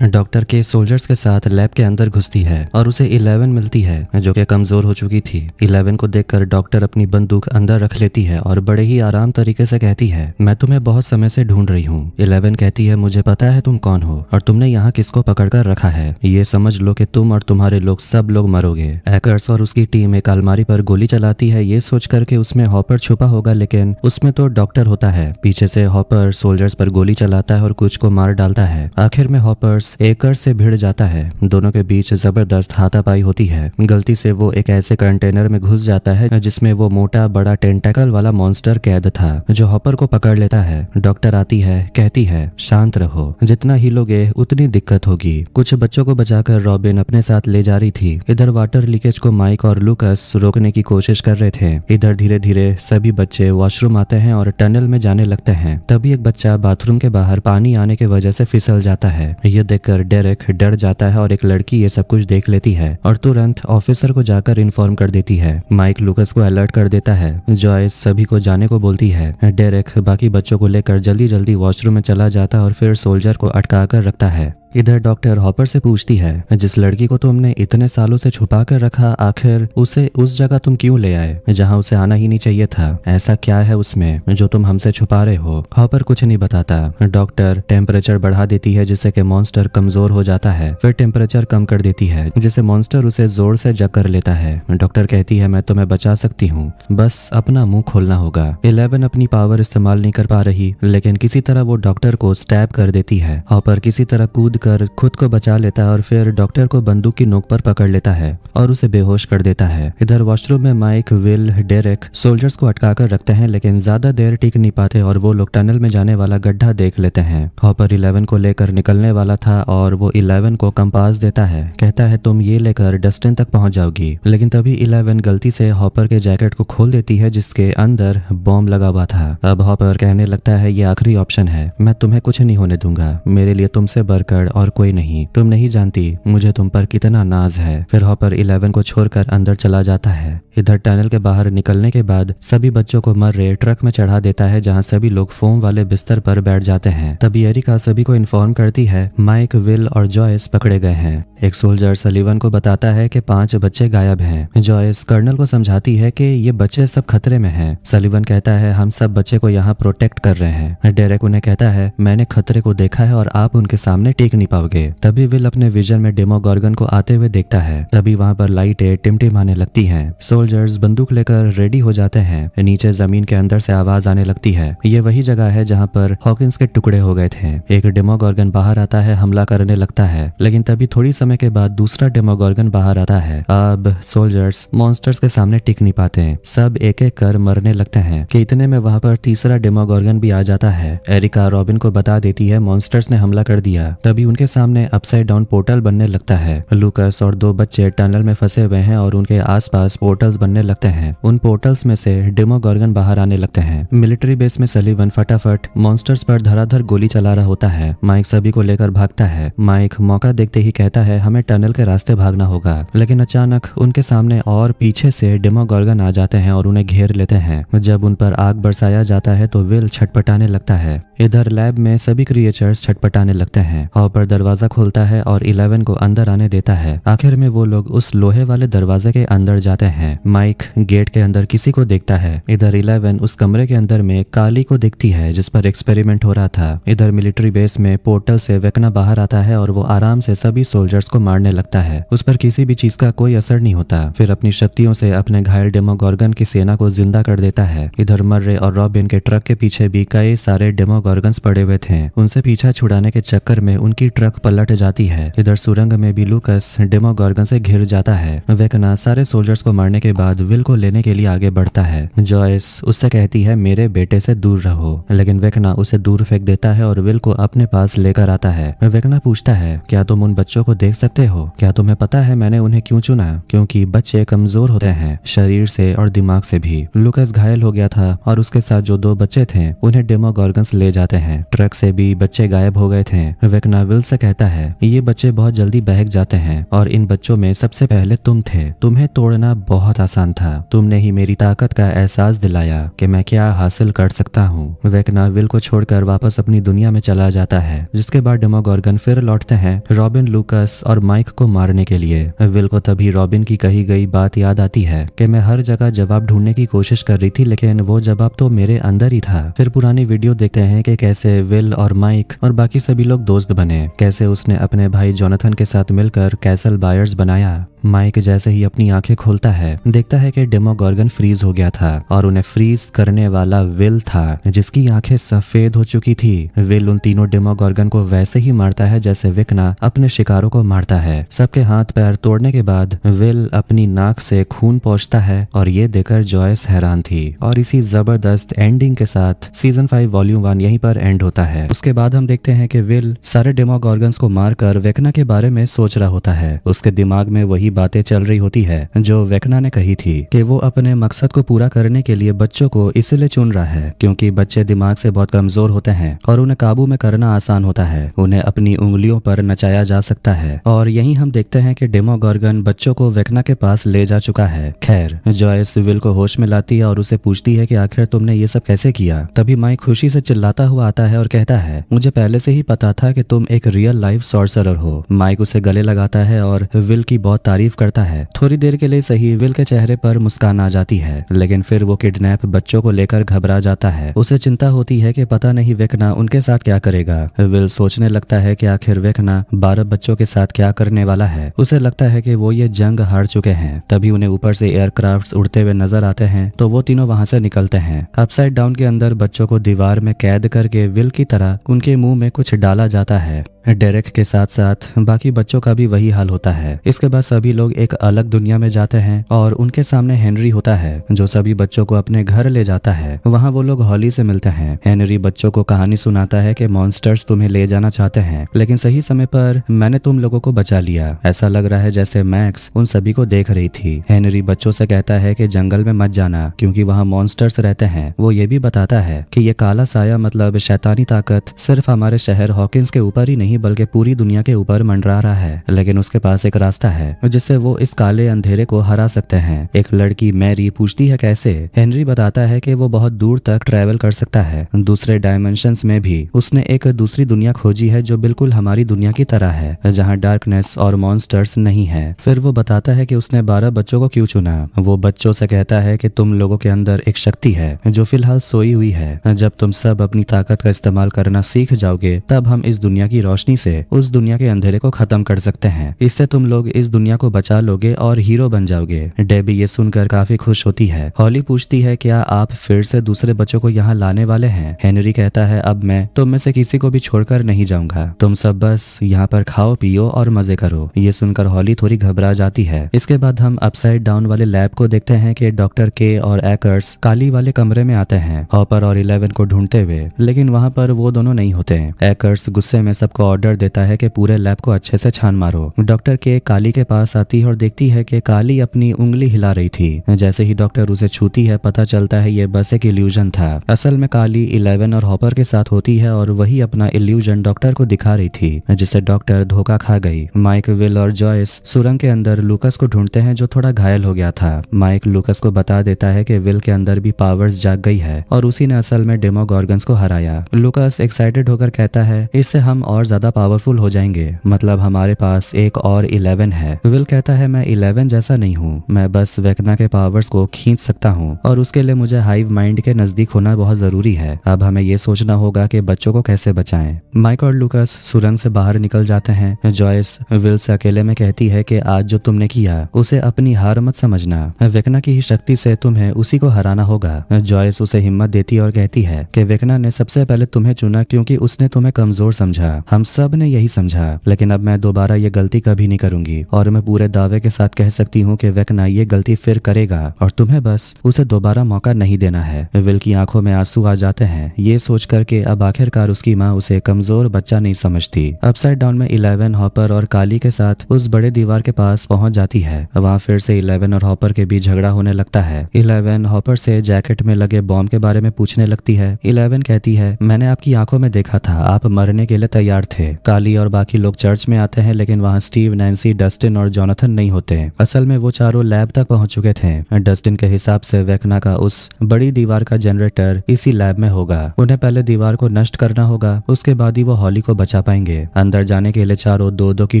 डॉक्टर के सोल्जर्स के साथ लैब के अंदर घुसती है और उसे 11 मिलती है, जो कि कमजोर हो चुकी थी। 11 को देखकर डॉक्टर अपनी बंदूक अंदर रख लेती है और बड़े ही आराम तरीके से कहती है मैं तुम्हें बहुत समय से ढूंढ रही हूँ। 11 कहती है मुझे पता है तुम कौन हो और तुमने यहाँ किसको पकड़कर रखा है। ये समझ लो कि तुम और तुम्हारे लोग सब लोग मरोगे। हैकर्स और उसकी टीम एक अलमारी पर गोली चलाती है, ये सोच कर के उसमें हॉपर छुपा होगा, लेकिन उसमें तो डॉक्टर होता है। पीछे से हॉपर सोल्जर्स पर गोली चलाता है और कुछ को मार डालता है। आखिर में हॉपर्स एकर्स से भिड़ जाता है। दोनों के बीच जबरदस्त हाथापाई होती है। गलती से वो एक ऐसे कंटेनर में घुस जाता है जिसमें वो मोटा बड़ा टेंटाकल वाला मॉन्स्टर कैद था, जो हॉपर को पकड़ लेता है। डॉक्टर आती है, कहती है शांत रहो, जितना हिलोगे उतनी दिक्कत होगी। कुछ बच्चों को बचाकर रॉबिन अपने साथ ले जा रही थी। इधर वाटर लीकेज को माइक और लूकस रोकने की कोशिश कर रहे थे। इधर धीरे धीरे सभी बच्चे वॉशरूम आते हैं और टनल में जाने लगते हैं। तभी एक बच्चा बाथरूम के बाहर पानी आने की वजह से फिसल जाता है। ये देखकर डेरेक डर जाता है और एक लड़की ये सब कुछ देख लेती है और तुरंत ऑफिसर को जाकर इन्फॉर्म कर देती है। माइक लूकस को अलर्ट कर देता है। जॉयस सभी को जाने को बोलती है। डेरेक बाकी बच्चों को लेकर जल्दी जल्दी वॉशरूम में चला जाता है और फिर सोल्जर को अटका कर रखता है। इधर डॉक्टर हॉपर से पूछती है जिस लड़की को तुमने इतने सालों से छुपा कर रखा, आखिर उसे उस जगह तुम क्यों ले आए जहां उसे आना ही नहीं चाहिए था? ऐसा क्या है उसमें जो तुम हमसे छुपा रहे हो? हॉपर कुछ नहीं बताता। डॉक्टर टेम्परेचर बढ़ा देती है जिससे कि मॉन्स्टर कमजोर हो जाता है, फिर टेम्परेचर कम कर देती है जिससे मॉन्स्टर उसे जोर से जग कर लेता है। डॉक्टर कहती है मैं तुम्हें बचा सकती हूँ, बस अपना मुंह खोलना होगा। 11 अपनी पावर इस्तेमाल नहीं कर पा रही, लेकिन किसी तरह वो डॉक्टर को स्टैब कर देती है। हॉपर किसी तरह कूद कर खुद को बचा लेता है और फिर डॉक्टर को बंदूक की नोक पर पकड़ लेता है और उसे बेहोश कर देता है। इधर वॉशरूम में माइक, विल, डेरेक सोल्जर्स को अटका कर रखते हैं, लेकिन ज्यादा देर टिक नहीं पाते और वो लोग टनल में जाने वाला गड्ढा देख लेते हैं। हॉपर 11 को लेकर निकलने वाला था और वो 11 को कंपास देता है, कहता है तुम ये लेकर डस्टिन तक पहुंच जाओगी। लेकिन तभी 11 गलती से हॉपर के जैकेट को खोल देती है जिसके अंदर बॉम्ब लगा हुआ था। अब हॉपर कहने लगता है ये आखिरी ऑप्शन है, मैं तुम्हें कुछ नहीं होने दूंगा, मेरे लिए तुमसे बढ़कर और कोई नहीं, तुम नहीं जानती मुझे तुम पर कितना नाज है। फिर हॉपर 11 को छोड़कर अंदर चला जाता है। इधर टनल के बाहर निकलने के बाद सभी बच्चों को मर रहे ट्रक में चढ़ा देता है जहां सभी लोग फोम वाले बिस्तर पर बैठ जाते हैं। तभी एरिका सभी को इन्फॉर्म करती है माइक, विल और जॉयस पकड़े गए हैं। एक सोल्जर सलीवन को बताता है कि 5 बच्चे गायब हैं। जॉयस कर्नल को समझाती है कि ये बच्चे सब खतरे में हैं। सलीवन कहता है हम सब बच्चे को यहाँ प्रोटेक्ट कर रहे हैं। डेरेक उन्हें कहता है मैंने खतरे को देखा है और आप उनके सामने टिक नहीं पाओगे। तभी विल अपने विजन में डेमोगोर्गन को आते हुए देखता है। तभी वहां पर लाइटें टिमटिमाने लगती हैं। सोल्जर्स बंदूक लेकर रेडी हो जाते हैं। नीचे जमीन के अंदर से आवाज आने लगती है। ये वही जगह है जहाँ पर हॉकिंस के टुकड़े हो गए थे। एक डेमोगोर्गन बाहर आता है, हमला करने लगता है, लेकिन तभी थोड़ी समय के बाद दूसरा डेमोगोर्गन बाहर आता है। अब सोल्जर्स मॉन्स्टर्स के सामने टिक नहीं पाते, सब एक एक कर मरने लगते हैं कि इतने में वहां पर तीसरा डेमोगोर्गन भी आ जाता है। एरिका रॉबिन को बता देती है मॉन्स्टर्स ने हमला कर दिया। तभी उनके सामने अपसाइड डाउन पोर्टल बनने लगता है। लूकस और दो बच्चे टनल में फंसे हुए हैं और उनके आसपास पोर्टल्स बनने लगते हैं। उन पोर्टल्स में से डेमोगोर्गन बाहर आने लगते हैं। मिलिट्री बेस में सलीवन फटाफट मॉन्स्टर्स पर धड़ाधड़ गोली चला रहा होता है। माइक सभी को लेकर भागता है। माइक मौका देखते ही कहता है हमें टनल के रास्ते भागना होगा, लेकिन अचानक उनके सामने और पीछे से डेमोगोर्गन आ जाते हैं और उन्हें घेर लेते हैं। जब उन पर आग बरसाया जाता है तो विल छटपटाने लगता है। इधर लैब में सभी क्रिएचर्स छटपटाने लगते हैं। हॉपर दरवाजा खोलता है और 11 को अंदर आने देता है। आखिर में वो लोग उस लोहे वाले दरवाजे के अंदर जाते हैं। माइक गेट के अंदर किसी को देखता है। इधर 11 उस कमरे के अंदर में काली को देखती है जिस पर एक्सपेरिमेंट हो रहा था। इधर मिलिट्री बेस में पोर्टल से वेकना बाहर आता है और वो आराम से सभी सोल्जर्स को मारने लगता है। उस पर किसी भी चीज का कोई असर नहीं होता। फिर अपनी शक्तियों से अपने घायल डेमोगोर्गन की सेना को जिंदा कर देता है। इधर मर्रे और रॉबिन के ट्रक के पीछे भी कई सारे डेमोगोर्गन्स पड़े हुए थे। उनसे पीछा छुड़ाने के चक्कर में उनकी ट्रक पलट जाती है। इधर सुरंग में भी लूकस डेमोगोर्गन से घिर जाता है। वेकना सारे सोल्जर्स को मारने के बाद विल को लेने के लिए आगे बढ़ता है। जॉयस उससे कहती है मेरे बेटे से दूर रहो, लेकिन वेकना उसे दूर फेंक देता है और विल को अपने पास लेकर आता है। वेकना पूछता है क्या तुम उन बच्चों को देख सकते हो? क्या तुम्हें पता है मैंने उन्हें क्यों चुना? क्योंकि बच्चे कमजोर होते हैं, शरीर से और दिमाग से भी। लूकस घायल हो गया था और उसके साथ जो दो बच्चे थे उन्हें डेमोगोर्गन्स ले जाते हैं। ट्रक से भी बच्चे गायब हो गए थे। वेकना विल से कहता है ये बच्चे बहुत जल्दी बहक जाते हैं और इन बच्चों में सबसे पहले तुम थे। तुम्हें तोड़ना बहुत आसान था। तुमने ही मेरी ताकत का एहसास दिलाया कि मैं क्या हासिल कर सकता हूँ। वेकना विल को छोड़कर वापस अपनी दुनिया में चला जाता है, जिसके बाद डेमोगोर्गन फिर लौटते हैं रॉबिन, लूकस और माइक को मारने के लिए। विल को तभी रॉबिन की कही गई बात याद आती है कि मैं हर जगह जवाब ढूंढने की कोशिश कर रही थी, लेकिन वो जवाब तो मेरे अंदर ही था। फिर पुरानी वीडियो देखते हैं कि कैसे विल और माइक और बाकी सभी लोग दोस्त बने, कैसे उसने अपने भाई जोनाथन के साथ मिलकर कैसल बायर्स बनाया। माइक जैसे ही अपनी आंखें खोलता है देखता है कि डेमोगोर्गन फ्रीज हो गया था और उन्हें फ्रीज करने वाला विल था, जिसकी आंखें सफेद हो चुकी थी। विल उन तीनों डेमोगोर्गन को वैसे ही मारता है जैसे वेकना अपने शिकारों को मारता है। सबके हाथ पैर तोड़ने के बाद विल अपनी नाक से खून पोंछता है और ये देखकर जॉयस हैरान थी। और इसी जबरदस्त एंडिंग के साथ सीजन 5 वॉल्यूम 1 यहीं पर एंड होता है। उसके बाद हम देखते हैं कि विल सारे डेमोगोर्गन्स को मारकर वेकना के बारे में सोच रहा होता है। उसके दिमाग में वही बातें चल रही होती है जो वेकना ने कही थी कि वो अपने मकसद को पूरा करने के लिए बच्चों को इसलिए चुन रहा है क्योंकि बच्चे दिमाग से बहुत कमजोर होते हैं और उन्हें काबू में करना आसान होता है। उन्हें अपनी उंगलियों पर नचाया जा सकता है। और यहीं हम देखते हैं कि डेमोगोर्गन बच्चों को वेकना के पास ले जा चुका है। खैर, जॉयस विल को होश में लाती है और उसे पूछती है कि आखिर तुमने ये सब कैसे किया। तभी माइक खुशी से चिल्लाता हुआ आता है और कहता है मुझे पहले से ही पता था कि तुम एक रियल लाइफ सॉर्सरर हो। माइक उसे गले लगाता है और विल की बहुत तारीफ करता है। थोड़ी देर के लिए सही विल के चेहरे पर मुस्कान आ जाती है, लेकिन फिर वो किडनैप बच्चों को लेकर घबरा जाता है। उसे चिंता होती है कि पता नहीं वेकना उनके साथ क्या करेगा। विल सोचने लगता है कि आखिर वेकना 12 बच्चों के साथ क्या करने वाला है। उसे लगता है कि वो ये जंग हार चुके हैं। तभी उन्हें ऊपर से एयरक्राफ्ट्स उड़ते हुए नजर आते हैं तो वो तीनों वहां से निकलते हैं। अपसाइड डाउन के अंदर बच्चों को दीवार में कैद करके विल की तरह उनके मुंह में कुछ डाला जाता है। डेरेक के साथ साथ बाकी बच्चों का भी वही हाल होता है। इसके बाद सभी लोग एक अलग दुनिया में जाते हैं और उनके सामने हेनरी होता है जो सभी बच्चों को अपने घर ले जाता है। वहाँ वो लोग हॉली से मिलते हैं। हेनरी बच्चों को कहानी सुनाता है कि मॉन्स्टर्स तुम्हें ले जाना चाहते हैं, लेकिन सही समय पर मैंने तुम लोगों को बचा लिया। ऐसा लग रहा है जैसे मैक्स उन सभी को देख रही थी। हेनरी बच्चों से कहता है कि जंगल में मत जाना क्योंकि वहाँ मॉन्स्टर्स रहते हैं। वो ये भी बताता है कि ये काला साया मतलब शैतानी ताकत सिर्फ हमारे शहर हॉकिंस के ऊपर ही नहीं बल्कि पूरी दुनिया के ऊपर मंडरा रहा है, लेकिन उसके पास एक रास्ता है जिससे वो इस काले अंधेरे को हरा सकते हैं। एक लड़की मैरी पूछती है कैसे। हेनरी बताता है कि वो बहुत दूर तक ट्रैवल कर सकता है। दूसरे डायमेंशंस में भी उसने एक दूसरी दुनिया खोजी है जो बिल्कुल हमारी दुनिया की तरह है, जहाँ डार्कनेस और मॉन्स्टर्स नहीं है। फिर वो बताता है कि उसने 12 बच्चों को क्यों चुना। वो बच्चों से कहता है कि तुम लोगों के अंदर एक शक्ति है जो फिलहाल सोई हुई है। जब तुम सब अपनी ताकत का इस्तेमाल करना सीख जाओगे तब हम इस दुनिया की रोशनी से उस दुनिया के अंधेरे को खत्म कर सकते हैं। इससे तुम लोग इस दुनिया को बचा लोगे और हीरो बन जाओगे। डेबी ये सुनकर काफी खुश होती है। हॉली पूछती है क्या आप फिर से दूसरे बच्चों को यहाँ लाने वाले हैं? हेनरी कहता है अब मैं तुम में से किसी को भी छोड़कर नहीं जाऊंगा, तुम सब बस यहाँ पर खाओ पियो और मजे करो। ये सुनकर हॉली थोड़ी घबरा जाती है। इसके बाद हम अपसाइड डाउन वाले लैब को देखते हैं कि डॉक्टर के और एकर्स काली वाले कमरे में आते हैं हॉपर और 11 को ढूंढते हुए, लेकिन वहाँ पर वो दोनों नहीं होते। एकर्स गुस्से में सबको ऑर्डर देता है कि पूरे लैब को अच्छे से छान मारो। डॉक्टर के काली के पास आती है और देखती है कि काली अपनी उंगली हिला रही थी। जैसे ही डॉक्टर उसे छूती है पता चलता है ये बस एक इल्यूजन था। असल में काली 11 और हॉपर के साथ होती है और वही अपना इल्यूजन डॉक्टर को दिखा रही थी, जिससे डॉक्टर धोखा खा गई। माइक, विल और जॉयस सुरंग के अंदर लूकस को ढूंढते हैं जो थोड़ा घायल हो गया था। माइक लूकस को बता देता है कि विल के अंदर भी पावर्स जाग गई है और उसी ने असल में डेमोगॉर्गन्स को हराया। लूकस एक्साइटेड होकर कहता है इससे हम और ज्यादा पावरफुल हो जाएंगे, मतलब हमारे पास एक और 11 है। विल कहता है मैं 11 जैसा नहीं हूँ, मैं बस वेकना के पावर्स को खींच सकता हूँ और उसके लिए मुझे हाइव माइंड के नजदीक होना बहुत जरूरी है। अब हमें ये सोचना होगा कि बच्चों को कैसे बचाएं। माइक और लूकस सुरंग से बाहर निकल जाते हैं। जॉयस विल से अकेले में कहती है कि आज जो तुमने किया उसे अपनी हार मत समझना, वेकना की ही शक्ति से तुम्हें उसी को हराना होगा। जॉयस उसे हिम्मत देती और कहती है कि वेकना ने सबसे पहले तुम्हें चुना क्योंकि उसने तुम्हें कमजोर समझा। हम सब ने यही समझा, लेकिन अब मैं दोबारा ये गलती कभी नहीं करूंगी और मैं पूरे दावे के साथ कह सकती हूँ कि वेकना ये गलती फिर करेगा और तुम्हें बस उसे दोबारा मौका नहीं देना है। विल की आंखों में आंसू आ जाते हैं ये सोच कर के अब आखिरकार उसकी माँ उसे कमजोर बच्चा नहीं समझती। अपसाइड डाउन में 11 हॉपर और काली के साथ उस बड़े दीवार के पास पहुंच जाती है। वहाँ फिर से 11 और हॉपर के बीच झगड़ा होने लगता है। 11 हॉपर से जैकेट में लगे बॉम्ब के बारे में पूछने लगती है। 11 कहती है मैंने आपकी आंखों में देखा था, आप मरने के लिए तैयार थे। काली और बाकी लोग चर्च में आते हैं, लेकिन वहाँ स्टीव, नैन्सी, डस्टिन और जोनाथन नहीं होते। असल में वो चारों लैब तक पहुंच चुके थे। डस्टिन के हिसाब से वेकना का उस बड़ी दीवार का जनरेटर इसी लैब में होगा। उन्हें पहले दीवार को नष्ट करना होगा, उसके बाद ही वो हॉली को बचा पाएंगे। अंदर जाने के लिए चारों दो दो की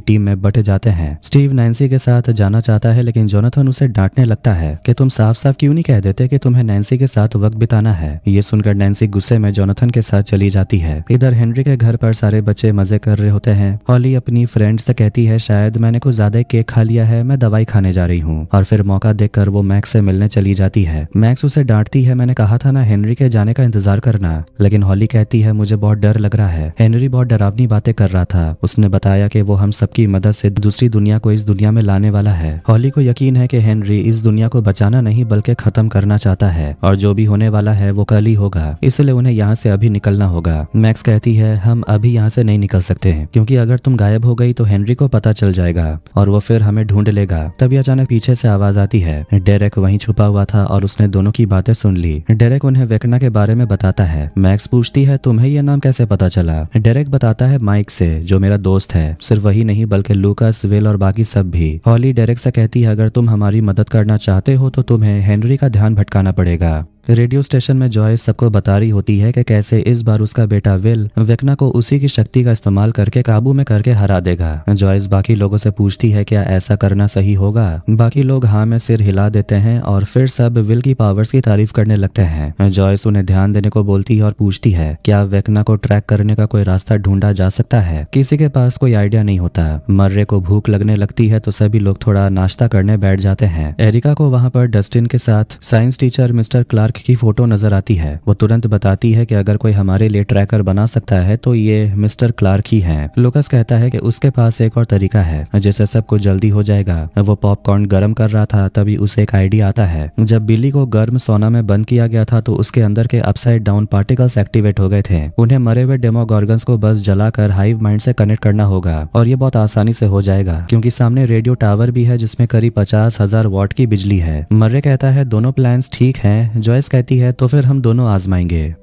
टीम में बटे जाते हैं। स्टीव नैन्सी के साथ जाना चाहता है, लेकिन जोनाथन उसे डांटने लगता है कि तुम साफ साफ क्यों नहीं कह देते कि तुम्हें नैन्सी के साथ वक्त बिताना है। ये सुनकर नैन्सी गुस्से में जोनाथन के साथ चली जाती है। इधर हेनरी के घर पर सारे बच्चे मजे कर रहे होते हैं। हॉली अपनी फ्रेंड से कहती है शायद मैंने कुछ ज्यादा केक खा लिया है, मैं दवाई खाने जा रही हूँ। और फिर मौका देखकर वो मैक्स से मिलने चली जाती है। मैक्स उसे डांटती है मैंने कहा था ना हेनरी के जाने का इंतजार करना, लेकिन हॉली कहती है मुझे बहुत डर लग रहा है। हेनरी बहुत डरावनी बातें कर रहा था, उसने बताया कि वो हम सबकी मदद से दूसरी दुनिया को इस दुनिया में लाने वाला है। हॉली को यकीन है कि हेनरी इस दुनिया को बचाना नहीं बल्कि खत्म करना चाहता है और जो भी होने वाला है वो कल ही होगा, इसलिए उन्हें यहाँ से अभी निकलना होगा। मैक्स कहती है हम अभी यहाँ से नहीं निकल सकते हैं क्योंकि अगर तुम गायब हो गई तो हेनरी को पता चल जाएगा और वो फिर हमें ढूंढ लेगा। तभी अचानक पीछे से आवाज आती है। डेरेक वहीं छुपा हुआ था और उसने दोनों की बातें सुन ली। डेरेक उन्हें वेकना के बारे में बताता है। मैक्स पूछती है तुम्हें यह नाम कैसे पता चला? डेरेक बताता है माइक से, जो मेरा दोस्त है। सिर्फ वही नहीं बल्कि लूकास, विल और बाकी सब भी। हॉली डेरेक से कहती है अगर तुम हमारी मदद करना चाहते हो तो तुम्हें हेनरी का ध्यान भटकाना पड़ेगा। रेडियो स्टेशन में जॉयस सबको बता रही होती है कि कैसे इस बार उसका बेटा विल वेकना को उसी की शक्ति का इस्तेमाल करके काबू में करके हरा देगा। जॉयस बाकी लोगों से पूछती है क्या ऐसा करना सही होगा? बाकी लोग हाँ में सिर हिला देते हैं और फिर सब विल की पावर्स की तारीफ करने लगते हैं। जॉयस उन्हें ध्यान देने को बोलती है और पूछती है क्या वेकना को ट्रैक करने का कोई रास्ता ढूंढा जा सकता है? किसी के पास कोई आइडिया नहीं होता। मर्रे को भूख लगने लगती है तो सभी लोग थोड़ा नाश्ता करने बैठ जाते हैं। एरिका को वहाँ पर डस्टिन के साथ साइंस टीचर मिस्टर क्लार्क की फोटो नजर आती है। वो तुरंत बताती है कि अगर कोई हमारे लिए ट्रैकर बना सकता है तो ये मिस्टर क्लार्क ही हैं। लूकास कहता है कि उसके पास एक और तरीका है जिससे सबको जल्दी हो जाएगा। वो पॉपकॉर्न गर्म कर रहा था तभी उसे एक आइडिया आता है। जब बिली को गर्म सोना में बंद किया गया था तो उसके अंदर के अपसाइड डाउन पार्टिकल्स एक्टिवेट हो गए थे। उन्हें मरे हुए डेमोगॉर्गन्स को बस जलाकर हाइव माइंड से कनेक्ट करना होगा और ये बहुत आसानी से हो जाएगा क्योंकि सामने रेडियो टावर भी है जिसमें करीब 50,000 वॉट की बिजली है। मर्रे कहता है दोनों प्लान्स ठीक हैं। जॉयस कहती है तो फिर हम दोनों आजमाएंगे।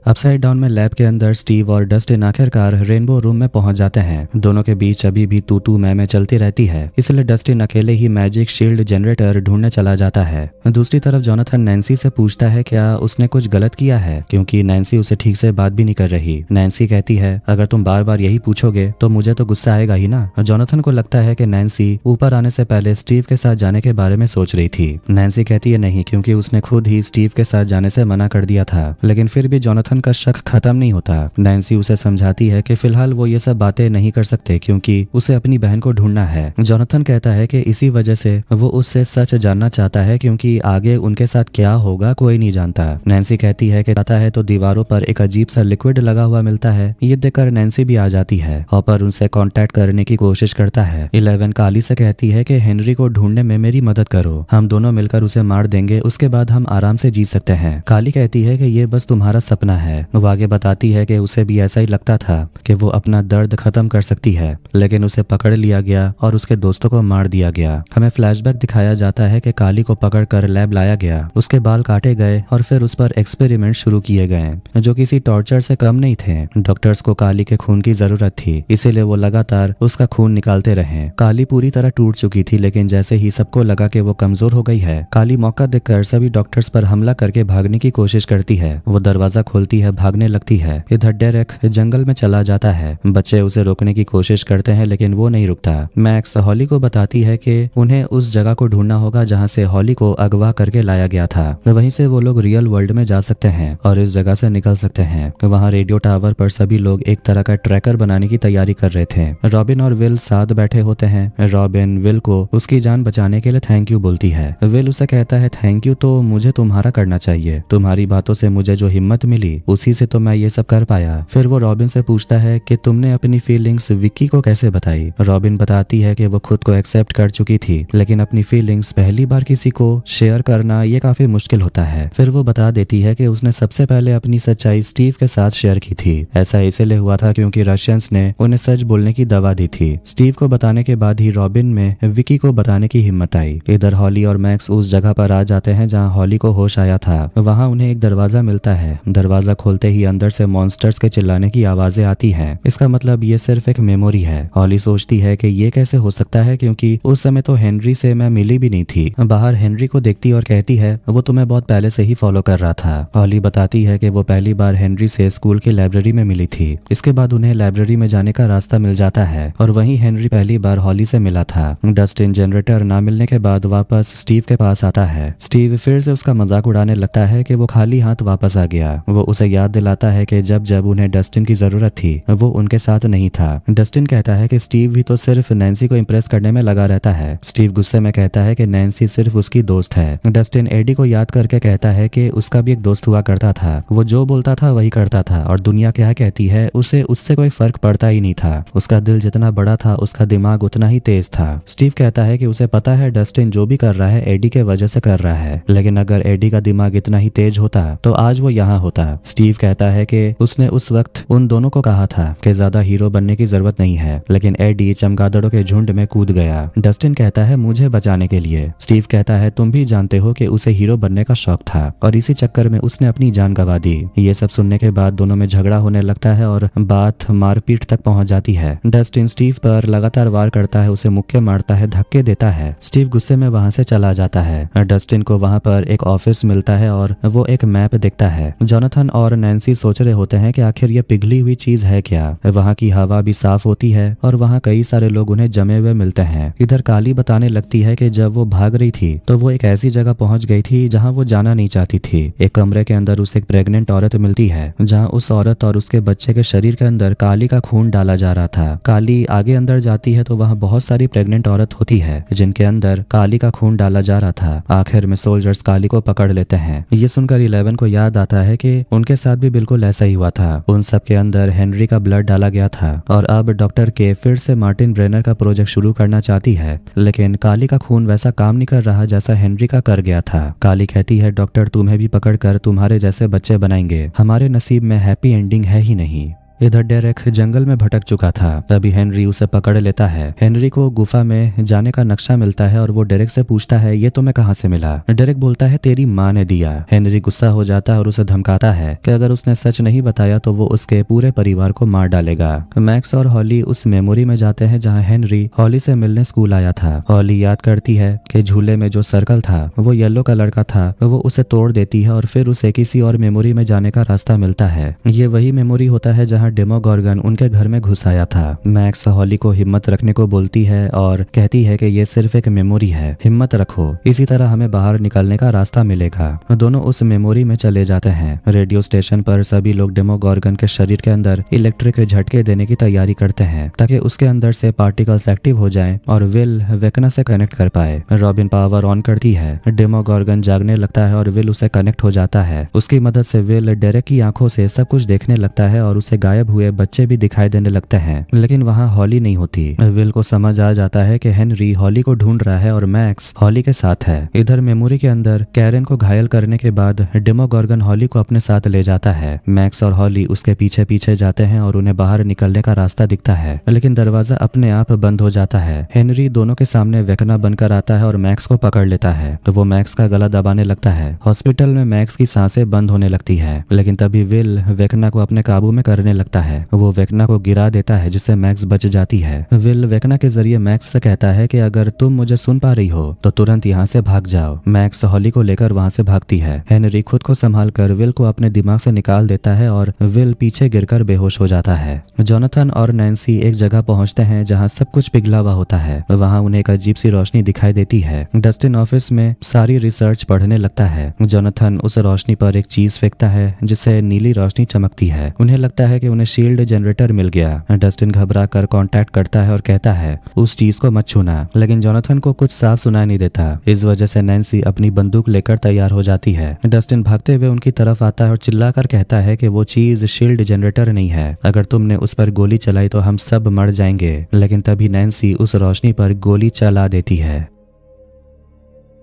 अपसाइड डाउन में लैब के अंदर स्टीव और डस्टिन आखिरकार रेनबो रूम में पहुंच जाते हैं। दोनों के बीच अभी भी तू तू मैं चलती रहती है, इसलिए डस्टिन अकेले ही मैजिक शील्ड जनरेटर ढूंढने चला जाता है। दूसरी तरफ जोनाथन नैन्सी से पूछता है क्या उसने कुछ गलत किया है क्योंकि नैन्सी उसे ठीक से बात भी नहीं कर रही। नैन्सी कहती है अगर तुम बार बार यही पूछोगे तो मुझे तो गुस्सा आएगा ही ना। जोनाथन को लगता है कि नैन्सी ऊपर आने से पहले स्टीव के साथ जाने के बारे में सोच रही थी। नैन्सी कहती है नहीं क्योंकि उसने खुद ही स्टीव के साथ जाने से मना कर दिया था, लेकिन फिर भी जोनाथन जोनाथन का शक खत्म नहीं होता। नैन्सी उसे समझाती है कि फिलहाल वो ये सब बातें नहीं कर सकते क्योंकि उसे अपनी बहन को ढूंढना है। जोनाथन कहता है कि इसी वजह से वो उससे सच जानना चाहता है क्योंकि आगे उनके साथ क्या होगा कोई नहीं जानता। नैन्सी कहती है कि आता है तो दीवारों पर एक अजीब सा लिक्विड लगा हुआ मिलता है। ये देखकर नैन्सी भी आ जाती है। हॉपर उनसे कांटेक्ट करने की कोशिश करता है। 11 काली से कहती है कि हेनरी को ढूंढने में मेरी मदद करो, हम दोनों मिलकर उसे मार देंगे, उसके बाद हम आराम से जी सकते हैं। काली कहती है कि ये बस तुम्हारा सपना है। वो आगे बताती है कि उसे भी ऐसा ही लगता था कि वो अपना दर्द खत्म कर सकती है, लेकिन उसे पकड़ लिया गया और उसके दोस्तों को मार दिया गया। हमें फ्लैशबैक दिखाया जाता है कि काली को पकड़कर लैब लाया गया, उसके बाल काटे गए और फिर उस पर एक्सपेरिमेंट शुरू किए गए जो किसी टॉर्चर से कम नहीं थे। डॉक्टर्स को काली के खून की जरूरत थी, इसीलिए वो लगातार उसका खून निकालते रहे। काली पूरी तरह टूट चुकी थी, लेकिन जैसे ही सबको लगा कि वो कमजोर हो गई है, काली मौका देखकर सभी डॉक्टर्स पर हमला करके भागने की कोशिश करती है। वो दरवाजा खोलती है, भागने लगती है। इधर डेरेक जंगल में चला जाता है। बच्चे उसे रोकने की कोशिश करते हैं लेकिन वो नहीं रुकता। मैक्स हॉली को बताती है कि उन्हें उस जगह को ढूंढना होगा जहाँ से हॉली को अगवा करके लाया गया था। वहीं से वो लोग रियल वर्ल्ड में जा सकते हैं और इस जगह से निकल सकते हैं। वहाँ रेडियो टावर पर सभी लोग एक तरह का ट्रैकर बनाने की तैयारी कर रहे थे। रॉबिन और विल साथ बैठे होते हैं। रॉबिन विल को उसकी जान बचाने के लिए थैंक यू बोलती है। विल उसे कहता है थैंक यू तो मुझे तुम्हारा करना चाहिए, तुम्हारी बातों से मुझे जो हिम्मत मिली उसी से तो मैं ये सब कर पाया। फिर वो रॉबिन से पूछता है कि तुमने अपनी फीलिंग्स विक्की को कैसे बताई। रॉबिन बताती है कि वो खुद को एक्सेप्ट कर चुकी थी, लेकिन अपनी फीलिंग्स पहली बार किसी को शेयर करना ये काफी मुश्किल होता है। फिर वो बता देती है कि उसने सबसे पहले अपनी सच्चाई स्टीव के साथ शेयर की थी। ऐसा इसलिए हुआ था क्योंकि रशियंस ने उन्हें सच बोलने की दवा दी थी। स्टीव को बताने के बाद ही रॉबिन में विकी को बताने की हिम्मत आई। इधर हॉली और मैक्स उस जगह पर आ जाते हैं जहां हॉली को होश आया था। वहां उन्हें एक दरवाजा मिलता है। दरवाजा खोलते ही अंदर से मॉन्स्टर्स के चिल्लाने की आवाजें आती हैं। इसका मतलब ये सिर्फ एक मेमोरी है। हॉली सोचती है कि ये कैसे हो सकता है क्योंकि उस समय तो हेनरी से मैं मिली भी नहीं थी। बाहर हेनरी को देखती और कहती है वो तुम्हें बहुत पहले से ही फॉलो कर रहा था। हॉली बताती है कि वो पहली बार हेनरी से स्कूल की लाइब्रेरी में मिली थी। इसके बाद उन्हें लाइब्रेरी में जाने का रास्ता मिल जाता है और वहीं हेनरी पहली बार हॉली से मिला था। डस्टिन जनरेटर ना मिलने के बाद वापस स्टीव के पास आता है। स्टीव फिर से उसका मजाक उड़ाने लगता है कि वो खाली हाथ वापस आ गया। वो उसे याद दिलाता है कि जब जब उन्हें डस्टिन की जरूरत थी वो उनके साथ नहीं था। डस्टिन कहता है कि स्टीव भी तो सिर्फ नैन्सी को इम्प्रेस करने में लगा रहता है। स्टीव गुस्से में कहता है कि नैन्सी सिर्फ उसकी दोस्त है। डस्टिन एडी को याद करके कहता है कि उसका भी एक दोस्त हुआ करता था, वो जो बोलता था वही करता था और दुनिया क्या कहती है उसे उससे कोई फर्क पड़ता ही नहीं था। उसका दिल जितना बड़ा था उसका दिमाग उतना ही तेज था। स्टीव कहता है कि उसे पता है डस्टिन जो भी कर रहा है एडी के वजह से कर रहा है, लेकिन अगर एडी का दिमाग इतना ही तेज होता तो आज वो यहाँ होता। स्टीव कहता है कि उसने उस वक्त उन दोनों को कहा था कि ज्यादा हीरो बनने की जरूरत नहीं है, लेकिन एडी चमगादड़ों के झुंड में कूद गया। डस्टिन कहता है मुझे बचाने के लिए। स्टीव कहता है तुम भी जानते हो कि उसे हीरो बनने का शौक था और इसी चक्कर में उसने अपनी जान गंवा दी। ये सब सुनने के बाद दोनों में झगड़ा होने लगता है और बात मारपीट तक पहुंच जाती है। डस्टिन स्टीव पर लगातार वार करता है, उसे मुक्के मारता है, धक्के देता है। स्टीव गुस्से में वहां से चला जाता है। डस्टिन को वहां पर एक ऑफिस मिलता है और वो एक मैप देखता है। जोनाथन और नैन्सी सोच रहे होते हैं कि आखिर ये पिघली हुई चीज है क्या। वहां की हवा भी साफ होती है और वहां कई सारे लोग उन्हें जमे हुए मिलते हैं। इधर काली बताने लगती है कि जब वो भाग रही थी तो वो एक ऐसी जगह पहुंच गई थी जहां वो जाना नहीं चाहती थी। एक कमरे के अंदर उसे एक प्रेग्नेंट औरत मिलती है जहां उस औरत और उसके बच्चे के शरीर के अंदर काली का खून डाला जा रहा था। काली आगे अंदर जाती है तो वहां बहुत सारी प्रेग्नेंट औरत होती है जिनके अंदर काली का खून डाला जा रहा था। आखिर में सोल्जर्स काली को पकड़ लेते हैं। ये सुनकर 11 को याद आता है कि उनके साथ भी बिल्कुल ऐसा ही हुआ था। उन सब के अंदर हेनरी का ब्लड डाला गया था और अब डॉक्टर के फिर से मार्टिन ब्रेनर का प्रोजेक्ट शुरू करना चाहती है, लेकिन काली का खून वैसा काम नहीं कर रहा जैसा हेनरी का कर गया था। काली कहती है डॉक्टर तुम्हें भी पकड़कर तुम्हारे जैसे बच्चे बनाएंगे, हमारे नसीब में हैप्पी एंडिंग है ही नहीं। इधर डेरेक जंगल में भटक चुका था, तभी हेनरी उसे पकड़ लेता है। हेनरी को गुफा में जाने का नक्शा मिलता है और वो डेरेक से पूछता है ये तुम्हें कहाँ से मिला। डेरेक बोलता है तेरी माँ ने दिया। हेनरी गुस्सा हो जाता है और उसे धमकाता है कि अगर उसने सच नहीं बताया तो वो उसके पूरे परिवार को मार डालेगा। मैक्स और हॉली उस मेमोरी में जाते हैं जहाँ हेनरी हॉली से मिलने स्कूल आया था। हॉली याद करती है कि झूले में जो सर्कल था वो येलो कलर का था। वो उसे तोड़ देती है और फिर उसे किसी और मेमोरी में जाने का रास्ता मिलता है। ये वही मेमोरी होता है जहाँ जहाँ डेमोगोर्गन उनके घर में घुस आया था। मैक्स हॉली को हिम्मत रखने को बोलती है और कहती है कि ये सिर्फ एक मेमोरी है, हिम्मत रखो, इसी तरह हमें बाहर निकलने का रास्ता मिलेगा। दोनों उस मेमोरी में चले जाते हैं। रेडियो स्टेशन पर सभी लोग डेमोगोर्गन के शरीर के अंदर इलेक्ट्रिक झटके देने की तैयारी करते हैं ताकि उसके अंदर से पार्टिकल्स एक्टिव हो जाएं और विल वेकना से कनेक्ट कर पाए। रॉबिन पावर ऑन करती है, डेमोगोर्गन जागने लगता है और विल उसे कनेक्ट हो जाता है। उसकी मदद से विल डेरेक की आंखों से सब कुछ देखने लगता है और उसे गायब हुए बच्चे भी दिखाई देने लगते हैं, लेकिन वहाँ हॉली नहीं होती। विल को समझ आ जाता है कि हेनरी हॉली को ढूंढ रहा है और मैक्स हॉली के साथ है। इधर मेमोरी के अंदर कैरन को घायल करने के बाद डेमोगोर्गन हॉली को अपने साथ ले जाता है। मैक्स और हॉली उसके पीछे पीछे जाते हैं और उन्हें बाहर निकलने का रास्ता दिखता है, लेकिन दरवाजा अपने आप बंद हो जाता है। हेनरी दोनों के सामने वेकना बनकर आता है और मैक्स को पकड़ लेता है, तो वो मैक्स का गला दबाने लगता है। हॉस्पिटल में मैक्स की सांसें बंद होने लगती है, लेकिन तभी विल वेकना को अपने काबू में करने लगता है। वो वेकना को गिरा देता है जिससे मैक्स बच जाती है। विल वेकना के जरिए मैक्स से कहता है कि अगर तुम मुझे सुन पा रही हो तो तुरंत यहाँ से भाग जाओ। मैक्स हॉली को लेकर वहाँ से भागती है। हेनरी खुद को संभाल कर विल को अपने दिमाग से निकाल देता है और विल पीछे गिरकर बेहोश हो जाता है। जोनाथन और नैन्सी एक जगह पहुंचते हैं जहाँ सब कुछ पिघला हुआ होता है। वहाँ उन्हें एक अजीब सी रोशनी दिखाई देती है। डस्टिन ऑफिस में सारी रिसर्च पढ़ने लगता है। जोनाथन उस रोशनी पर एक चीज फेंकता है जिससे नीली रोशनी चमकती है। उन्हें लगता है कि उन्हें शील्ड जनरेटर मिल गया। डस्टिन घबरा कर कॉन्टैक्ट करता है और कहता है उस चीज को मत छूना, लेकिन जोनाथन को कुछ साफ सुनाई नहीं देता। इस वजह से नैन्सी अपनी बंदूक लेकर तैयार हो जाती है। डस्टिन भागते हुए उनकी तरफ आता है और चिल्लाकर कहता है कि वो चीज शील्ड जनरेटर नहीं है, अगर तुमने उस पर गोली चलाई तो हम सब मर जाएंगे। लेकिन तभी नैन्सी उस रोशनी पर गोली चला देती है।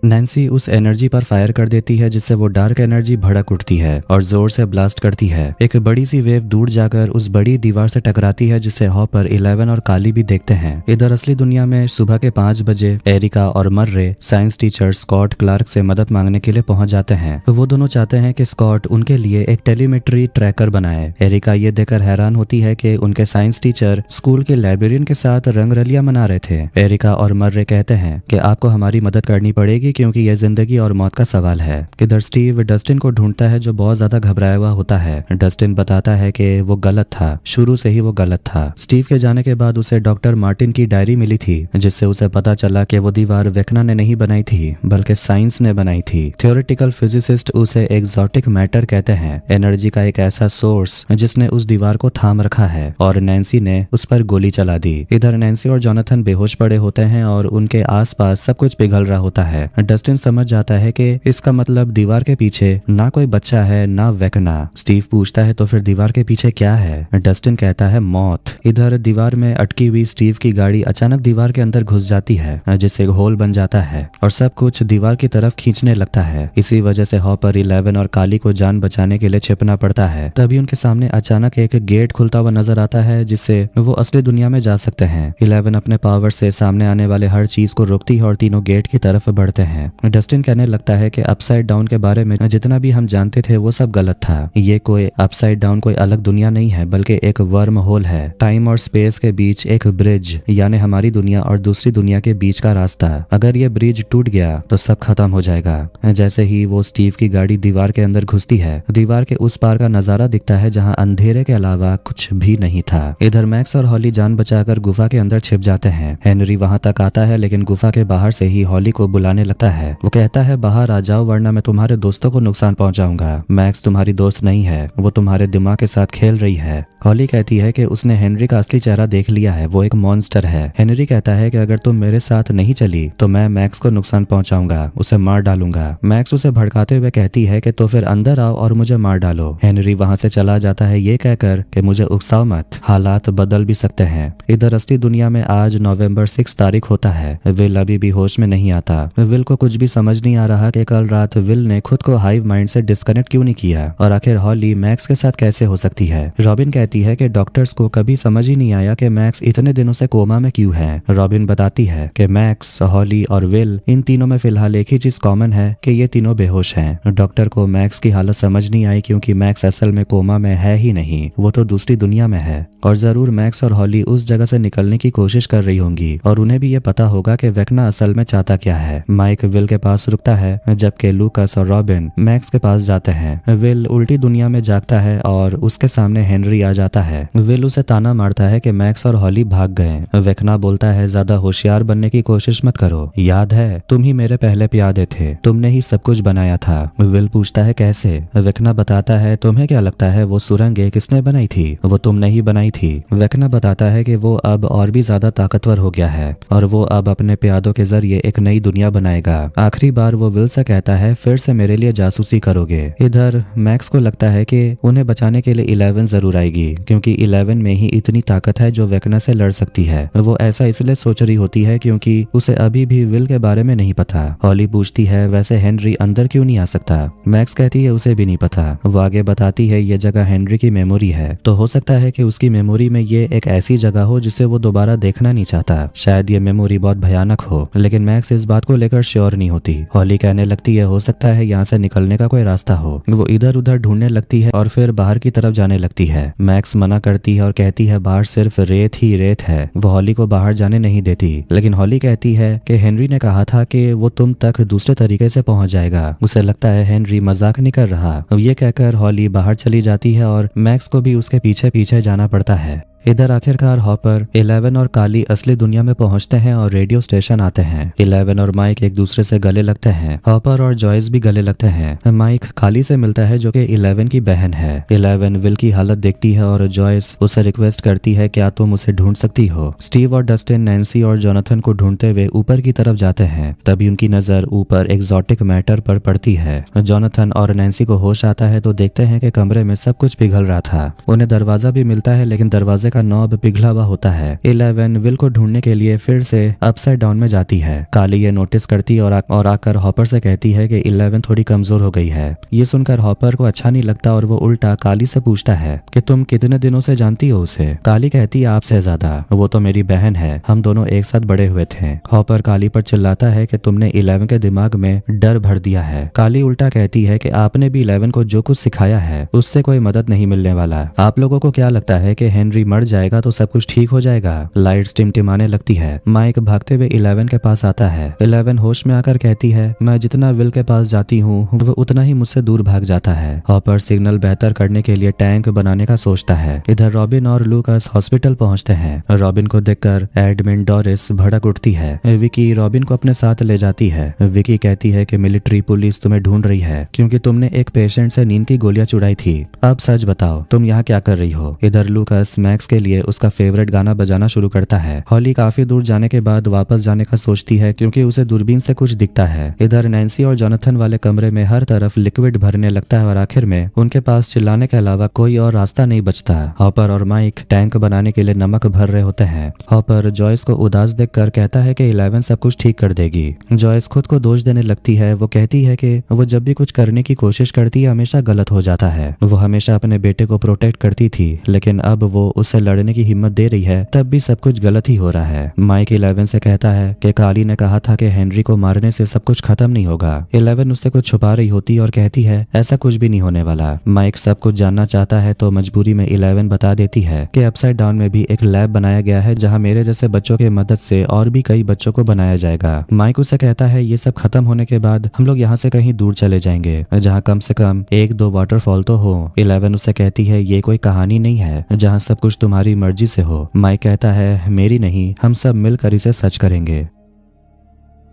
नैन्सी उस एनर्जी पर फायर कर देती है जिससे वो डार्क एनर्जी भड़क उठती है और जोर से ब्लास्ट करती है। एक बड़ी सी वेव दूर जाकर उस बड़ी दीवार से टकराती है जिससे हॉपर, 11 और काली भी देखते हैं। इधर असली दुनिया में सुबह के 5 बजे एरिका और मर्रे साइंस टीचर स्कॉट क्लार्क से मदद मांगने के लिए पहुंच जाते हैं। वो दोनों चाहते हैं कि स्कॉट उनके लिए एक टेलीमेट्री ट्रैकर बनाए। एरिका ये देखकर हैरान होती है कि उनके साइंस टीचर स्कूल के लाइब्रेरियन के साथ रंगरलियां मना रहे थे। एरिका और मर्रे कहते हैं कि आपको हमारी मदद करनी पड़ेगी क्योंकि यह जिंदगी और मौत का सवाल है। इधर स्टीव डस्टिन को ढूंढता है जो बहुत ज्यादा घबराया हुआ होता है। डस्टिन बताता है कि वो गलत था, शुरू से ही वो गलत था। स्टीव के जाने के बाद उसे डॉक्टर मार्टिन की डायरी मिली थी जिससे उसे पता चला कि वो दीवार वेकना ने नहीं बनाई थी बल्कि साइंस ने बनाई थी। थ्योरेटिकल फिजिसिस्ट उसे एक्सोटिक मैटर कहते हैं, एनर्जी का एक ऐसा सोर्स जिसने उस दीवार को थाम रखा है, और नैन्सी ने उस पर गोली चला दी। इधर नैन्सी और जोनाथन बेहोश पड़े होते हैं और उनके आसपास सब कुछ पिघल रहा होता है। डस्टिन समझ जाता है कि इसका मतलब दीवार के पीछे ना कोई बच्चा है ना वेकना। स्टीव पूछता है तो फिर दीवार के पीछे क्या है? डस्टिन कहता है मौत। इधर दीवार में अटकी हुई स्टीव की गाड़ी अचानक दीवार के अंदर घुस जाती है जिससे एक होल बन जाता है और सब कुछ दीवार की तरफ खींचने लगता है। इसी वजह से हॉपर, 11 और काली को जान बचाने के लिए छिपना पड़ता है। तभी उनके सामने अचानक एक गेट खुलता हुआ नजर आता है जिससे वो असली दुनिया में जा सकते हैं। 11 अपने पावर से सामने आने वाले हर चीज को रोकती है और तीनों गेट की तरफ बढ़ते हैं। डस्टिन कहने लगता है कि अपसाइड डाउन के बारे में जितना भी हम जानते थे वो सब गलत था। ये कोई अपसाइड डाउन कोई अलग दुनिया नहीं है बल्कि एक वर्म होल है। टाइम और स्पेस के बीच एक ब्रिज, यानी हमारी दुनिया और दूसरी दुनिया के बीच का रास्ता। अगर ये ब्रिज टूट गया तो सब खत्म हो जाएगा। जैसे ही वो स्टीव की गाड़ी दीवार के अंदर घुसती है, दीवार के उस पार का नजारा दिखता है जहाँ अंधेरे के अलावा कुछ भी नहीं था। इधर मैक्स और हॉली जान बचाकर गुफा के अंदर छिप जाते हैं। हेनरी वहां तक आता है लेकिन गुफा के बाहर से ही हॉली को बुलाने लगता है। वो कहता है बाहर आ जाओ वरना मैं तुम्हारे दोस्तों को नुकसान पहुंचाऊंगा। मैक्स तुम्हारी दोस्त नहीं है, वो तुम्हारे दिमाग के साथ खेल रही है। हॉली कहती है कि उसने हेनरी का असली चेहरा देख लिया है, वो एक मॉन्स्टर है। हेनरी कहता है कि अगर तुम मेरे साथ नहीं चली तो मैं मैक्स को नुकसान पहुंचाऊंगा, उसे मार डालूंगा। मैक्स उसे भड़काते हुए कहती है कि तो फिर अंदर आओ और मुझे मार डालो। हेनरी वहां से चला जाता है ये कहकर कि मुझे उकसाओ मत, हालात बदल भी सकते हैं। इधर असली दुनिया में आज नवंबर 6 तारीख होता है। विल अभी भी होश में नहीं आता। विल को कुछ भी समझ नहीं आ रहा कि कल रात विल ने खुद को हाइव माइंड से डिस्कनेक्ट क्यों नहीं किया और आखिर हॉली मैक्स के साथ कैसे हो सकती है। रॉबिन कहती है कि डॉक्टर्स को कभी समझ ही नहीं आया कि मैक्स इतने दिनों से कोमा में क्यों है। रॉबिन बताती है कि मैक्स, हॉली और विल, इन तीनों में फिलहाल एक ही चीज कॉमन है कि ये तीनों बेहोश हैं। डॉक्टर को मैक्स की हालत समझ नहीं आई क्योंकि मैक्स असल में कोमा में है ही नहीं, वो तो दूसरी दुनिया में है। और जरूर मैक्स और हॉली उस जगह से निकलने की कोशिश कर रही होंगी और उन्हें भी ये पता होगा कि वेकना असल में चाहता क्या है। माइक माइक विल के पास रुकता है जबकि लूकास और रॉबिन मैक्स के पास जाते हैं। विल उल्टी दुनिया में जागता है और उसके सामने हेनरी आ जाता है। विल उसे ताना मारता है कि मैक्स और हॉली भाग गए। वेकना बोलता है ज्यादा होशियार बनने की कोशिश मत करो, याद है तुम ही मेरे पहले प्यादे थे, तुमने ही सब कुछ बनाया था। विल पूछता है कैसे? वेकना बताता है तुम्हें क्या लगता है वो सुरंगें किसने बनाई थी? वो तुमने ही बनाई थी। वेकना बताता है कि वो अब और भी ज्यादा ताकतवर हो गया है और वो अब अपने प्यादों के जरिए एक नई दुनिया बनाएगा। आखिरी बार वो विल से कहता है फिर से मेरे लिए जासूसी करोगे। इधर मैक्स को लगता है कि उन्हें बचाने के लिए 11 जरूर आएगी क्योंकि 11 में ही इतनी ताकत है जो वेकना से लड़ सकती है। वो ऐसा इसलिए सोच रही होती है क्योंकि उसे अभी भी विल के बारे में नहीं पता। हॉली पूछती है वैसे हेनरी अंदर क्यों नहीं आ सकता? मैक्स कहती है उसे भी नहीं पता। वो आगे बताती है ये जगह हेनरी की मेमोरी है, तो हो सकता है कि उसकी मेमोरी में ये एक ऐसी जगह हो जिसे वो दोबारा देखना नहीं चाहता। शायद ये मेमोरी बहुत भयानक हो, लेकिन मैक्स इस बात को लेकर श्योर नहीं होती। हॉली कहने लगती है हो सकता है यहाँ से निकलने का कोई रास्ता हो। वो इधर उधर ढूंढने लगती है और फिर बाहर की तरफ जाने लगती है। मैक्स मना करती है और कहती है बाहर सिर्फ रेत ही रेत है। वो हॉली को बाहर जाने नहीं देती, लेकिन हॉली कहती है कि हेनरी ने कहा था कि वो तुम तक दूसरे तरीके से पहुंच जाएगा। उसे लगता है हेनरी मजाक नहीं कर रहा। ये कहकर हॉली बाहर चली जाती है और मैक्स को भी उसके पीछे पीछे जाना पड़ता है। इधर आखिरकार हॉपर 11 और काली असली दुनिया में पहुंचते हैं और रेडियो स्टेशन आते हैं। 11 और माइक एक दूसरे से गले लगते हैं। हॉपर और जॉयस भी गले लगते हैं। माइक काली से मिलता है जो कि 11 की बहन है। 11 विल की हालत देखती है और जॉयस उसे रिक्वेस्ट करती है क्या तुम उसे ढूंढ सकती हो। स्टीव और डस्टिन नैन्सी और जोनाथन को ढूंढते हुए ऊपर की तरफ जाते हैं। तभी उनकी नजर ऊपर एक्सोटिक मैटर पर पड़ती है। जोनाथन और नैन्सी को होश आता है तो देखते हैं कि कमरे में सब कुछ पिघल रहा था। उन्हें दरवाजा भी मिलता है लेकिन दरवाजे का नॉब पिघला हुआ होता है। 11 विल को ढूंढने के लिए फिर से अपसाइड डाउन में जाती है। काली ये नोटिस करती और आकर हॉपर से कहती है कि 11 थोड़ी कमजोर हो गई है। ये सुनकर हॉपर को अच्छा नहीं लगता और वो उल्टा काली से पूछता है कि तुम कितने दिनों से जानती हो उसे? काली कहती है आपसे ज्यादा, वो तो मेरी बहन है, हम दोनों एक साथ बड़े हुए थे। हॉपर काली पर चिल्लाता है कि तुमने 11 के दिमाग में डर भर दिया है। काली उल्टा कहती है कि आपने भी 11 को जो कुछ सिखाया है उससे कोई मदद नहीं मिलने वाला। आप लोगों को क्या लगता है कि हेनरी मर जाएगा तो सब कुछ ठीक हो जाएगा? लाइट्स टिमटिमाने लगती है। माइक भागते हुए 11 के पास आता है। 11 होश में आकर कहती है मैं जितना विल के पास जाती हूँ वो उतना ही मुझसे दूर भाग जाता है। हॉपर सिग्नल बेहतर करने के लिए टैंक बनाने का सोचता है। इधर रॉबिन और लूकास हॉस्पिटल पहुंचते हैं। रॉबिन को देखकर एडमिन डोरिस भड़क उठती है। विकी रॉबिन को अपने साथ ले जाती है। विकी कहती है कि मिलिट्री पुलिस तुम्हें ढूंढ रही है क्योंकि तुमने एक पेशेंट से नींद की गोलियां चुराई थी। अब सच बताओ तुम यहाँ क्या कर रही हो? इधर लूकास मैक्स के लिए उसका फेवरेट गाना बजाना शुरू करता है। हॉली काफी दूर जाने के बाद वापस जाने का सोचती है क्योंकि उसे दूरबीन से कुछ दिखता है। इधर नैन्सी और जोनाथन वाले कमरे में हर तरफ लिक्विड भरने लगता है और आखिर में उनके पास चिल्लाने के अलावा कोई और रास्ता नहीं बचता। हॉपर और माइक टैंक बनाने के लिए नमक भर रहे होते हैं। हॉपर जॉयस को उदास देखकर कहता है कि 11 सब कुछ ठीक कर देगी। जॉयस खुद को दोष देने लगती है। वो कहती है कि वो जब भी कुछ करने की कोशिश करती है हमेशा गलत हो जाता है। वो हमेशा अपने बेटे को प्रोटेक्ट करती थी लेकिन अब वो उससे लड़ने की हिम्मत दे रही है तब भी सब कुछ गलत ही हो रहा है। माइक 11 से कहता है कि काली ने कहा था कि हेनरी को मारने से सब कुछ खत्म नहीं होगा। 11 उससे कुछ छुपा रही होती और कहती है ऐसा कुछ भी नहीं होने वाला। माइक सब कुछ जानना चाहता है तो मजबूरी में 11 बता देती है कि अपसाइड डाउन में भी एक लैब बनाया गया है जहां मेरे जैसे बच्चों की मदद से और भी कई बच्चों को बनाया जाएगा। माइक उसे कहता है ये सब खत्म होने के बाद हम लोग यहाँ से कहीं दूर चले जाएंगे जहाँ कम से कम 1-2 वाटरफॉल तो हो। 11 उसे कहती है ये कोई कहानी नहीं है जहाँ सब कुछ तुम्हारी मर्जी से हो। माइक कहता है मेरी नहीं, हम सब मिलकर इसे सच करेंगे।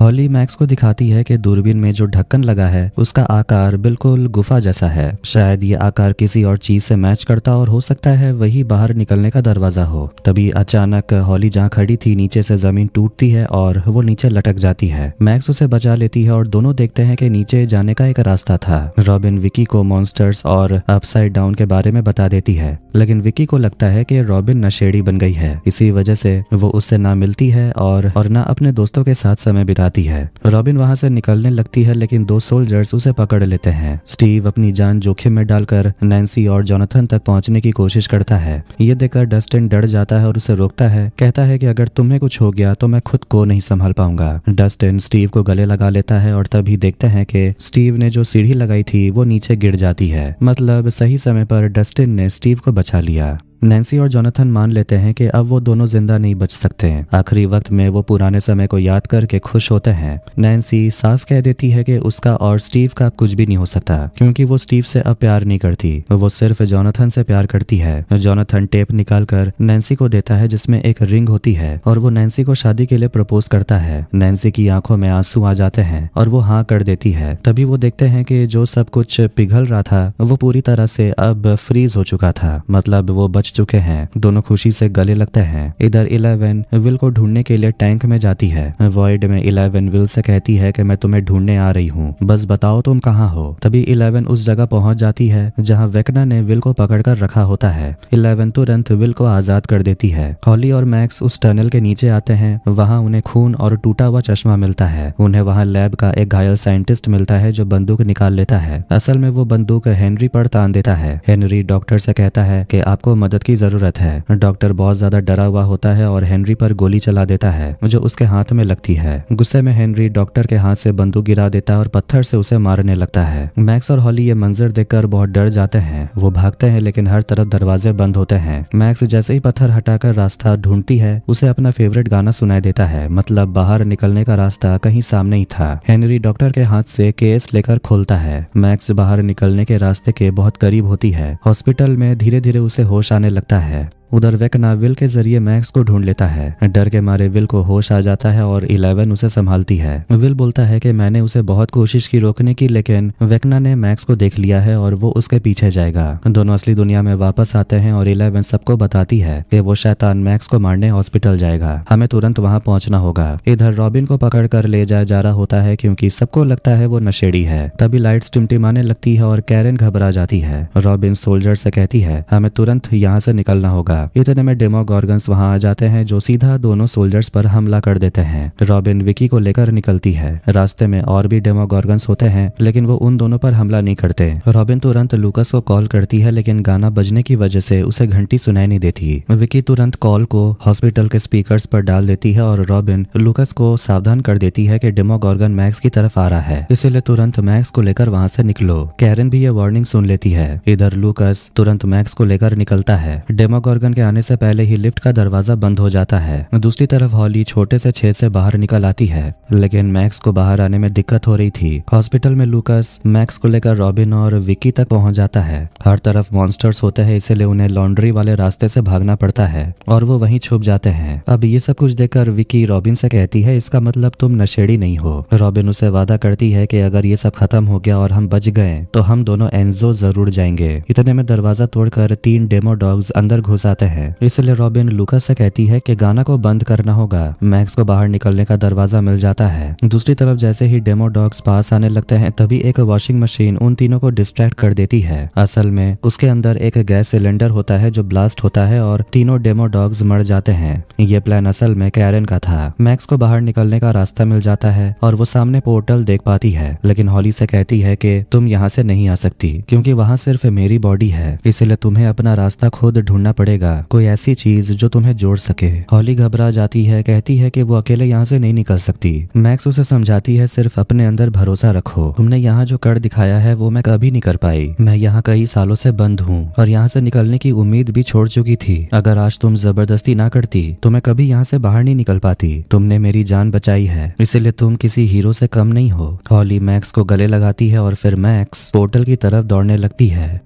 हॉली मैक्स को दिखाती है कि दूरबीन में जो ढक्कन लगा है उसका आकार बिल्कुल गुफा जैसा है। शायद ये आकार किसी और चीज से मैच करता और हो सकता है वही बाहर निकलने का दरवाजा हो। तभी अचानक हॉली जहाँ खड़ी थी नीचे से जमीन टूटती है और वो नीचे लटक जाती है। मैक्स उसे बचा लेती है और दोनों देखते हैं कि नीचे जाने का एक रास्ता था। रॉबिन विकी को मॉन्स्टर्स और अपसाइड डाउन के बारे में बता देती है लेकिन विकी को लगता है कि रॉबिन नशेड़ी बन गई है। इसी वजह से वो उससे ना मिलती है और ना अपने दोस्तों के साथ समय बिता है। रॉबिन वहां से निकलने लगती है लेकिन 2 सोल्जर्स उसे पकड़ लेते हैं। स्टीव अपनी जान जोखिम में डालकर नैन्सी और जोनाथन तक पहुंचने की कोशिश करता है। ये देखकर डस्टिन डर जाता है और उसे रोकता है। कहता है कि अगर तुम्हें कुछ हो गया तो मैं खुद को नहीं संभाल पाऊंगा। डस्टिन स्टीव को गले लगा लेता है और तभी देखते हैं कि स्टीव ने जो सीढ़ी लगाई थी वो नीचे गिर जाती है। मतलब सही समय पर डस्टिन ने स्टीव को बचा लिया। नैन्सी और जोनाथन मान लेते हैं कि अब वो दोनों जिंदा नहीं बच सकते। आखिरी वक्त में वो पुराने समय को याद करके खुश होते हैं। नैन्सी साफ कह देती है कि उसका और स्टीव का कुछ भी नहीं हो सकता, क्योंकि वो स्टीव से अब प्यार नहीं करती, वो सिर्फ जोनाथन से प्यार करती है। जोनाथन टेप निकालकर नैन्सी को देता है जिसमें एक रिंग होती है और वो नैन्सी को शादी के लिए प्रपोज करता है। नैन्सी की आंखों में आंसू आ जाते हैं और वो हाँ कर देती है। तभी वो देखते हैं कि जो सब कुछ पिघल रहा था वो पूरी तरह से अब फ्रीज हो चुका था, मतलब वो बच चुके हैं। दोनों खुशी से गले लगते हैं। इधर 11 विल को ढूंढने के लिए टैंक में जाती है। वॉइड में 11 विल से कहती है कि मैं तुम्हें ढूंढने आ रही हूँ, बस बताओ तुम कहाँ हो। तभी 11 उस जगह पहुंच जाती है जहाँ वेकना ने विल को पकड़कर रखा होता है। 11 तुरंत विल को आजाद कर देती है। हॉली और मैक्स उस टनल के नीचे आते हैं। वहाँ उन्हें खून और टूटा हुआ चश्मा मिलता है। उन्हें वहाँ लैब का एक घायल साइंटिस्ट मिलता है जो बंदूक निकाल लेता है। असल में वो बंदूक हेनरी पर तान देता है। हेनरी डॉक्टर से कहता है कि आपको मदद की जरूरत है। डॉक्टर बहुत ज्यादा डरा हुआ होता है और हेनरी पर गोली चला देता है जो उसके हाथ में लगती है। गुस्से में हेनरी डॉक्टर के हाथ से बंदूक गिरा देता है और पत्थर से उसे मारने लगता है। मैक्स और हॉली ये मंजर देखकर बहुत डर जाते हैं। वो भागते हैं लेकिन हर तरफ दरवाजे बंद होते हैं। मैक्स जैसे ही पत्थर हटाकर रास्ता ढूंढती है उसे अपना फेवरेट गाना सुनाई देता है, मतलब बाहर निकलने का रास्ता कहीं सामने ही था। हेनरी डॉक्टर के हाथ से केस लेकर खोलता है। मैक्स बाहर निकलने के रास्ते के बहुत करीब होती है। हॉस्पिटल में धीरे धीरे उसे होश आने लगता है। उधर वेकना विल के जरिए मैक्स को ढूंढ लेता है। डर के मारे विल को होश आ जाता है और 11 उसे संभालती है। विल बोलता है कि मैंने उसे बहुत कोशिश की रोकने की, लेकिन वेकना ने मैक्स को देख लिया है और वो उसके पीछे जाएगा। दोनों असली दुनिया में वापस आते हैं और 11 सबको बताती है कि वो शैतान मैक्स को मारने हॉस्पिटल जाएगा, हमें तुरंत वहां पहुंचना होगा। इधर रॉबिन को पकड़ कर ले जाया जा रहा होता है क्योंकि सबको लगता है वो नशेड़ी है। तभी लाइट्स टिमटिमाने लगती है और कैरन घबरा जाती है। रॉबिन सोल्जर से कहती है हमें तुरंत यहाँ से निकलना होगा। इतने में डेमोगोर्गन्स वहां आ जाते हैं जो सीधा दोनों सोल्जर्स पर हमला कर देते हैं। रॉबिन विकी को लेकर निकलती है। रास्ते में और भी डेमोगोर्गन्स होते हैं लेकिन वो उन दोनों पर हमला नहीं करते। रॉबिन तुरंत लूकस को कॉल करती है लेकिन गाना बजने की वजह से उसे घंटी सुनाई नहीं देती। विकी तुरंत कॉल को हॉस्पिटल के स्पीकर्स पर डाल देती है और रॉबिन लूकस को सावधान कर देती है कि डेमोगोर्गन मैक्स की तरफ आ रहा है, इसीलिए तुरंत मैक्स को लेकर वहां से निकलो। कैरन भी ये वार्निंग सुन लेती है। इधर लूकस तुरंत मैक्स को लेकर निकलता है। डेमोगोर्गन के आने से पहले ही लिफ्ट का दरवाजा बंद हो जाता है। दूसरी तरफ हॉली छोटे से छेद से बाहर निकल आती है लेकिन मैक्स को बाहर आने में दिक्कत हो रही थी। हॉस्पिटल में लूकस मैक्स को लेकर रॉबिन और विकी तक पहुंच जाता है। हर तरफ मॉन्स्टर्स होते हैं इसलिए उन्हें लॉन्ड्री वाले रास्ते से भागना पड़ता है और वो वहीं छुप जाते हैं। अब ये सब कुछ देखकर विकी रॉबिन से कहती है इसका मतलब तुम नशेड़ी नहीं हो। रॉबिन उसे वादा करती है कि अगर ये सब खत्म हो गया और हम बच गए तो हम दोनों एंजो जरूर जाएंगे। इतने में दरवाजा तोड़कर 3 डेमो डॉग्स अंदर घुस आते हैं, इसलिए रॉबिन लूकस से कहती है कि गाना को बंद करना होगा। मैक्स को बाहर निकलने का दरवाजा मिल जाता है। दूसरी तरफ जैसे ही डेमो डॉग्स पास आने लगते हैं तभी एक वॉशिंग मशीन उन तीनों को डिस्ट्रैक्ट कर देती है। असल में उसके अंदर एक गैस सिलेंडर होता है जो ब्लास्ट होता है और तीनों डेमो डॉग्स मर जाते हैं। ये प्लान असल में कैरन का था। मैक्स को बाहर निकलने का रास्ता मिल जाता है और वो सामने पोर्टल देख पाती है, लेकिन हॉली से कहती है कि तुम यहाँ से नहीं आ सकती क्योंकि वहाँ सिर्फ मेरी बॉडी है, इसलिए तुम्हें अपना रास्ता खुद ढूंढना पड़ेगा, कोई ऐसी चीज जो तुम्हें जोड़ सके। हॉली घबरा जाती है, कहती है कि वो अकेले यहाँ से नहीं निकल सकती। मैक्स उसे समझाती है सिर्फ अपने अंदर भरोसा रखो, तुमने यहाँ जो कर दिखाया है वो मैं कभी नहीं कर पाई। मैं यहाँ कई सालों से बंद हूँ और यहाँ से निकलने की उम्मीद भी छोड़ चुकी थी। अगर आज तुम जबरदस्ती ना करती तो मैं कभी यहाँ से बाहर नहीं निकल पाती। तुमने मेरी जान बचाई है, इसलिए तुम किसी हीरो से कम नहीं हो। हॉली मैक्स को गले लगाती है और फिर मैक्स पोर्टल की तरफ दौड़ने लगती है।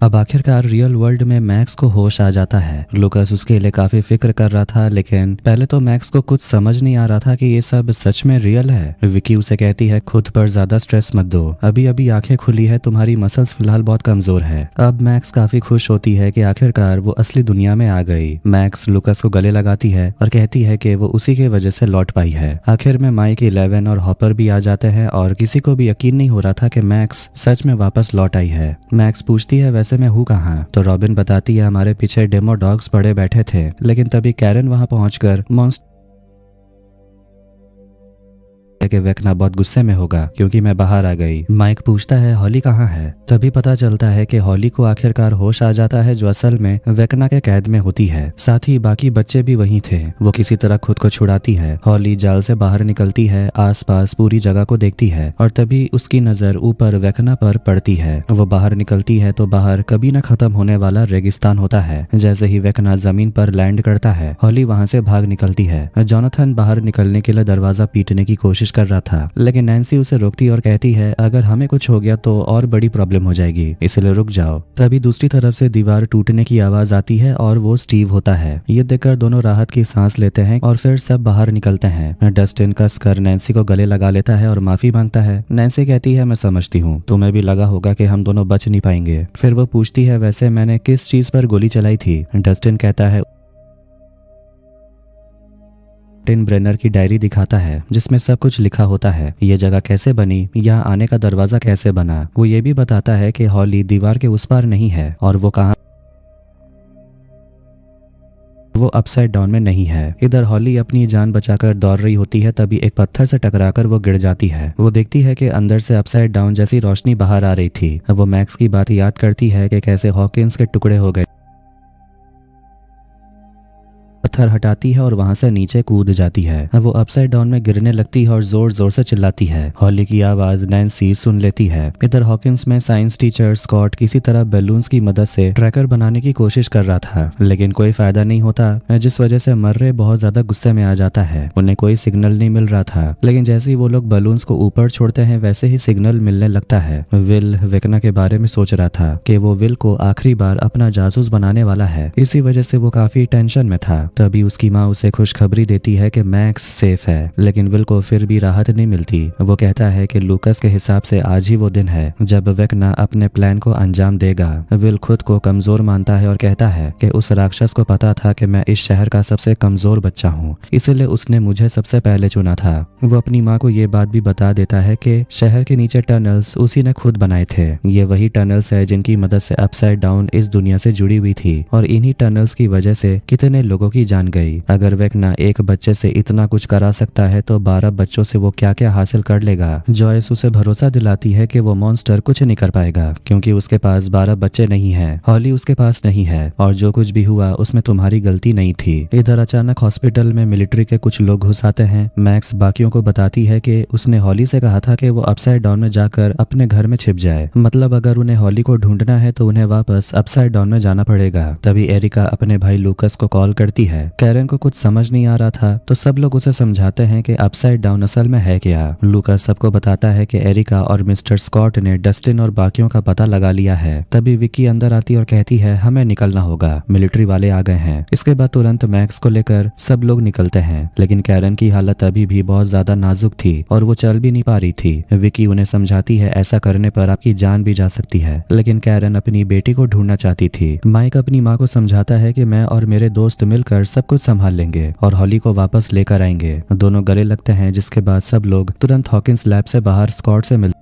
अब आखिरकार रियल वर्ल्ड में मैक्स को होश आ जाता है। लूकस उसके लिए काफी फिक्र कर रहा था, लेकिन पहले तो मैक्स को कुछ समझ नहीं आ रहा था कि ये सब सच में रियल है। विकी उसे कहती है खुद पर ज्यादा स्ट्रेस मत दो, अभी अभी आंखें खुली है, तुम्हारी मसल्स फिलहाल बहुत कमजोर है। अब मैक्स काफी खुश होती है कि आखिरकार वो असली दुनिया में आ गई। मैक्स लूकस को गले लगाती है और कहती है कि वो उसी की वजह से लौट पाई है। आखिर में माइक 11 और हॉपर भी आ जाते हैं और किसी को भी यकीन नहीं हो रहा था कि मैक्स सच में वापस लौट आई है। मैक्स पूछती है वैसे मैं हूँ कहाँ, तो रॉबिन बताती है हमारे पीछे डेमो डॉग्स पड़े बैठे थे, लेकिन तभी कैरन वहां पहुंचकर है कि वेकना बहुत गुस्से में होगा क्योंकि मैं बाहर आ गई। माइक पूछता है हॉली कहाँ है। तभी पता चलता है कि हॉली को आखिरकार होश आ जाता है, जो असल में वेकना के कैद में होती है। साथ ही बाकी बच्चे भी वहीं थे। वो किसी तरह खुद को छुड़ाती है। हॉली जाल से बाहर निकलती है, आसपास पूरी जगह को देखती है और तभी उसकी नजर ऊपर वेकना पर पड़ती है। वो बाहर निकलती है तो बाहर कभी न खत्म होने वाला रेगिस्तान होता है। जैसे ही वेकना जमीन पर लैंड करता है, हॉली वहां से भाग निकलती है। जोनाथन बाहर निकलने के लिए दरवाजा पीटने की कोशिश कर रहा था, लेकिन नैन्सी उसे रोकती और कहती है अगर हमें कुछ हो गया तो और बड़ी प्रॉब्लम हो जाएगी, इसलिए रुक जाओ। तभी दूसरी तरफ से दीवार टूटने की आवाज आती है और वो स्टीव होता है। ये देखकर दोनों राहत की सांस लेते हैं और फिर सब बाहर निकलते हैं। डस्टिन कसकर नैन्सी को गले लगा लेता है और माफी मांगता है। नैन्सी कहती है मैं समझती हूँ, तुम्हें भी लगा होगा कि हम दोनों बच नहीं पाएंगे। फिर वो पूछती है वैसे मैंने किस चीज पर गोली चलाई थी। डस्टिन कहता है टिन ब्रेनर की डायरी दिखाता है जिसमें सब कुछ लिखा होता है। ये जगह कैसे बनी, यहाँ आने का दरवाजा कैसे बना। वो ये भी बताता है कि हॉली दीवार के उस पार नहीं है और वो कहाँ वो अपसाइड डाउन में नहीं है। इधर हॉली अपनी जान बचाकर दौड़ रही होती है, तभी एक पत्थर से टकराकर वो गिर जाती है। वो देखती है कि अंदर से अपसाइड डाउन जैसी रोशनी बाहर आ रही थी। वो मैक्स की बात याद करती है कि कैसे हॉकिंस के टुकड़े हो गए। पत्थर हटाती है और वहां से नीचे कूद जाती है। वो अपसाइड डाउन में गिरने लगती है और जोर जोर से चिल्लाती है। हॉली की आवाज नैन्सी सुन लेती है। इधर हॉकिंस में साइंस टीचर स्कॉट किसी तरह बैलून्स की मदद से ट्रैकर बनाने की कोशिश कर रहा था, लेकिन कोई फायदा नहीं होता, जिस वजह से मर्रे बहुत ज्यादा गुस्से में आ जाता है। उन्हें कोई सिग्नल नहीं मिल रहा था, लेकिन जैसे ही वो लोग बैलून्स को ऊपर छोड़ते हैं वैसे ही सिग्नल मिलने लगता है। विल वेकना के बारे में सोच रहा था कि वो विल को आखिरी बार अपना जासूस बनाने वाला है, इसी वजह से वो काफी टेंशन में था। तभी उसकी माँ उसे खुशखबरी देती है कि मैक्स सेफ है, लेकिन विल को फिर भी राहत नहीं मिलती। वो कहता है कि लूकस के हिसाब से आज ही वो दिन है जब वेकना अपने प्लान को अंजाम देगा। विल खुद को कमजोर मानता है और कहता है कि उस राक्षस को पता था कि मैं इस शहर का सबसे कमजोर बच्चा हूँ, इसलिए उसने मुझे सबसे पहले चुना था। वो अपनी माँ को ये बात भी बता देता है कि शहर के नीचे टनल्स उसी ने खुद बनाए थे। ये वही टनल्स है जिनकी मदद से अपसाइड डाउन इस दुनिया से जुड़ी हुई थी और इन्हीं टनल्स की वजह से कितने लोगों की जान गई। अगर वेकना एक बच्चे से इतना कुछ करा सकता है तो 12 बच्चों से वो क्या क्या हासिल कर लेगा। जॉयस उसे भरोसा दिलाती है कि वो मॉन्स्टर कुछ नहीं कर पाएगा क्योंकि उसके पास 12 बच्चे नहीं हैं। हॉली उसके पास नहीं है और जो कुछ भी हुआ उसमें तुम्हारी गलती नहीं थी। इधर अचानक हॉस्पिटल में मिलिट्री के कुछ लोग घुस आते हैं। मैक्स बाकियों को बताती है कि उसने हॉली से कहा था कि वो अपसाइड डाउन में जाकर अपने घर में छिप जाए, मतलब अगर उन्हें हॉली को ढूंढना है तो उन्हें वापस अपसाइड डाउन में जाना पड़ेगा। तभी एरिका अपने भाई लूकस को कॉल करती है। कैरन को कुछ समझ नहीं आ रहा था तो सब लोग उसे समझाते हैं कि अपसाइड डाउन असल में है क्या। लूकस सबको बताता है कि एरिका और मिस्टर स्कॉट ने डस्टिन और बाकियों का पता लगा लिया है। तभी विकी अंदर आती और कहती है हमें निकलना होगा, मिलिट्री वाले आ गए हैं। इसके बाद तुरंत मैक्स को लेकर सब लोग निकलते हैं, लेकिन कैरन की हालत अभी भी बहुत ज्यादा नाजुक थी और वो चल भी नहीं पा रही थी। विकी उन्हें समझाती है ऐसा करने पर आपकी जान भी जा सकती है, लेकिन कैरन अपनी बेटी को ढूंढना चाहती थी। माइक अपनी माँ को समझाता है कि मैं और मेरे दोस्त मिलकर सब कुछ संभाल लेंगे और हॉली को वापस लेकर आएंगे। दोनों गले लगते हैं, जिसके बाद सब लोग तुरंत हॉकिंस लैब से बाहर स्कॉट से मिलते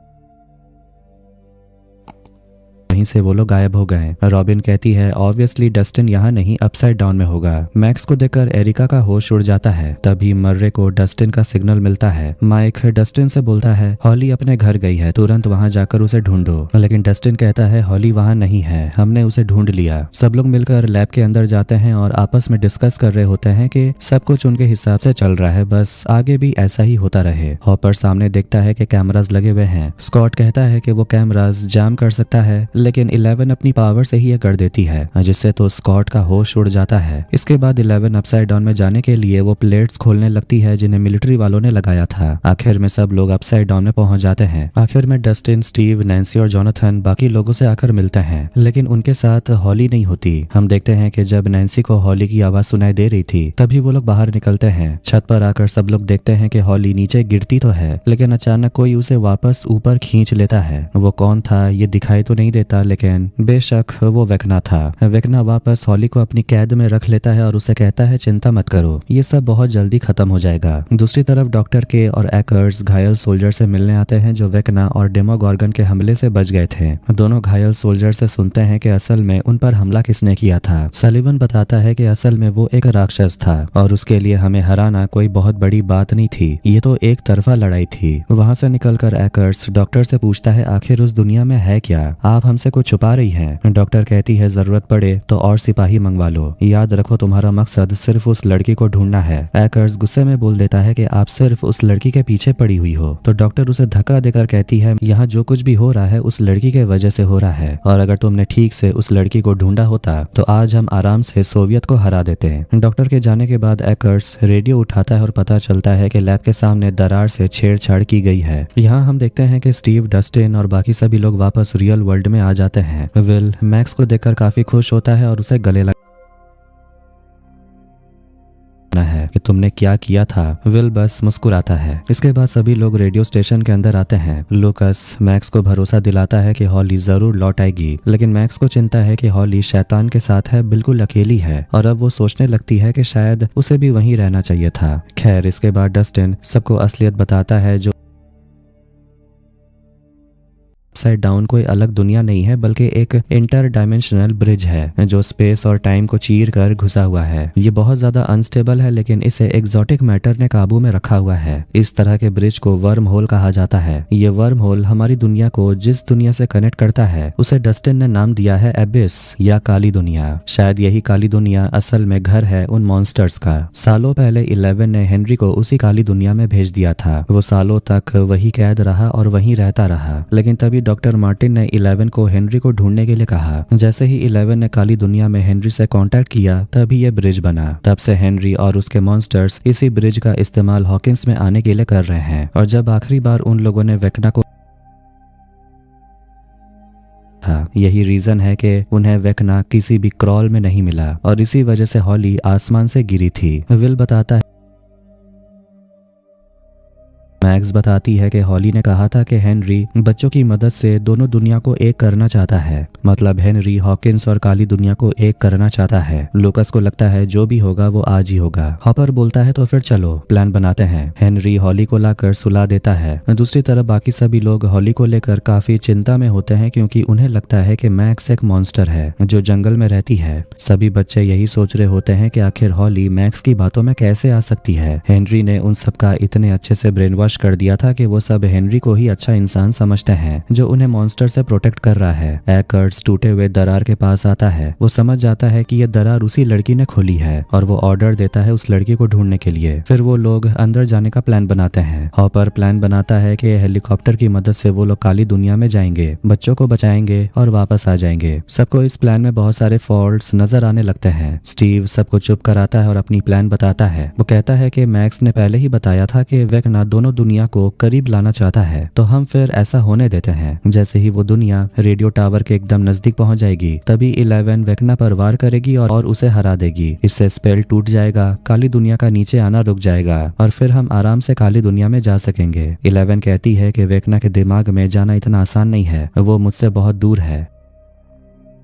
वहीं से वो लोग गायब हो गए। रॉबिन कहती है ऑब्वियसली डस्टिन यहाँ नहीं अपसाइड डाउन में होगा। मैक्स को देखकर एरिका का होश उड़ जाता है। तभी मर्रे को डस्टिन का सिग्नल मिलता है। माइक डस्टिन से बोलता है हॉली अपने घर गई है, तुरंत वहाँ जाकर उसे ढूंढो, लेकिन डस्टिन कहता है हॉली वहाँ नहीं है, हमने उसे ढूंढ लिया। सब लोग मिलकर लैब के अंदर जाते हैं और आपस में डिस्कस कर रहे होते हैं कि सब कुछ उनके हिसाब से चल रहा है, बस आगे भी ऐसा ही होता रहे। हॉपर सामने देखता है कि कैमरास लगे हुए हैं। स्कॉट कहता है कि वो कैमरास जाम कर सकता है, लेकिन 11 अपनी पावर से ही ये कर देती है, जिससे तो स्कॉट का होश उड़ जाता है। इसके बाद 11 अपसाइड डाउन में जाने के लिए वो प्लेट्स खोलने लगती है जिन्हें मिलिट्री वालों ने लगाया था। आखिर में सब लोग अपसाइड डाउन में पहुंच जाते हैं। आखिर में डस्टिन, स्टीव, नैन्सी और जोनाथन बाकी लोगों से आकर मिलते हैं, लेकिन उनके साथ हॉली नहीं होती। हम देखते हैं कि जब नैन्सी को हॉली की आवाज सुनाई दे रही थी तभी वो लोग बाहर निकलते हैं। छत पर आकर सब लोग देखते हैं कि हॉली नीचे गिरती तो है, लेकिन अचानक कोई उसे वापस ऊपर खींच लेता है। वो कौन था ये दिखाई तो नहीं देता, था, लेकिन बेशक वो वेकना था। वेकना वापस हॉली को अपनी कैद में रख लेता है और उसे कहता है चिंता मत करो, ये सब बहुत जल्दी खत्म हो जाएगा। दूसरी तरफ डॉक्टर के और एकर्स घायल सोल्जर से मिलने आते हैं जो वेकना और डेमोगॉर्गन के हमले से बच गए थे। दोनों घायल सोल्जर से सुनते हैं कि असल में उन पर हमला किसने किया था। सलीवन बताता है कि असल में वो एक राक्षस था और उसके लिए हमें हराना कोई बहुत बड़ी बात नहीं थी, ये तो एक तरफा लड़ाई थी। वहां से निकलकर एकर्स डॉक्टर से पूछता है आखिर उस दुनिया में है क्या, आप हमसे कुछ छुपा रही हैं। डॉक्टर कहती है जरूरत पड़े तो और सिपाही मंगवा लो, याद रखो तुम्हारा मकसद सिर्फ उस लड़की को ढूंढना है। एकर्स गुस्से में बोल देता है कि आप सिर्फ उस लड़की के पीछे पड़ी हुई हो। तो डॉक्टर उसे धक्का देकर कहती है यहाँ जो कुछ भी हो रहा है उस लड़की के वजह से हो रहा है, और अगर तुमने ठीक से उस लड़की को ढूंढा होता तो आज हम आराम से सोवियत को हरा देते हैं। डॉक्टर के जाने के बाद एकर्स रेडियो उठाता है और पता चलता है कि लैब के सामने दरार से छेड़छाड़ की गई है। यहाँ हम देखते हैं कि स्टीव, डस्टिन और बाकी सभी लोग वापस रियल वर्ल्ड में आ जाते हैं। विल मैक्स को देखकर काफी खुश होता है और उसे गले है कि तुमने क्या किया था। विल बस मुस्कुराता है। इसके बाद सभी लोग रेडियो स्टेशन के अंदर आते हैं। लूकस मैक्स को भरोसा दिलाता है कि हॉली जरूर लौट आएगी, लेकिन मैक्स को चिंता है कि हॉली शैतान के साथ है, बिल्कुल अकेली है, और अब वो सोचने लगती है कि शायद उसे भी वहीं रहना चाहिए था। खैर इसके बाद डस्टिन सबको असलियत बताता है, जो अपसाइड डाउन कोई अलग दुनिया नहीं है बल्कि एक इंटर डायमेंशनल ब्रिज है जो स्पेस और टाइम को चीर कर घुसा हुआ है। ये बहुत ज्यादा अनस्टेबल है, लेकिन इसे एग्जॉटिक मैटर ने काबू में रखा हुआ है। इस तरह के ब्रिज को वर्म होल कहा जाता है। ये वर्म होल हमारी दुनिया को जिस दुनिया से कनेक्ट करता है उसे डस्टिन ने नाम दिया है एबिस या काली दुनिया। शायद यही काली दुनिया असल में घर है उन मॉन्स्टर्स का। सालों पहले 11 ने हेनरी को उसी काली दुनिया में भेज दिया था। वो सालों तक वही कैद रहा और वहीं रहता रहा, लेकिन तभी डॉक्टर मार्टिन ने 11 को हेनरी को ढूंढने के लिए कहा। जैसे ही 11 ने काली दुनिया में हेनरी से कांटेक्ट किया तभी ये ब्रिज बना। तब से हेनरी और उसके मॉन्स्टर्स इसी ब्रिज का इस्तेमाल हॉकिंस में आने के लिए कर रहे हैं। और जब आखिरी बार उन लोगों ने वेकना को यही रीजन है कि उन्हें वेकना किसी भी क्रॉल में नहीं मिला और इसी वजह से हॉली आसमान से गिरी थी। विल बताता है मैक्स बताती है कि हॉली ने कहा था कि हेनरी बच्चों की मदद से दोनों दुनिया को एक करना चाहता है, मतलब हेनरी हॉकिंस और काली दुनिया को एक करना चाहता है। लूकस को लगता है जो भी होगा वो आज ही होगा। हॉपर बोलता है तो फिर चलो प्लान बनाते हैं। हेनरी हॉली को लाकर सुला देता है। दूसरी तरफ बाकी सभी लोग हॉली को लेकर काफी चिंता में होते हैं क्योंकि उन्हें लगता है कि मैक्स एक मॉन्स्टर है जो जंगल में रहती है। सभी बच्चे यही सोच रहे होते हैं कि आखिर हॉली मैक्स की बातों में कैसे आ सकती है। हेनरी ने उन सबका इतने अच्छे से ब्रेन वॉश कर दिया था कि वो सब हेनरी को ही अच्छा इंसान समझते हैं जो उन्हें मॉन्स्टर से प्रोटेक्ट कर रहा है। एकर्ट्स टूटे हुए दरार के पास आता है। वो समझ जाता है कि ये दरार उसी लड़की ने खोली है और वो ऑर्डर देता है उस लड़की को ढूंढने के लिए। फिर वो लोग अंदर जाने का प्लान बनाते हैं। हॉपर प्लान बनाता है कि हेलीकॉप्टर की मदद से वो लोग काली दुनिया में जाएंगे, बच्चों को बचाएंगे और वापस आ जाएंगे। सबको इस प्लान में बहुत सारे फॉल्ट्स नजर आने लगते हैं। स्टीव सबको चुप कराता है और अपनी प्लान बताता है। वो कहता है कि मैक्स ने पहले ही बताया था कि वेकना दोनों दुनिया को करीब लाना चाहता है, तो हम फिर ऐसा होने देते हैं। जैसे ही वो दुनिया रेडियो टावर के एकदम नजदीक पहुंच जाएगी तभी 11 वेकना पर वार करेगी और उसे हरा देगी। इससे स्पेल टूट जाएगा, काली दुनिया का नीचे आना रुक जाएगा और फिर हम आराम से काली दुनिया में जा सकेंगे। 11 कहती है कि वेकना के दिमाग में जाना इतना आसान नहीं है, वो मुझसे बहुत दूर है।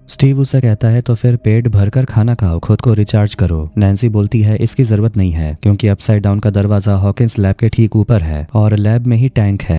स्टीव उसे कहता है तो फिर पेट भरकर खाना खाओ, खुद को रिचार्ज करो। नैन्सी बोलती है इसकी जरूरत नहीं है क्योंकि अपसाइड डाउन का दरवाजा हॉकिंस लैब के ठीक ऊपर है और लैब में ही टैंक है।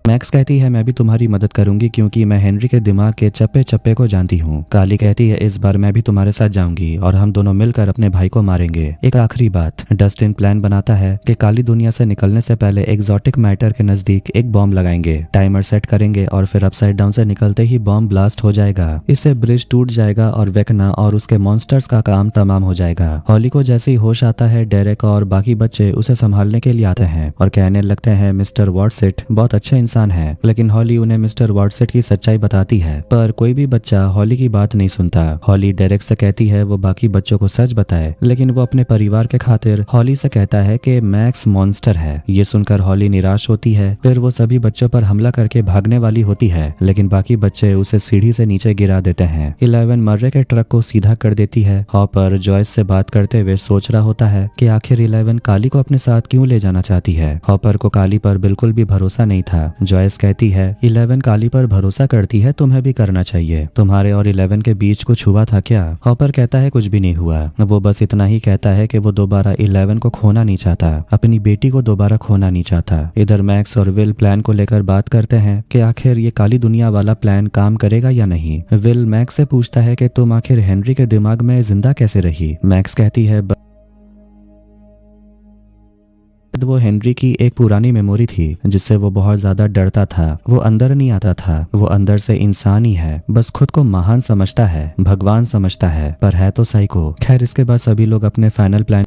मैक्स कहती है मैं भी तुम्हारी मदद करूंगी क्योंकि मैं हेनरी के दिमाग के चप्पे चप्पे को जानती हूँ। काली कहती है इस बार मैं भी तुम्हारे साथ जाऊंगी और हम दोनों मिलकर अपने भाई को मारेंगे। एक आखिरी बात, डस्टिन प्लान बनाता है कि काली दुनिया से निकलने से पहले एग्जॉटिक मैटर के नजदीक एक बॉम्ब लगाएंगे, टाइमर सेट करेंगे और फिर अपसाइड डाउन से निकलते ही बॉम्ब ब्लास्ट हो जाएगा। इससे ब्रिज टूट जाएगा और वेकना और उसके मॉन्स्टर्स का काम तमाम हो जाएगा। हॉली को जैसे ही होश आता है डेरेक और बाकी बच्चे उसे संभालने के लिए आते हैं और कहने लगते हैं मिस्टर वॉटसेट बहुत अच्छे इंसान है। लेकिन हॉली उन्हें मिस्टर वॉटसेट की सच्चाई बताती है, पर कोई भी बच्चा हॉली की बात नहीं सुनता। हॉली डेरेक से कहती है वो बाकी बच्चों को सच बताए, लेकिन वो अपने परिवार के खातिर हॉली से कहता है कि मैक्स मॉन्स्टर है। ये सुनकर हॉली निराश होती है। फिर वो सभी बच्चों पर हमला करके भागने वाली होती है, लेकिन बाकी बच्चे उसे सीढ़ी से नीचे गिरा देते हैं। 11 मर्रे के ट्रक को सीधा कर देती है। हॉपर जॉयस से बात करते हुए सोच रहा होता है कि आखिर 11 काली को अपने साथ क्यों ले जाना चाहती है। हॉपर को काली पर बिल्कुल भी भरोसा नहीं था। जॉयस कहती है 11 काली पर भरोसा करती है, तुम्हें भी करना चाहिए। तुम्हारे और 11 के बीच कुछ हुआ था क्या? हॉपर कहता है कुछ भी नहीं हुआ। वो बस इतना ही कहता है कि वो दोबारा 11 को खोना नहीं चाहता, अपनी बेटी को दोबारा खोना नहीं चाहता। इधर मैक्स और विल प्लान को लेकर बात करते हैं कि आखिर ये काली दुनिया वाला प्लान काम करेगा या नहीं। विल मैक्स से पूछता है कि तुम आखिर हेनरी के दिमाग में जिंदा कैसे रही? मैक्स कहती है वो हेनरी की एक पुरानी मेमोरी थी जिससे वो बहुत ज्यादा डरता था। वो अंदर नहीं आता था, वो अंदर से इंसान ही है, बस खुद को महान समझता है, भगवान समझता है, पर है तो साइको। खैर इसके बाद सभी लोग अपने फाइनल प्लान।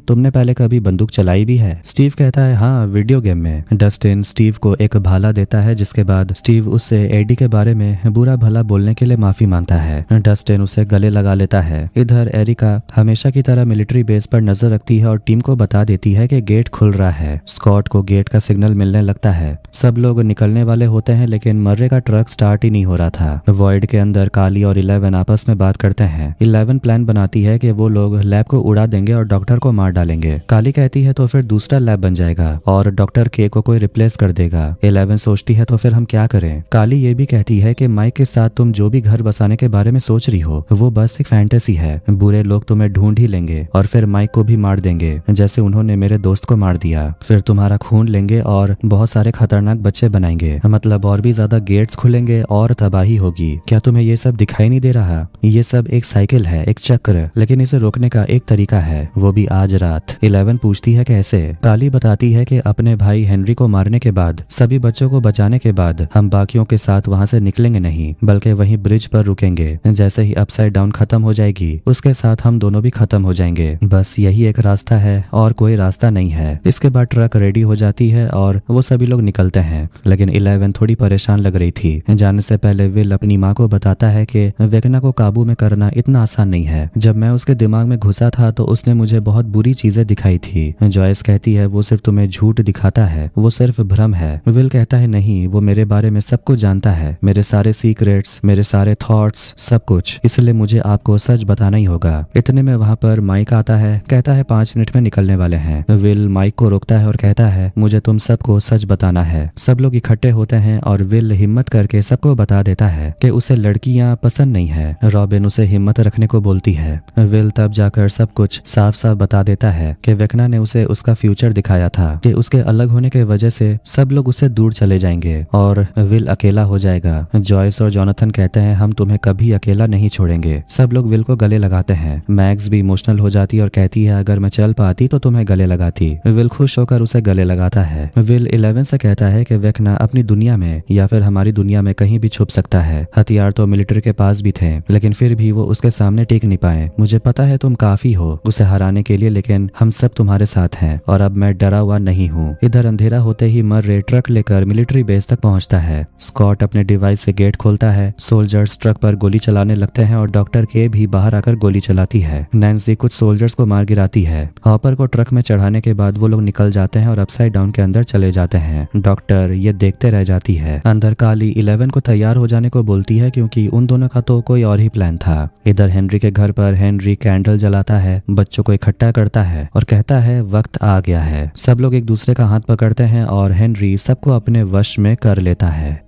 तुमने पहले कभी बंदूक चलाई भी है? स्टीव कहता है हाँ, वीडियो गेम में। डस्टिन स्टीव को एक भाला देता है, जिसके बाद स्टीव उससे एडी के बारे में बुरा भला बोलने के लिए माफी मांगता है। डस्टिन उसे गले लगा लेता है। इधर एरिका हमेशा की तरह मिलिट्री बेस पर नजर रखती है और टीम को बता देती है कि गेट खुल रहा है। स्कॉट को गेट का सिग्नल मिलने लगता है। सब लोग निकलने वाले होते हैं, लेकिन मर्रे का ट्रक स्टार्ट ही नहीं हो रहा था। वॉइड के अंदर काली और 11 आपस में बात करते हैं। 11 प्लान बनाती है कि वो लोग लैब को उड़ा देंगे और डॉक्टर को मार डालेंगे। काली कहती है तो फिर दूसरा लैब बन जाएगा और डॉक्टर के को कोई रिप्लेस कर देगा। 11 सोचती है तो फिर हम क्या करें? काली ये भी कहती है कि माइक के साथ तुम जो भी घर बसाने के बारे में सोच रही हो वो बस एक फैंटेसी है। बुरे लोग तुम्हें ढूंढ ही लेंगे और फिर माइक को भी मार देंगे, जैसे उन्होंने मेरे दोस्त को मार दिया। फिर तुम्हारा खून लेंगे और बहुत सारे खतरनाक बच्चे बनाएंगे, मतलब और भी ज्यादा गेट्स खुलेंगे और तबाही होगी। क्या तुम्हें ये सब दिखाई नहीं दे रहा? ये सब एक साइकिल है, एक चक्र, लेकिन इसे रोकने का एक तरीका है, वो भी आज रात। 11 पूछती है कैसे? काली बताती है कि अपने भाई हेनरी को मारने के बाद, सभी बच्चों को बचाने के बाद हम बाकियों के साथ वहां से निकलेंगे नहीं, बल्कि वहीं ब्रिज पर रुकेंगे। जैसे ही अपसाइड डाउन खत्म हो जाएगी उसके साथ हम दोनों भी खत्म हो जाएंगे। बस यही एक रास्ता है और कोई रास्ता नहीं है। इसके बाद ट्रक रेडी हो जाती है और वो सभी लोग निकलते हैं, लेकिन 11 थोड़ी परेशान लग रही थी। जाने से पहले विल अपनी माँ को बताता है कि वेकना को काबू में करना इतना आसान नहीं है। जब मैं उसके दिमाग में घुसा था तो उसने मुझे बहुत बुरी चीजें दिखाई थी। जॉयस कहती है वो सिर्फ तुम्हें झूठ दिखाता है, वो सिर्फ भ्रम है। विल कहता है नहीं, वो मेरे बारे में सब कुछ जानता है, मेरे सारे सीक्रेट्स, मेरे सारे थॉट्स, सब कुछ, इसलिए मुझे आपको सच बताना ही होगा। इतने में वहां पर माइक आता है, कहता है 5 मिनट में निकलने वाले हैं। विल माइक को रोकता है और कहता है मुझे तुम सबको सच बताना है। सब लोग इकट्ठे होते हैं और विल हिम्मत करके सबको बता देता है कि उसे लड़कियां पसंद नहीं है। रॉबिन उसे हिम्मत रखने को बोलती है। विल तब जाकर सब कुछ साफ साफ बता देता है कि वेकना ने उसे उसका फ्यूचर दिखाया था, कि उसके अलग होने की वजह से सब लोग उससे दूर चले जाएंगे और विल अकेला हो जाएगा। जॉयस और जोनाथन कहते हैं हम तुम्हें कभी अकेला नहीं छोड़ेंगे। सब लोग विल को गले लगाते हैं। मैक्स भी इमोशनल हो जाती है और कहती है अगर मैं चल पाती तो तुम्हें गले लगाती। विल खुश होकर उसे गले लगाता है। विल 11 से कहता है कि वेकना अपनी दुनिया में या फिर हमारी दुनिया में कहीं भी छुप सकता है। हथियार तो मिलिट्री के पास भी थे, लेकिन फिर भी वो उसके सामने टिक नहीं पाए। मुझे पता है तुम काफी हो उसे हराने के लिए, लेकिन हम सब तुम्हारे साथ हैं और अब मैं डरा हुआ नहीं हूँ। इधर अंधेरा होते ही मर्रे ट्रक लेकर मिलिट्री बेस तक पहुंचता है। स्कॉट अपने डिवाइस से गेट खोलता है। सोल्जर्स ट्रक पर गोली चलाने लगते हैं और डॉक्टर के भी बाहर आकर गोली चलाती है। नैन्सी कुछ सोल्जर्स को मार गिराती है। हॉपर को ट्रक में चढ़ाने के बाद वो लोग निकल जाते हैं और अपसाइड डाउन के अंदर चले जाते हैं। डॉक्टर ये देखते रह जाती है। अंदर काली 11 को तैयार हो जाने को बोलती है, क्योंकि उन दोनों का तो कोई और ही प्लान था। इधर हेनरी के घर पर हेनरी कैंडल जलाता है, बच्चों को इकट्ठा करता है और कहता है वक्त आ गया है। सब लोग एक दूसरे का हाथ पकड़ते हैं और हेनरी सबको अपने वश में कर लेता है।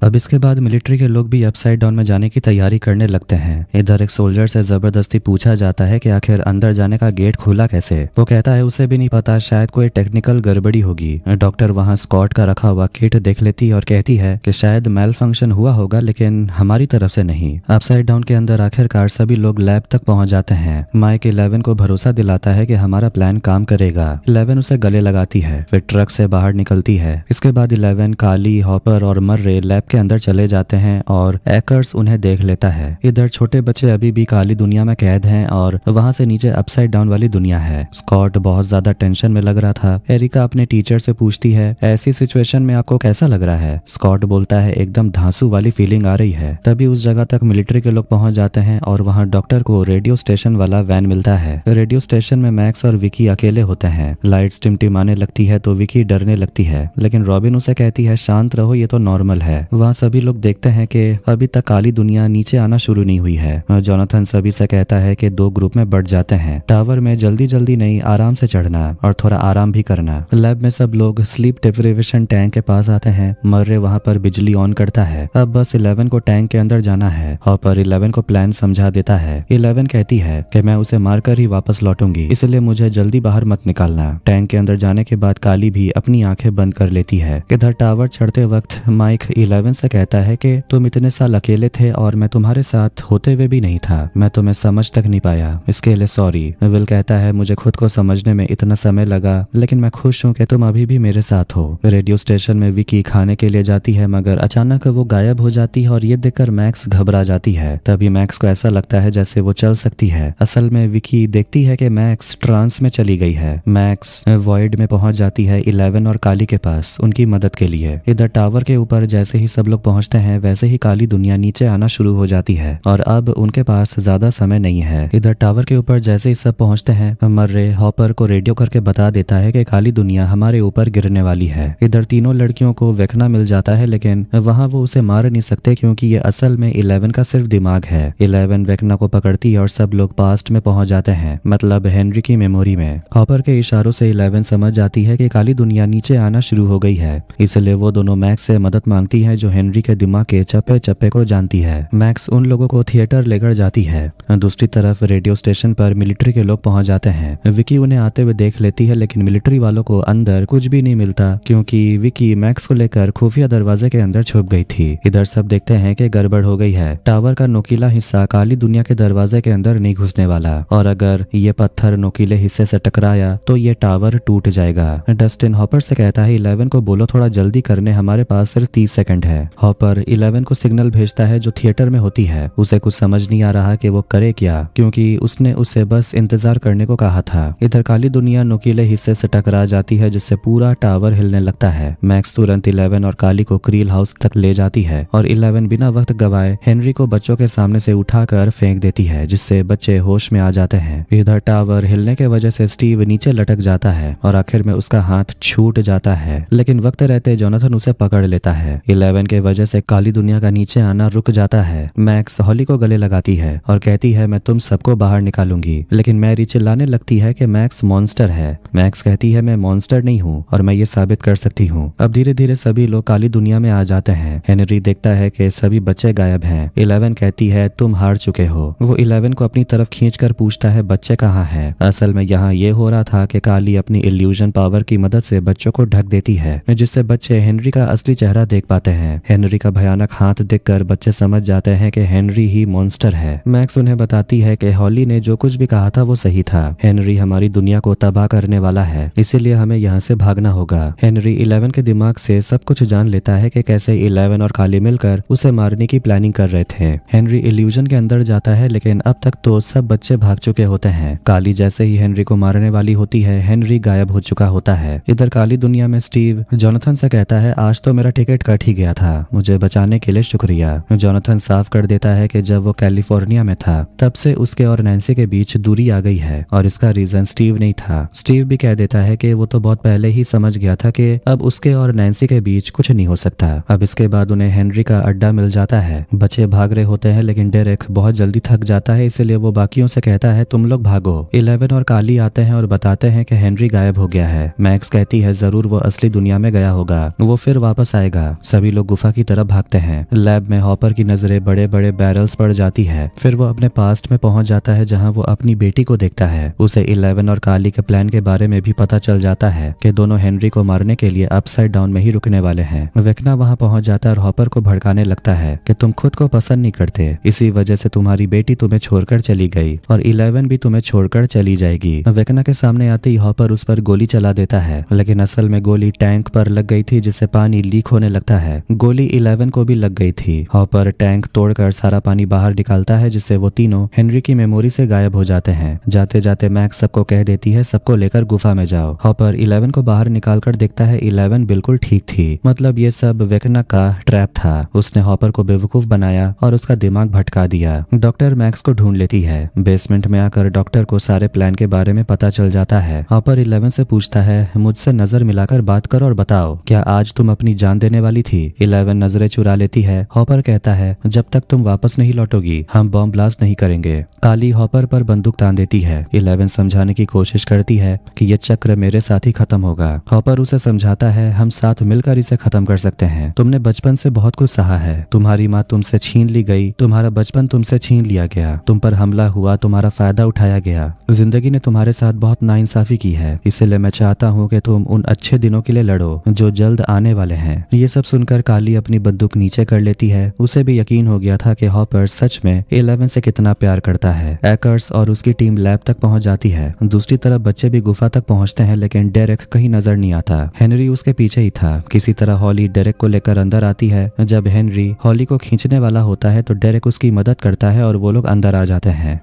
अब इसके बाद मिलिट्री के लोग भी अपसाइड डाउन में जाने की तैयारी करने लगते हैं। इधर एक सोल्जर से जबरदस्ती पूछा जाता है कि आखिर अंदर जाने का गेट खुला कैसे। वो कहता है उसे भी नहीं पता, शायद कोई टेक्निकल गड़बड़ी होगी। डॉक्टर वहां स्कॉट का रखा हुआ किट देख लेती है और कहती है कि शायद मेल फंक्शन हुआ होगा, लेकिन हमारी तरफ से नहीं। अपसाइड डाउन के अंदर आखिरकार सभी लोग लैब तक पहुंच जाते हैं। माइक 11 को भरोसा दिलाता है कि हमारा प्लान काम करेगा। 11 उसे गले लगाती है, फिर ट्रक से बाहर निकलती है। इसके बाद 11 काली, हॉपर और मर्रे लैब के अंदर चले जाते हैं और एकर्स उन्हें देख लेता है। इधर छोटे बच्चे अभी भी काली दुनिया में कैद हैं और वहां से नीचे अपसाइड डाउन वाली दुनिया है। स्कॉट बहुत ज्यादा टेंशन में लग रहा था। एरिका अपने टीचर से पूछती है ऐसी सिचुएशन में आपको कैसा लग रहा है? स्कॉट बोलता है एकदम धांसू वाली फीलिंग आ रही है। तभी उस जगह तक मिलिट्री के लोग पहुंच जाते हैं और वहां डॉक्टर को रेडियो स्टेशन वाला वैन मिलता है। रेडियो स्टेशन में मैक्स और विकी अकेले होते हैं। लाइट्स टिमटिमाने लगती है तो विकी डरने लगती है, लेकिन रॉबिन उसे कहती है शांत रहो, ये तो नॉर्मल है। वहाँ सभी लोग देखते हैं कि अभी तक काली दुनिया नीचे आना शुरू नहीं हुई है। जोनाथन सभी से कहता है कि 2 ग्रुप में बढ़ जाते हैं, टावर में जल्दी जल्दी नहीं, आराम से चढ़ना और थोड़ा आराम भी करना। लैब में सब लोग स्लीप डेप्रिवेशन टैंक के पास आते हैं। मर्रे वहाँ पर बिजली ऑन करता है। अब बस 11 को टैंक के अंदर जाना है। हॉपर 11 को प्लान समझा देता है। 11 कहती है कि मैं उसे मारकर ही वापस लौटूंगी, इसलिए मुझे जल्दी बाहर मत निकालना। टैंक के अंदर जाने के बाद काली भी अपनी आंखें बंद कर लेती है। इधर टावर चढ़ते वक्त माइक 11 से कहता है कि तुम इतने साल अकेले थे और मैं तुम्हारे साथ होते हुए भी नहीं था। मैं तुम्हें समझ तक नहीं पाया, इसके लिए सॉरी। विल कहता है मुझे खुद को समझने में इतना समय लगा, लेकिन मैं खुश हूँ कि तुम अभी भी मेरे साथ हो। रेडियो स्टेशन में विकी खाने के लिए जाती है, मगर अचानक वो गायब हो जाती है और ये देखकर मैक्स घबरा जाती है। तभी मैक्स को ऐसा लगता है जैसे वो चल सकती है। असल में विकी देखती है कि मैक्स ट्रांस में चली गई है। मैक्स वॉइड में पहुंच जाती है 11 और काली के पास उनकी मदद के लिए। इधर टावर के ऊपर जैसे ही सब लोग पहुंचते हैं वैसे ही काली दुनिया नीचे आना शुरू हो जाती है और अब उनके पास ज्यादा समय नहीं है। इधर टावर के ऊपर जैसे ही सब पहुंचते हैं, मर्रे हॉपर को रेडियो करके बता देता है कि काली दुनिया हमारे ऊपर गिरने वाली है। इधर तीनों लड़कियों को वेखना मिल जाता है, लेकिन वहां वो उसे मार नहीं सकते क्योंकि ये असल में 11 का सिर्फ दिमाग है। 11 वेखना को पकड़ती है और सब लोग पास्ट में पहुंच जाते हैं, मतलब हेनरी की मेमोरी में। हॉपर के इशारों से 11 समझ जाती है कि काली दुनिया नीचे आना शुरू हो गई है, इसलिए वो दोनों मैक्स से मदद मांगती है जो हेनरी के दिमाग के चप्पे चप्पे को जानती है। मैक्स उन लोगों को थिएटर लेकर जाती है। दूसरी तरफ रेडियो स्टेशन पर मिलिट्री के लोग पहुंच जाते हैं। विकी उन्हें आते हुए देख लेती है, लेकिन मिलिट्री वालों को अंदर कुछ भी नहीं मिलता क्योंकि विकी मैक्स को लेकर खुफिया दरवाजे के अंदर छुप गई थी। इधर सब देखते हैं कि गड़बड़ हो गई है। टावर का नोकीला हिस्सा काली दुनिया के दरवाजे के अंदर नहीं घुसने वाला और अगर ये पत्थर नोकीले हिस्से से टकराया तो ये टावर टूट जाएगा। डस्टिन हॉपर से कहता है 11 को बोलो थोड़ा जल्दी करने, हमारे पास सिर्फ 30 सेकंड है। हॉपर 11 को सिग्नल भेजता है जो थिएटर में होती है। उसे कुछ समझ नहीं आ रहा कि वो करे क्या, क्योंकि उसने उसे बस इंतजार करने को कहा था। इधर काली दुनिया नुकीले हिस्से से टकरा जाती है जिससे पूरा टावर हिलने लगता है। मैक्स तुरंत 11 और काली को क्रील हाउस तक ले जाती है और 11 बिना वक्त गवाए हेनरी को बच्चों के सामने से उठाकर फेंक देती है, जिससे बच्चे होश में आ जाते हैं। इधर टावर हिलने के वजह से स्टीव नीचे लटक जाता है और आखिर में उसका हाथ छूट जाता है, लेकिन वक्त रहते जोनाथन उसे पकड़ लेता है। 11 के वजह से काली दुनिया का नीचे आना रुक जाता है। मैक्स हॉली को गले लगाती है और कहती है मैं तुम सबको बाहर निकालूंगी, लेकिन मैरी चिल्लाने लगती है कि मैक्स मॉन्स्टर है। मैक्स कहती है मैं मॉन्स्टर नहीं हूँ और मैं ये साबित कर सकती हूँ। अब धीरे धीरे सभी लोग काली दुनिया में आ जाते हैं। हेनरी देखता है कि सभी बच्चे गायब हैं। 11 कहती है तुम हार चुके हो। वो 11 को अपनी तरफ खींचकर पूछता है बच्चे कहाँ हैं। असल में यहाँ ये हो रहा था कि काली अपनी इल्यूजन पावर की मदद से बच्चों को ढक देती है, जिससे बच्चे हेनरी का असली चेहरा देख पाते हैं। हेनरी का भयानक हाथ देखकर बच्चे समझ जाते हैं कि हेनरी ही मॉन्स्टर है। मैक्स उन्हें बताती है कि हॉली ने जो कुछ भी कहा था वो सही था। हेनरी हमारी दुनिया को तबाह करने वाला है, इसीलिए हमें यहाँ से भागना होगा। हेनरी 11 के दिमाग से सब कुछ जान लेता है कि कैसे 11 और काली मिलकर उसे मारने की प्लानिंग कर रहे थे। हेनरी इल्यूजन के अंदर जाता है, लेकिन अब तक तो सब बच्चे भाग चुके होते हैं। काली जैसे ही हेनरी को मारने वाली होती है, हेनरी गायब हो चुका होता है। इधर काली दुनिया में स्टीव जोनाथन से कहता है आज तो मेरा टिकट कट ही गया था, मुझे बचाने के लिए शुक्रिया। जोनाथन साफ कर देता है कि जब वो कैलिफोर्निया में था तब से उसके और नैन्सी के बीच दूरी आ गई है और इसका रीजन स्टीव नहीं था। स्टीव भी कह देता है कि वो तो बहुत पहले ही समझ गया था कि अब उसके और नैन्सी के बीच कुछ नहीं हो सकता। अब इसके बाद उन्हें हेनरी का अड्डा मिल जाता है। बच्चे भाग रहे होते हैं, लेकिन डेरेक बहुत जल्दी थक जाता है, इसलिए वो बाकियों से कहता है तुम लोग भागो। 11 और काली आते हैं और बताते हैं कि हेनरी गायब हो गया है। मैक्स कहती है जरूर वो असली दुनिया में गया होगा, वो फिर वापस आएगा। सभी लोग गुफा की तरफ भागते हैं। लैब में हॉपर की नजरें बड़े बड़े बैरल्स पर जाती है। फिर वो अपने पास्ट में पहुंच जाता है जहां वो अपनी बेटी को देखता है। उसे 11 और काली के प्लान के बारे में भी पता चल जाता है कि दोनों हेनरी को मारने के लिए अपसाइड डाउन में ही रुकने वाले हैं। वेकना वहां पहुंच जाता है और हॉपर को भड़काने लगता है कि तुम खुद को पसंद नहीं करते, इसी वजह से तुम्हारी बेटी तुम्हें छोड़कर चली गई और 11 भी तुम्हें छोड़कर चली जाएगी। वेकना के सामने आते ही हॉपर उस पर गोली चला देता है, लेकिन असल में गोली टैंक पर लग गई थी जिससे पानी लीक होने लगता है। गोली 11 को भी लग गई थी। हॉपर टैंक तोड़कर सारा पानी बाहर निकालता है, जिससे वो तीनों हेनरी की मेमोरी से गायब हो जाते हैं। जाते जाते मैक्स सबको कह देती है सबको लेकर गुफा में जाओ। हॉपर 11 को बाहर निकालकर देखता है 11 बिल्कुल ठीक थी, मतलब ये सब वेकना का ट्रैप था। उसने हॉपर को बेवकूफ बनाया और उसका दिमाग भटका दिया। डॉक्टर मैक्स को ढूंढ लेती है। बेसमेंट में आकर डॉक्टर को सारे प्लान के बारे में पता चल जाता है। हॉपर 11 से पूछता है मुझसे नजर मिलाकर बात करो और बताओ क्या आज तुम अपनी जान देने वाली थी। 11 नजरें चुरा लेती है। हॉपर कहता है जब तक तुम वापस नहीं लौटोगी हम बॉम्ब ब्लास्ट नहीं करेंगे। काली हॉपर पर बंदूक तान देती है। 11 समझाने की कोशिश करती है कि ये चक्र मेरे साथ ही खत्म होगा। हॉपर उसे समझाता है हम साथ मिलकर इसे खत्म कर सकते हैं। तुमने बचपन से बहुत कुछ सहा है। तुम्हारी माँ तुमसे छीन ली गई, तुम्हारा बचपन तुमसे छीन लिया गया, तुम पर हमला हुआ, तुम्हारा फायदा उठाया गया। जिंदगी ने तुम्हारे साथ बहुत नाइंसाफी की है, इसलिए मैं चाहता हूँ कि तुम उन अच्छे दिनों के लिए लड़ो जो जल्द आने वाले हैं। ये सब सुनकर काली अपनी बंदूक नीचे कर लेती है। उसे भी यकीन हो गया था कि हॉपर सच में 11 से कितना प्यार करता है। एकर्स और उसकी टीम लैब तक पहुंच जाती है। दूसरी तरफ बच्चे भी गुफा तक पहुंचते हैं, लेकिन डेरेक कहीं नजर नहीं आता। हेनरी उसके पीछे ही था। किसी तरह हॉली डेरेक को लेकर अंदर आती है। जब हेनरी हॉली को खींचने वाला होता है तो डेरेक उसकी मदद करता है और वो लोग अंदर आ जाते हैं।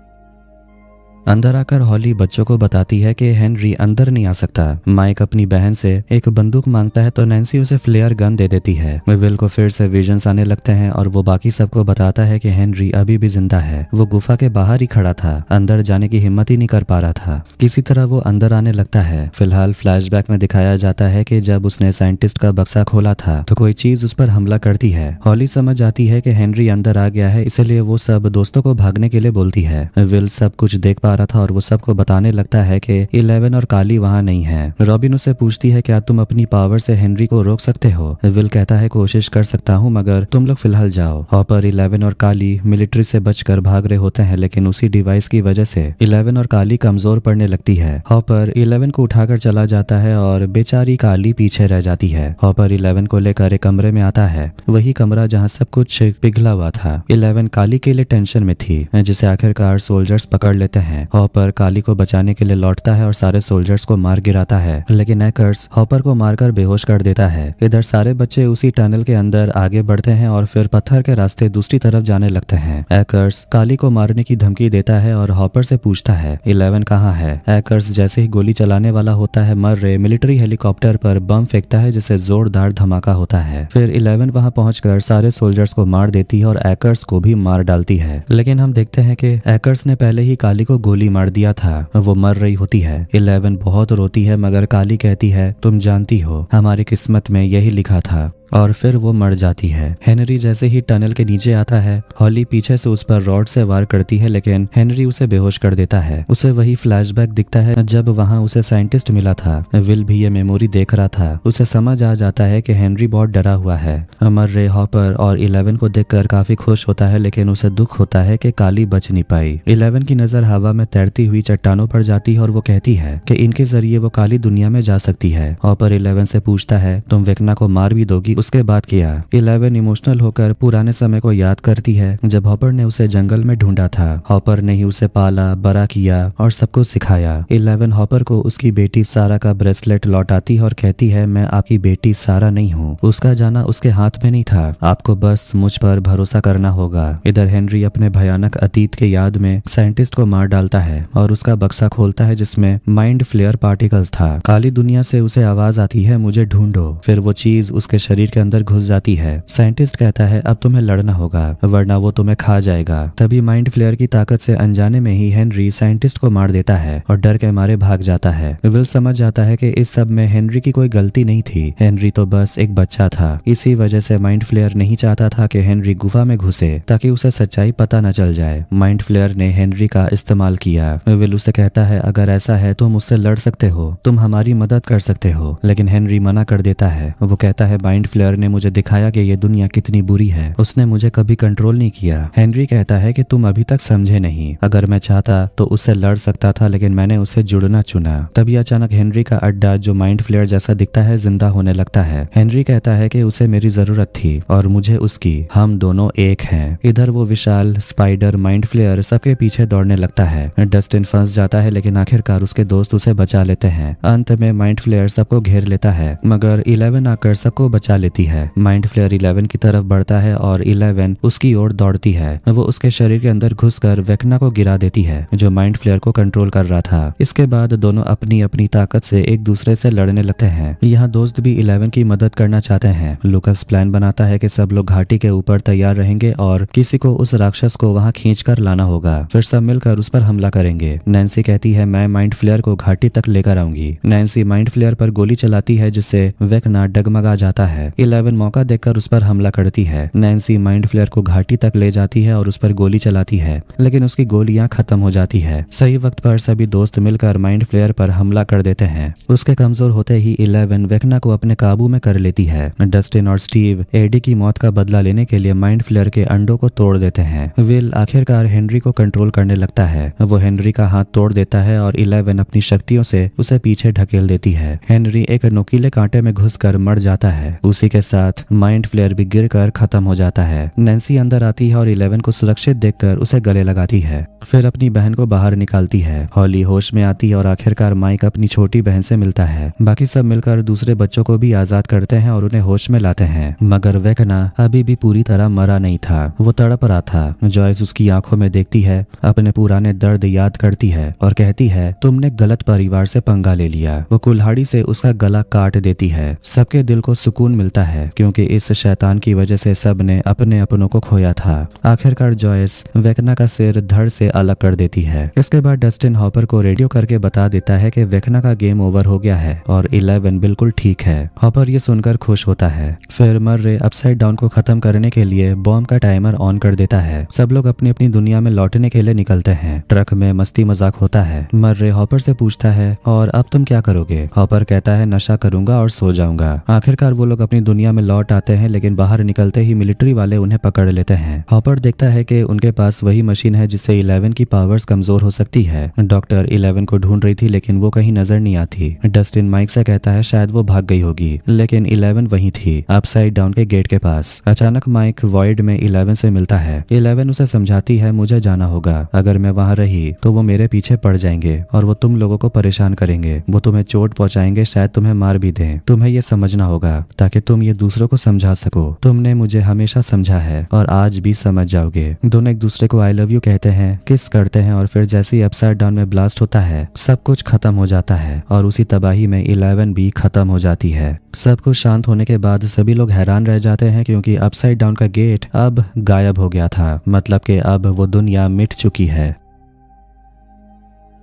अंदर आकर हॉली बच्चों को बताती है कि हेनरी अंदर नहीं आ सकता। माइक अपनी बहन से एक बंदूक मांगता है तो नैन्सी उसे फ्लेयर गन दे देती है। विल को फिर से विजन्स आने लगते हैं और वो बाकी सबको बताता है कि हेनरी अभी भी जिंदा है। वो गुफा के बाहर ही खड़ा था, अंदर जाने की हिम्मत ही नहीं कर पा रहा था। किसी तरह वो अंदर आने लगता है। फिलहाल फ्लैशबैक में दिखाया जाता है कि जब उसने साइंटिस्ट का बक्सा खोला था तो कोई चीज उस पर हमला करती है। हॉली समझ जाती है कि हेनरी अंदर आ गया है, इसलिए वो सब दोस्तों को भागने के लिए बोलती है। विल सब कुछ देख पा रहा था और वो सबको बताने लगता है कि 11 और काली वहां नहीं है। रॉबिन उससे पूछती है क्या तुम अपनी पावर से हेनरी को रोक सकते हो। विल कहता है कोशिश कर सकता हूं मगर तुम लोग फिलहाल जाओ। हॉपर 11 और काली मिलिट्री से बचकर भाग रहे होते हैं, लेकिन उसी डिवाइस की वजह से 11 और काली कमजोर पड़ने लगती है। हॉपर 11 को उठाकर चला जाता है और बेचारी काली पीछे रह जाती है। हॉपर 11 को लेकर एक कमरे में आता है, वही कमरा जहाँ सब कुछ पिघला हुआ था। 11 काली के लिए टेंशन में थी, जिसे आखिरकार सोल्जर्स पकड़ लेते हैं। हॉपर काली को बचाने के लिए लौटता है और सारे सोल्जर्स को मार गिराता है, लेकिन एकर्स हॉपर को मारकर बेहोश कर देता है। इधर सारे बच्चे उसी टनल के अंदर आगे बढ़ते हैं और फिर पत्थर के रास्ते दूसरी तरफ जाने लगते हैं। एकर्स काली को मारने की धमकी देता है और हॉपर से पूछता है 11 कहाँ है। एकर्स जैसे ही गोली चलाने वाला होता है मर रहे मिलिट्री हेलीकॉप्टर पर बम फेंकता है, जिससे जोरदार धमाका होता है। फिर 11 वहां पहुंचकर सारे सोल्जर्स को मार देती है और एकर्स को भी मार डालती है। लेकिन हम देखते हैं कि एकर्स ने पहले ही काली को गोली मार दिया था, वो मर रही होती है। 11 बहुत रोती है मगर काली कहती है तुम जानती हो हमारी किस्मत में यही लिखा था, और फिर वो मर जाती है। हेनरी जैसे ही टनल के नीचे आता है, हॉली पीछे से उस पर रॉड से वार करती है, लेकिन हेनरी उसे बेहोश कर देता है। उसे वही फ्लैशबैक दिखता है जब वहां उसे साइंटिस्ट मिला था। विल भी ये मेमोरी देख रहा था। उसे समझ आ जाता है कि हेनरी बहुत डरा हुआ है। मर रहे हॉपर और 11 को देखकर काफी खुश होता है, लेकिन उसे दुख होता है कि काली बच नहीं पाई। 11 की नजर हवा में तैरती हुई चट्टानों पर जाती है और वो कहती है कि इनके जरिए वो काली दुनिया में जा सकती है। हॉपर 11 से पूछता है तुम वेकना को मार भी दोगी। उसके बाद किया। 11 इमोशनल होकर पुराने समय को याद करती है जब हॉपर ने उसे जंगल में ढूंढा था। हॉपर ने ही उसे पाला, बड़ा किया और सबको सिखाया। 11 हॉपर को उसकी बेटी सारा का ब्रेसलेट लौटाती है और कहती है मैं आपकी बेटी सारा नहीं हूँ। उसका जाना उसके हाथ में नहीं था, आपको बस मुझ पर भरोसा करना होगा। इधर हेनरी अपने भयानक अतीत के याद में साइंटिस्ट को मार डालता है और उसका बक्सा खोलता है जिसमें माइंड फ्लेयर पार्टिकल्स था। काली दुनिया से उसे आवाज आती है मुझे ढूंढो। फिर वो चीज उसके शरीर के अंदर घुस जाती है। साइंटिस्ट कहता है अब तुम्हें लड़ना होगा वरना वो तुम्हें खा जाएगा। तभी माइंड फ्लेयर की ताकत से अनजाने में ही हेनरी साइंटिस्ट को मार देता है और डर के मारे भाग जाता है। विल समझ जाता है कि इस सब में हेनरी की कोई गलती नहीं थी, हेनरी तो बस एक बच्चा था। इसी वजह से माइंड फ्लेयर नहीं चाहता था कि हेनरी गुफा में घुसे ताकि उसे सच्चाई पता न चल जाए। माइंड फ्लेयर ने हेनरी का इस्तेमाल किया। विल उसे कहता है अगर ऐसा है तो मुझसे लड़ सकते हो, तुम हमारी मदद कर सकते हो, लेकिन हेनरी मना कर देता है। वो कहता है माइंड फ्लेयर ने मुझे दिखाया कि ये दुनिया कितनी बुरी है, उसने मुझे कभी कंट्रोल नहीं किया। हेनरी कहता है कि तुम अभी तक समझे नहीं, अगर मैं चाहता तो उससे लड़ सकता था लेकिन मैंने उसे जुड़ना चुना। तभी अचानक हेनरी का अड्डा जो माइंड फ्लेयर जैसा दिखता है जिंदा होने लगता है। हेनरी कहता है कि उसे मेरी जरूरत थी और मुझे उसकी, हम दोनों एक हैं। इधर वो विशाल स्पाइडर माइंड फ्लेयर सबके पीछे दौड़ने लगता है। डस्टिन फंस जाता है लेकिन आखिरकार उसके दोस्त उसे बचा लेते हैं। अंत में माइंड फ्लेयर सबको घेर लेता है मगर 11 आकर सबको बचा लेती है। माइंड फ्लेयर 11 की तरफ बढ़ता है और 11 उसकी ओर दौड़ती है। वो उसके शरीर के अंदर घुसकर वेकना को गिरा देती है जो माइंड फ्लेयर को कंट्रोल कर रहा था। इसके बाद दोनों अपनी अपनी ताकत से एक दूसरे से लड़ने लगते हैं। यहाँ दोस्त भी 11 की मदद करना चाहते हैं। लुकस प्लान बनाता है कि सब लोग घाटी के ऊपर तैयार रहेंगे और किसी को उस राक्षस को वहाँ खींच कर लाना होगा, फिर सब मिलकर उस पर हमला करेंगे। नैन्सी कहती है मैं माइंड फ्लेयर को घाटी तक लेकर आऊंगी। नैन्सी माइंड फ्लेयर पर गोली चलाती है जिससे वेकना डगमगा जाता है। 11 मौका देखकर उस पर हमला करती है। नैन्सी माइंड फ्लेयर को घाटी तक ले जाती है और उस पर गोली चलाती है, लेकिन उसकी गोलियां खत्म हो जाती है। सही वक्त पर सभी दोस्त मिलकर माइंड फ्लेयर पर हमला कर देते हैं। उसके कमजोर होते ही 11 वेकना को अपने काबू में कर लेती है। डस्टिन और स्टीव एडी की मौत का बदला लेने के लिए माइंड फ्लेयर के अंडों को तोड़ देते हैं। विल आखिरकार हेनरी को कंट्रोल करने लगता है। वो हेनरी का हाथ तोड़ देता है और 11 अपनी शक्तियों से उसे पीछे ढकेल देती है। हेनरी एक नुकीले कांटे में घुसकर मर जाता है। उसी के साथ माइंड फ्लेयर भी गिरकर खत्म हो जाता है। नैन्सी अंदर आती है और 11 को सुरक्षित देखकर उसे गले लगाती है, फिर अपनी बहन को बाहर निकालती है। हॉली होश में आती है और आखिरकार माइक अपनी छोटी बहन से मिलता है। बाकी सब मिलकर दूसरे बच्चों को भी आजाद करते हैं और उन्हें होश में लाते हैं, मगर वेकना अभी भी पूरी तरह मरा नहीं था। वो तड़प रहा था। जॉयस उसकी आंखों में देखती है, अपने पुराने दर्द याद करती है और कहती है, तुमने गलत परिवार से पंगा ले लिया। वो कुल्हाड़ी से उसका गला काट देती है। सबके दिल को सुकून मिलता है क्योंकि इस शैतान की वजह से सब ने अपने अपनों को खोया था। आखिरकार जॉयस वेकना का सिर धड़ से अलग कर देती है। इसके बाद डस्टिन हॉपर को रेडियो करके बता देता है कि वेकना का गेम ओवर हो गया है और 11 बिल्कुल ठीक है। हॉपर ये सुनकर खुश होता है। फिर मर्रे अपसाइड डाउन को खत्म करने के लिए बॉम्ब का टाइमर ऑन कर देता है। सब लोग अपनी अपनी दुनिया में लौटने के लिए निकलते हैं। ट्रक में मस्ती मजाक होता है। मर्रे हॉपर से पूछता है, और अब तुम क्या करोगे? हॉपर कहता है, नशा करूंगा और सो जाऊंगा। आखिरकार वो लोग अपनी दुनिया में लौट आते हैं, लेकिन बाहर निकलते ही मिलिट्री वाले उन्हें पकड़ लेते हैं। हॉपर देखता है कि उनके पास वही मशीन है जिससे 11 की पावर्स कमजोर हो सकती है। डॉक्टर 11 को ढूंढ रही थी, लेकिन वो कहीं नजर नहीं आती। डस्टिन माइक से कहता है शायद वो भाग गई होगी, लेकिन 11 वहीं थी, अपसाइड डाउन के गेट के पास। अचानक माइक वॉइड में 11 से मिलता है। 11 उसे समझाती है, मुझे जाना होगा, अगर मैं वहां रही तो वो मेरे पीछे पड़ जाएंगे और वो तुम लोगों को परेशान करेंगे। वो तुम्हें चोट पहुंचाएंगे, शायद तुम्हें मार भी दें। तुम्हें ये समझना होगा ताकि तुम ये दूसरों को समझा सको। तुमने मुझे हमेशा समझा है और आज भी समझ जाओगे। दोनों एक दूसरे को आई लव यू कहते हैं, किस करते हैं और फिर जैसे ही अपसाइड डाउन में ब्लास्ट होता है सब कुछ खत्म हो जाता है और उसी तबाही में 11 भी खत्म हो जाती है। सब कुछ शांत होने के बाद सभी लोग हैरान रह जाते हैं क्योंकि अपसाइड डाउन का गेट अब गायब हो गया था। मतलब कि अब वो दुनिया मिट चुकी है।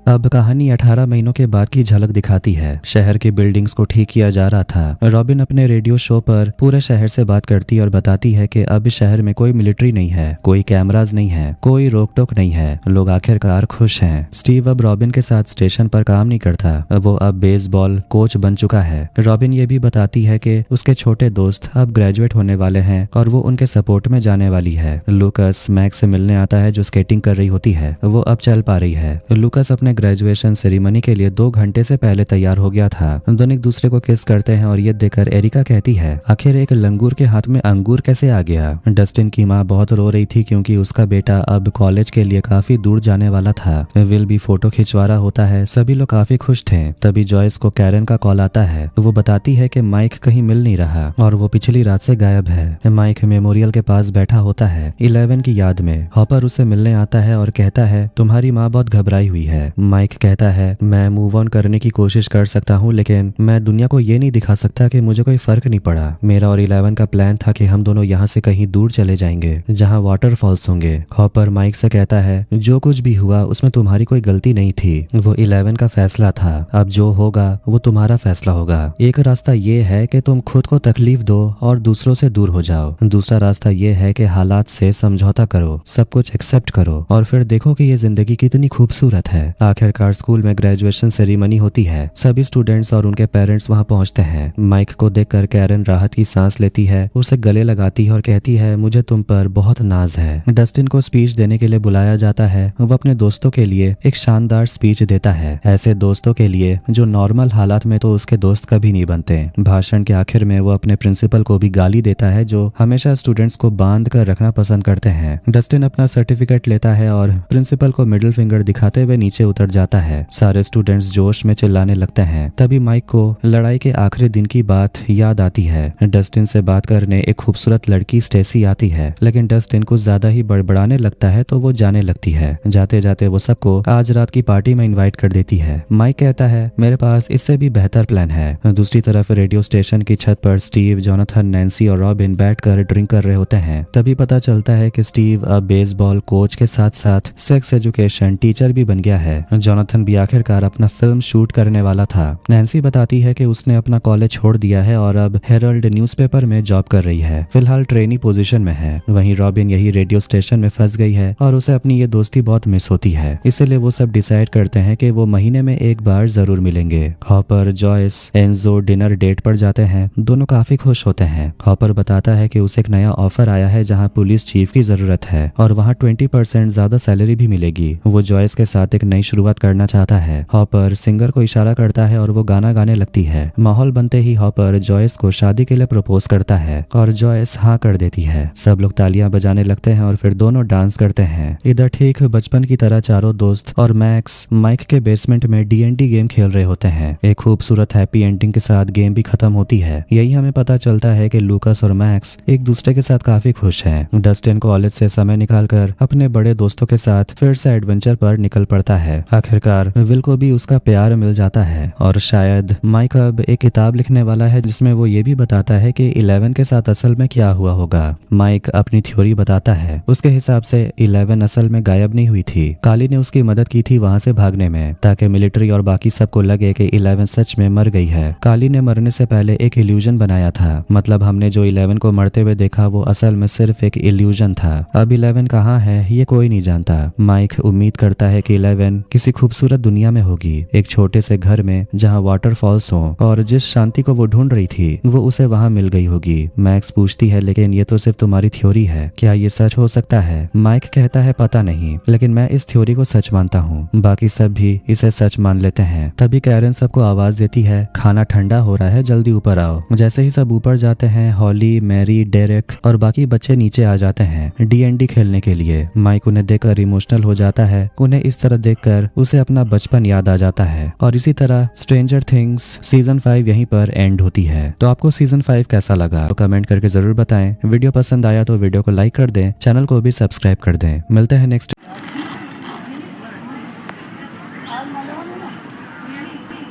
अब कहानी 18 महीनों के बाद की झलक दिखाती है। शहर की बिल्डिंग्स को ठीक किया जा रहा था। रॉबिन अपने रेडियो शो पर पूरे शहर से बात करती और बताती है कि अब शहर में कोई मिलिट्री नहीं है, कोई कैमराज नहीं है, कोई रोक टोक नहीं है, लोग आखिरकार खुश हैं। स्टीव अब रॉबिन के साथ स्टेशन पर काम नहीं करता, वो अब बेसबॉल कोच बन चुका है। रॉबिन ये भी बताती है कि उसके छोटे दोस्त अब ग्रेजुएट होने वाले हैं और वो उनके सपोर्ट में जाने वाली है। लूकस मैक्स से मिलने आता है जो स्केटिंग कर रही होती है, वो अब चल पा रही है। लूकस अपने ग्रेजुएशन सेरेमनी के लिए 2 घंटे से पहले तैयार हो गया था। दोनों एक दूसरे को किस करते हैं और ये देखकर एरिका कहती है, आखिर एक लंगूर के हाथ में अंगूर कैसे आ गया? डस्टिन की माँ बहुत रो रही थी क्योंकि उसका बेटा अब कॉलेज के लिए काफी दूर जाने वाला था। विल भी फोटो खिंचवा रहा होता है। सभी लोग काफी खुश थे। तभी जॉयस को कैरन का कॉल आता है। वो बताती है कि माइक कहीं मिल नहीं रहा और वो पिछली रात से गायब है। माइक मेमोरियल के पास बैठा होता है 11 की याद में। हॉपर उससे मिलने आता है और कहता है, तुम्हारी माँ बहुत घबराई हुई है। माइक कहता है, मैं मूव ऑन करने की कोशिश कर सकता हूँ, लेकिन मैं दुनिया को ये नहीं दिखा सकता कि मुझे कोई फर्क नहीं पड़ा। मेरा और 11 का प्लान था कि हम दोनों यहाँ से कहीं दूर चले जाएंगे जहाँ वाटरफॉल्स होंगे। हॉपर माइक से कहता है, जो कुछ भी हुआ उसमें तुम्हारी कोई गलती नहीं थी, वो 11 का फैसला था। अब जो होगा वो तुम्हारा फैसला होगा। एक रास्ता ये है कि तुम खुद को तकलीफ दो और दूसरों से दूर हो जाओ। दूसरा रास्ता ये है कि हालात से समझौता करो, सब कुछ एक्सेप्ट करो और फिर देखो कि ये जिंदगी कितनी खूबसूरत है। आखिरकार स्कूल में ग्रेजुएशन सेरेमनी होती है। सभी स्टूडेंट्स और उनके पेरेंट्स वहां पहुंचते हैं। माइक को देखकर कैरन राहत की सांस लेती है, उसे गले लगाती है और कहती है, मुझे तुम पर बहुत नाज है। डस्टिन को स्पीच देने के लिए बुलाया जाता है। वो अपने दोस्तों के लिए एक शानदार स्पीच देता है, ऐसे दोस्तों के लिए जो नॉर्मल हालात में तो उसके दोस्त कभी नहीं बनते। भाषण के आखिर में वो अपने प्रिंसिपल को भी गाली देता है जो हमेशा स्टूडेंट्स को बांध कर रखना पसंद करते हैं। डस्टिन अपना सर्टिफिकेट लेता है और प्रिंसिपल को मिडिल फिंगर दिखाते हुए नीचे उतर जाता है। सारे स्टूडेंट्स जोश में चिल्लाने लगते हैं। तभी माइक को लड़ाई के आखिरी दिन की बात याद आती है। डस्टिन से बात करने एक खूबसूरत लड़की स्टेसी आती है, लेकिन डस्टिन कुछ ज्यादा ही बड़बड़ाने लगता है तो वो जाने लगती है। जाते जाते वो सबको आज रात की पार्टी में इनवाइट कर देती है। माइक कहता है, मेरे पास इससे भी बेहतर प्लान है। दूसरी तरफ रेडियो स्टेशन की छत पर स्टीव, जोनाथन, नैन्सी और रॉबिन बैठकर ड्रिंक कर रहे होते हैं। तभी पता चलता है कि स्टीव अब बेसबॉल कोच के साथ साथ सेक्स एजुकेशन टीचर भी बन गया है। जोनाथन भी आखिरकार अपना फिल्म शूट करने वाला था। नैन्सी बताती है कि उसने अपना कॉलेज छोड़ दिया है और अब हेरल्ड न्यूज़पेपर में जॉब कर रही है, फिलहाल ट्रेनी पोजीशन में है। वहीं रॉबिन यही रेडियो स्टेशन में फंस गई है और उसे अपनी ये दोस्ती बहुत मिस होती है, इसलिए वो सब डिसाइड करते हैं कि वो महीने में एक बार जरूर मिलेंगे। Hopper, Joyce, Enzo dinner date पर जाते हैं। दोनों काफी खुश होते हैं। हॉपर बताता है कि उसे एक नया ऑफर आया है जहां पुलिस चीफ की जरूरत है और वहां 20% ज्यादा सैलरी भी मिलेगी। वो जॉयस के साथ एक नई शुरुआत करना चाहता है। हॉपर सिंगर को इशारा करता है और वो गाना गाने लगती है। माहौल बनते ही हॉपर जॉयस को शादी के लिए प्रपोज करता है और जॉयस हाँ कर देती है। सब लोग तालियां बजाने लगते हैं और फिर दोनों डांस करते हैं। इधर ठीक बचपन की तरह चारों दोस्त और मैक्स माइक के बेसमेंट में D&D गेम खेल रहे होते हैं। एक खूबसूरत हैप्पी एंडिंग के साथ गेम भी खत्म होती है। यही हमें पता चलता है कि लूकास और मैक्स एक दूसरे के साथ काफी खुश हैं। डस्टिन कॉलेज से समय निकालकर अपने बड़े दोस्तों के साथ फिर से एडवेंचर पर निकल पड़ता है। आखिरकार विल को भी उसका प्यार मिल जाता है और शायद माइक अब एक किताब लिखने वाला है जिसमें वो ये भी बताता है कि 11 के साथ असल में क्या हुआ होगा। माइक अपनी थ्योरी बताता है। उसके हिसाब से 11 असल में गायब नहीं हुई थी। काली ने उसकी मदद की थी वहां से भागने में, ताकि मिलिट्री और बाकी सबको लगे कि 11 सच में मर गई है। काली ने मरने से पहले एक इल्यूजन बनाया था, मतलब हमने जो 11 को मरते हुए देखा वो असल में सिर्फ एक इल्यूजन था। अब 11 कहाँ है ये कोई नहीं जानता। माइक उम्मीद करता है कि 11 किसी खूबसूरत दुनिया में होगी, एक छोटे से घर में जहाँ वाटरफॉल्स हो, और जिस शांति को वो ढूंढ रही थी वो उसे वहां मिल गई होगी। मैक्स पूछती है लेकिन ये तो सिर्फ तुम्हारी थ्योरी है, क्या ये सच हो सकता है? माइक कहता है पता नहीं, लेकिन मैं इस थ्योरी को सच मानता हूँ। बाकी सब भी इसे सच मान लेते हैं। तभी कैरन सबको आवाज देती है, खाना ठंडा हो रहा है, जल्दी ऊपर आओ। जैसे ही सब ऊपर जाते हैं, हॉली, मैरी, डेरेक और बाकी बच्चे नीचे आ जाते हैं D&D खेलने के लिए। माइक उन्हें देखकर इमोशनल हो जाता है। उन्हें इस तरह देखकर उसे अपना बचपन याद आ जाता है। और इसी तरह स्ट्रेंजर थिंग्स सीजन 5 यहीं पर एंड होती है। तो आपको सीजन 5 कैसा लगा तो कमेंट करके जरूर बताएं। वीडियो पसंद आया तो वीडियो को लाइक कर दें, चैनल को भी सब्सक्राइब कर दें। मिलते हैं नेक्स्ट